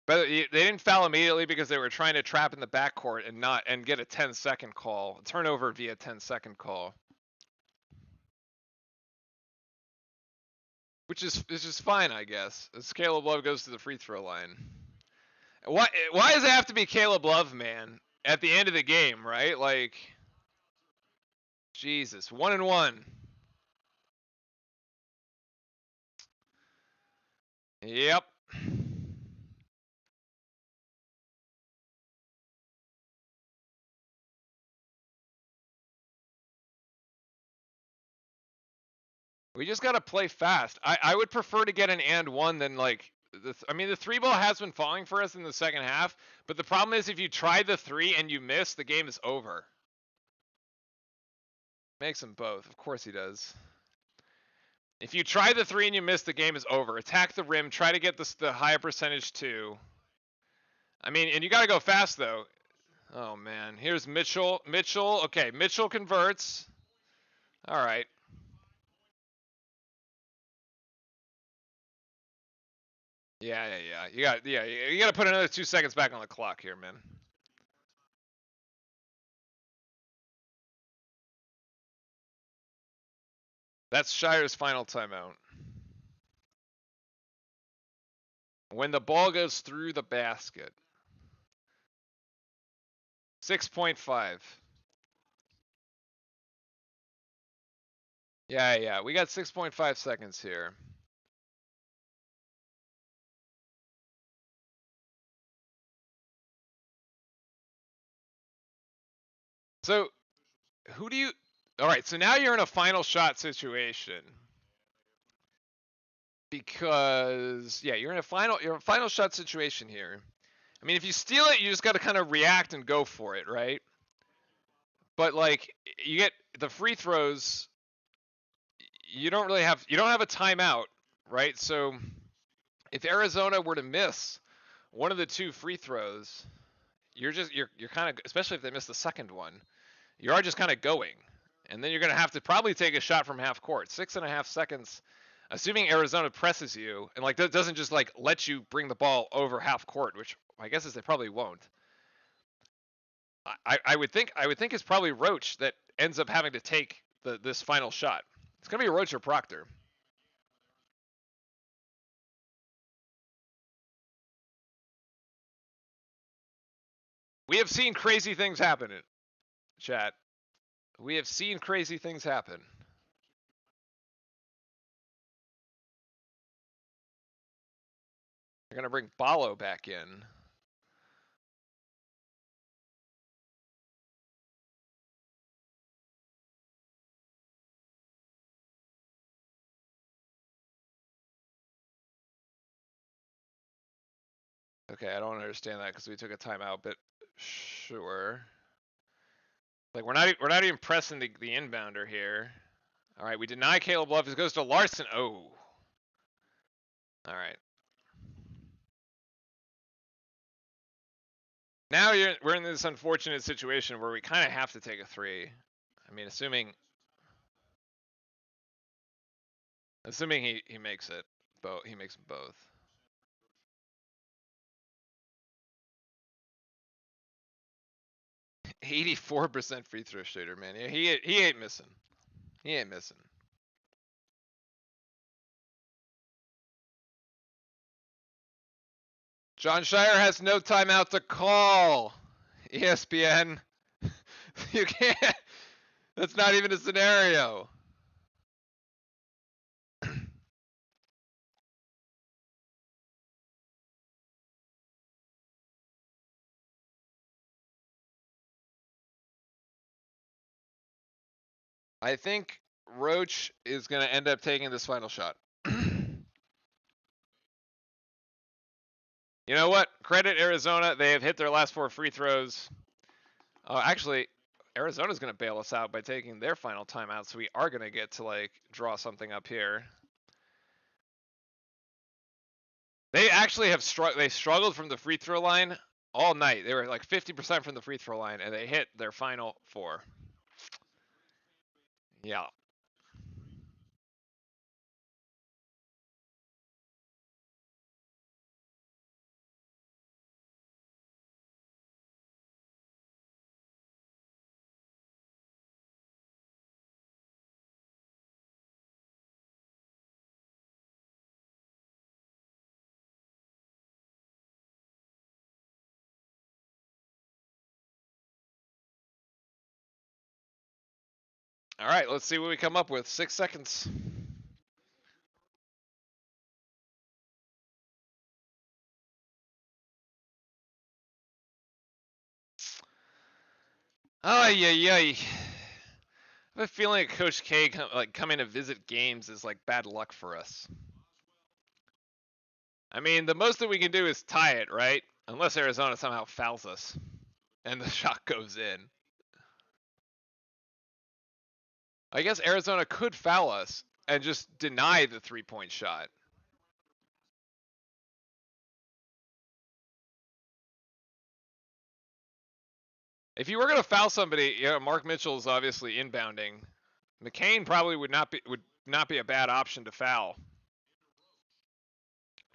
But they didn't foul immediately because they were trying to trap in the backcourt and get a 10-second call, turnover via 10-second call, which is just fine, I guess. As Caleb Love goes to the free throw line. Why does it have to be Caleb Love, man? At the end of the game, right? Like, Jesus, 1-1. Yep. We just got to play fast. I would prefer to get an and one than like I mean, the 3 ball has been falling for us in the second half, but the problem is if you try the 3 and you miss, the game is over. Makes them both. Of course he does. If you try the 3 and you miss, the game is over. Attack the rim. Try to get the higher percentage 2. I mean, and you got to go fast though. Oh man, here's Mitchell. Okay, Mitchell converts. All right. Yeah. You got to put another 2 seconds back on the clock here, man. That's Shire's final timeout. When the ball goes through the basket. 6.5. Yeah. We got 6.5 seconds here. So, who do you... All right, so now you're in a final shot situation. Because, yeah, you're in a final shot situation here. I mean, if you steal it, you just got to kind of react and go for it, right? But, like, you get the free throws, you don't have a timeout, right? So, if Arizona were to miss one of the 2 free throws, you're kind of, especially if they miss the second one, you are just kind of going. And then you're going to have to probably take a shot from half court. 6.5 seconds, assuming Arizona presses you and like doesn't just like let you bring the ball over half court, which my guess is they probably won't. I would think it's probably Roach that ends up having to take this final shot. It's going to be Roach or Proctor. We have seen crazy things happen in chat. We have seen crazy things happen. They're going to bring Ballo back in. Okay, I don't understand that because we took a timeout, but sure. Like we're not even pressing the inbounder here. All right, we deny Caleb Love. It goes to Larson. Oh. All right. Now we're in this unfortunate situation where we kind of have to take a 3. I mean, assuming he makes it. He makes them both. "84% free throw shooter, man. Yeah, he ain't missing. He ain't missing." Jon Scheyer has no timeout to call. ESPN. You can't. That's not even a scenario. I think Roach is going to end up taking this final shot. You know what? Credit Arizona. They have hit their last 4 free throws. Actually, Arizona's going to bail us out by taking their final timeout, so we are going to get to like draw something up here. They actually have they struggled from the free throw line all night. They were like 50% from the free throw line, and they hit their final 4. Yeah. All right, let's see what we come up with. 6 seconds. Ay, ay, ay. I have a feeling that Coach K coming to visit games is like bad luck for us. I mean, the most that we can do is tie it, right? Unless Arizona somehow fouls us and the shot goes in. I guess Arizona could foul us and just deny the 3-point shot. If you were going to foul somebody, you know, Mark Mitchell is obviously inbounding. McCain probably would not be a bad option to foul.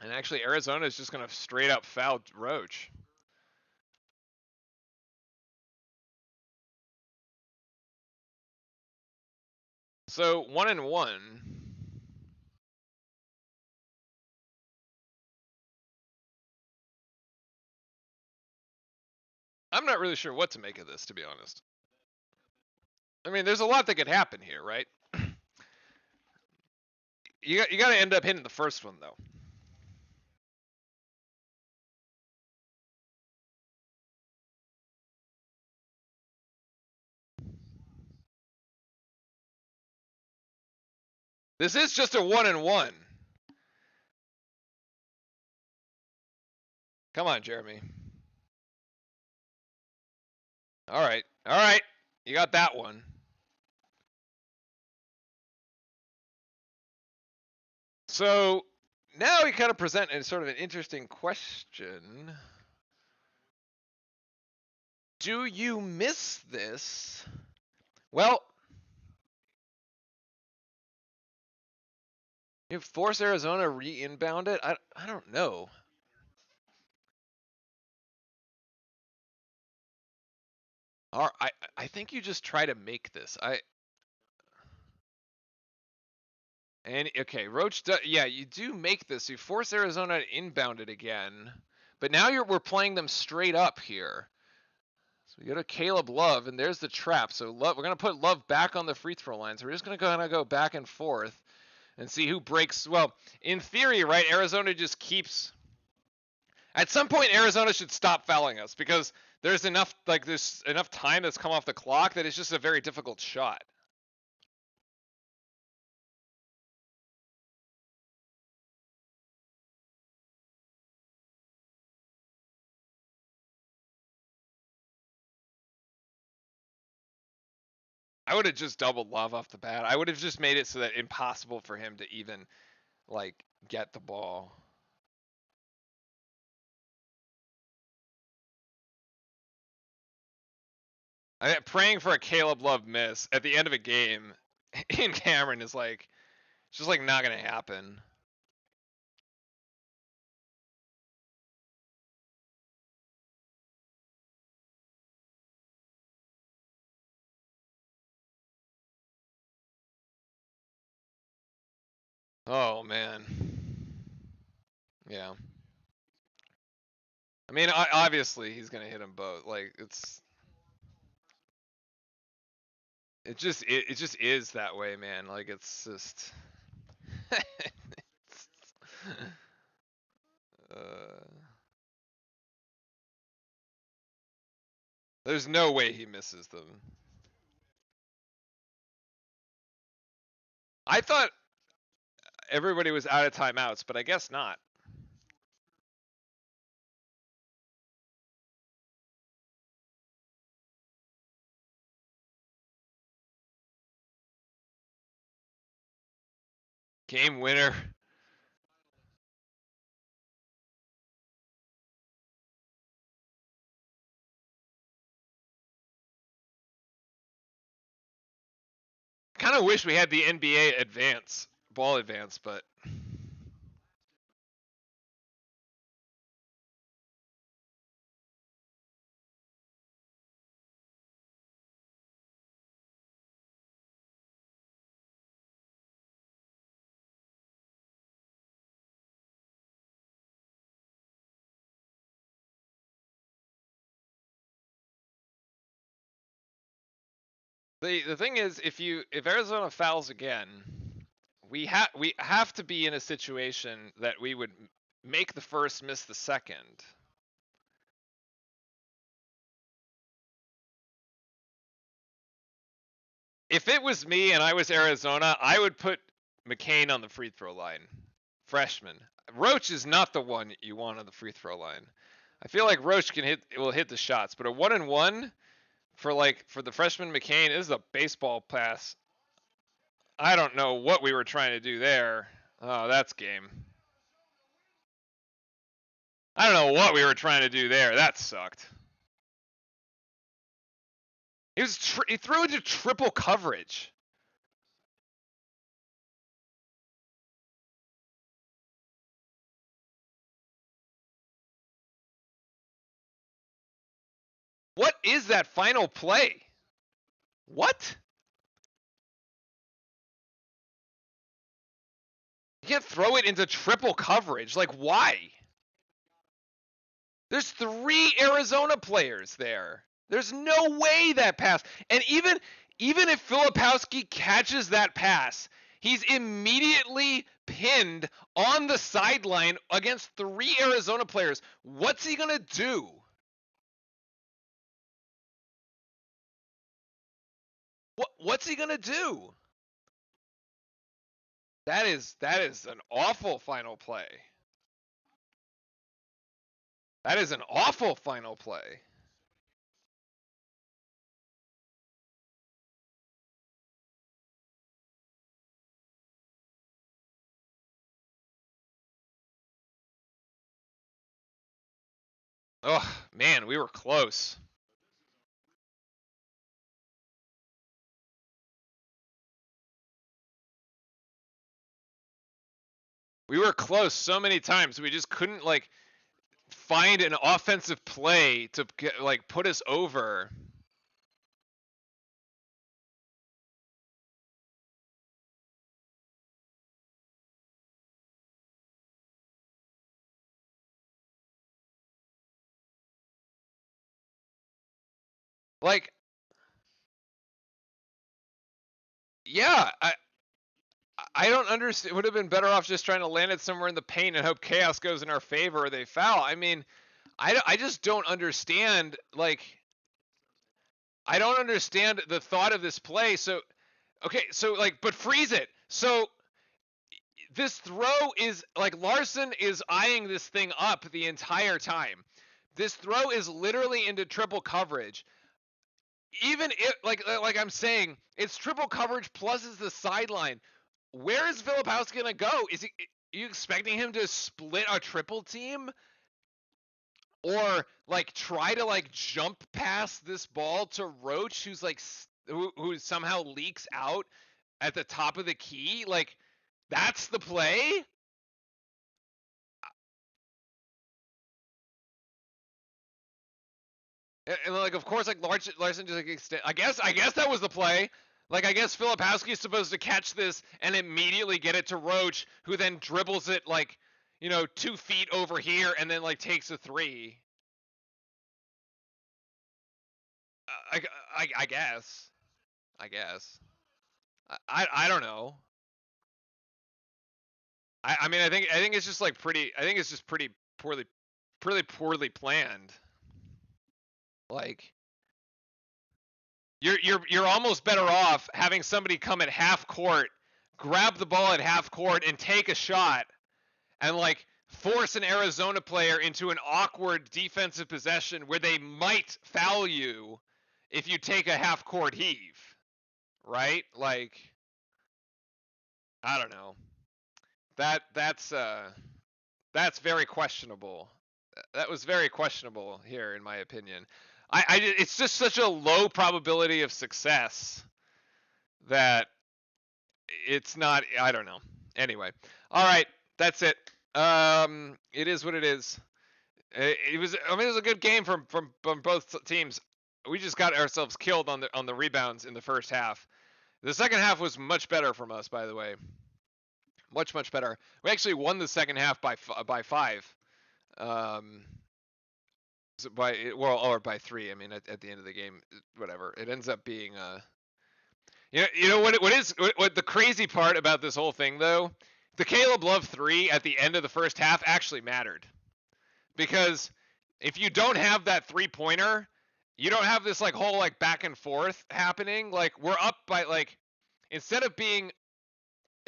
And actually, Arizona is just going to straight up foul Roach. So 1-1. I'm not really sure what to make of this, to be honest. I mean, there's a lot that could happen here, right? You got to end up hitting the first one, though. This is just a 1-1. Come on, Jeremy. All right. All right. You got that one. So now we kind of present a sort of an interesting question. Do you miss this? Well, you force Arizona re-inbound it? I don't know. I think you just try to make this. Okay, Roach yeah, you do make this. You force Arizona to inbound it again. But now we're playing them straight up here. So we go to Caleb Love, and there's the trap. So Love, we're going to put Love back on the free throw line. So we're just going to go back and forth and see who breaks. Well, in theory, right, Arizona just keeps. At some point, Arizona should stop fouling us because there's enough time that's come off the clock that it's just a very difficult shot. I would have just doubled Love off the bat. I would have just made it so that impossible for him to even like get the ball. Praying for a Caleb Love miss at the end of a game in Cameron is like, it's just like not gonna happen. Oh man. Yeah. I mean, obviously he's gonna hit them both. Like it just is that way, man. Like it's just. There's no way he misses them. I thought everybody was out of timeouts, but I guess not. Game winner. Kind of wish we had the NBA ball advance, but the thing is, if Arizona fouls again, we have to be in a situation that we would make the first, miss the second. If it was me and I was Arizona, I would put McCain on the free throw line. Freshman. Roach is not the one you want on the free throw line. I feel like Roach will hit the shots, but a 1-and-1 for the freshman McCain is a baseball pass. I don't know what we were trying to do there. Oh, that's game. I don't know what we were trying to do there. That sucked. He threw into triple coverage. What is that final play? What? You can't throw it into triple coverage. Like, why? There's 3 Arizona players there. There's no way that pass. And even if Filipowski catches that pass, he's immediately pinned on the sideline against 3 Arizona players. What's he going to do? What's he going to do? That is an awful final play. That is an awful final play. Oh, man, we were close. We were close so many times. We just couldn't find an offensive play to put us over. Yeah, I don't understand. It would have been better off just trying to land it somewhere in the paint and hope chaos goes in our favor or they foul. I mean, I just don't understand. I don't understand the thought of this play. So, okay, so but freeze it. So this throw is Larson is eyeing this thing up the entire time. This throw is literally into triple coverage. Even if like I'm saying, it's triple coverage plus is the sideline. Where is Filipowski gonna go? Are you expecting him to split a triple team? or like try to like jump past this ball to Roach, who's like who somehow leaks out at the top of the key. Like that's the play. And like, of course, like Larson just like extend. I guess that was the play. Like, I guess Filipowski is supposed to catch this and immediately get it to Roach, who then dribbles it like, 2 feet over here and then like takes a three. I guess. I don't know. I mean, I think it's just like pretty. I think it's just pretty poorly planned. Like, you're almost better off having somebody come at half court, grab the ball at half court, and take a shot, and like force an Arizona player into an awkward defensive possession where they might foul you if you take a half court heave, right? Like, I don't know. That's very questionable. That was very questionable here, in my opinion. It's just such a low probability of success that it's not. I don't know. Anyway, all right, that's it. It is what it is. It was. I mean, it was a good game from both teams. We just got ourselves killed on the rebounds in the first half. The second half was much better from us, by the way. Much better. We actually won the second half by 5. Or by 3. I mean, at the end of the game, whatever. It ends up being you know what the crazy part about this whole thing though, the Caleb Love 3 at the end of the first half actually mattered, because if you don't have that 3-pointer, you don't have this like whole like back and forth happening. Like, we're up by like, instead of being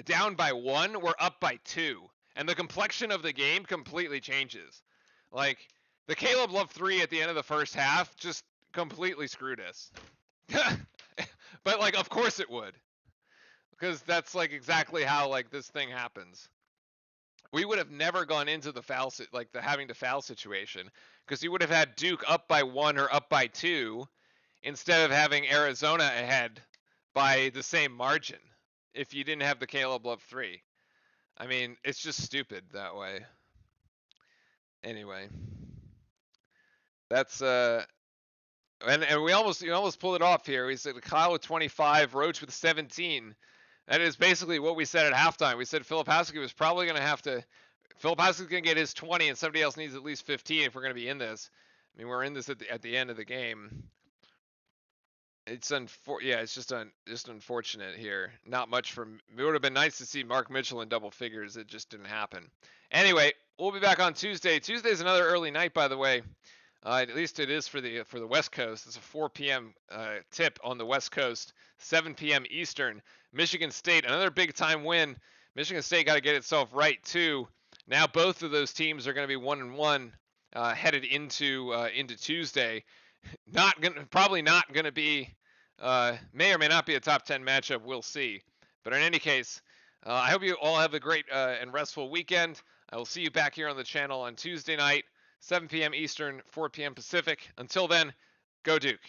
down by 1, we're up by 2, and the complexion of the game completely changes. Like, the Caleb Love 3 at the end of the first half just completely screwed us. But like, of course it would, because that's like exactly how like this thing happens. We would have never gone into the having to foul situation, because you would have had Duke up by 1 or up by 2 instead of having Arizona ahead by the same margin if you didn't have the Caleb Love 3. I mean, it's just stupid that way. Anyway, that's and we almost pulled it off here. We said Kyle with 25, Roach with 17. That is basically what we said at halftime. We said Filipowski was probably going to have to. Filipowski's going to get his 20, and somebody else needs at least 15 if we're going to be in this. I mean, we're in this at the end of the game. It's it's just unfortunate here. Not much from. It would have been nice to see Mark Mitchell in double figures. It just didn't happen. Anyway, we'll be back on Tuesday. Tuesday's another early night, by the way. At least it is for the West Coast. It's a 4 p.m. Tip on the West Coast, 7 p.m. Eastern. Michigan State, another big time win. Michigan State got to get itself right too. Now both of those teams are going to be 1-1 headed into Tuesday. Probably not going to be. May or may not be a top 10 matchup. We'll see. But in any case, I hope you all have a great and restful weekend. I will see you back here on the channel on Tuesday night, 7 p.m. Eastern, 4 p.m. Pacific. Until then, go Duke.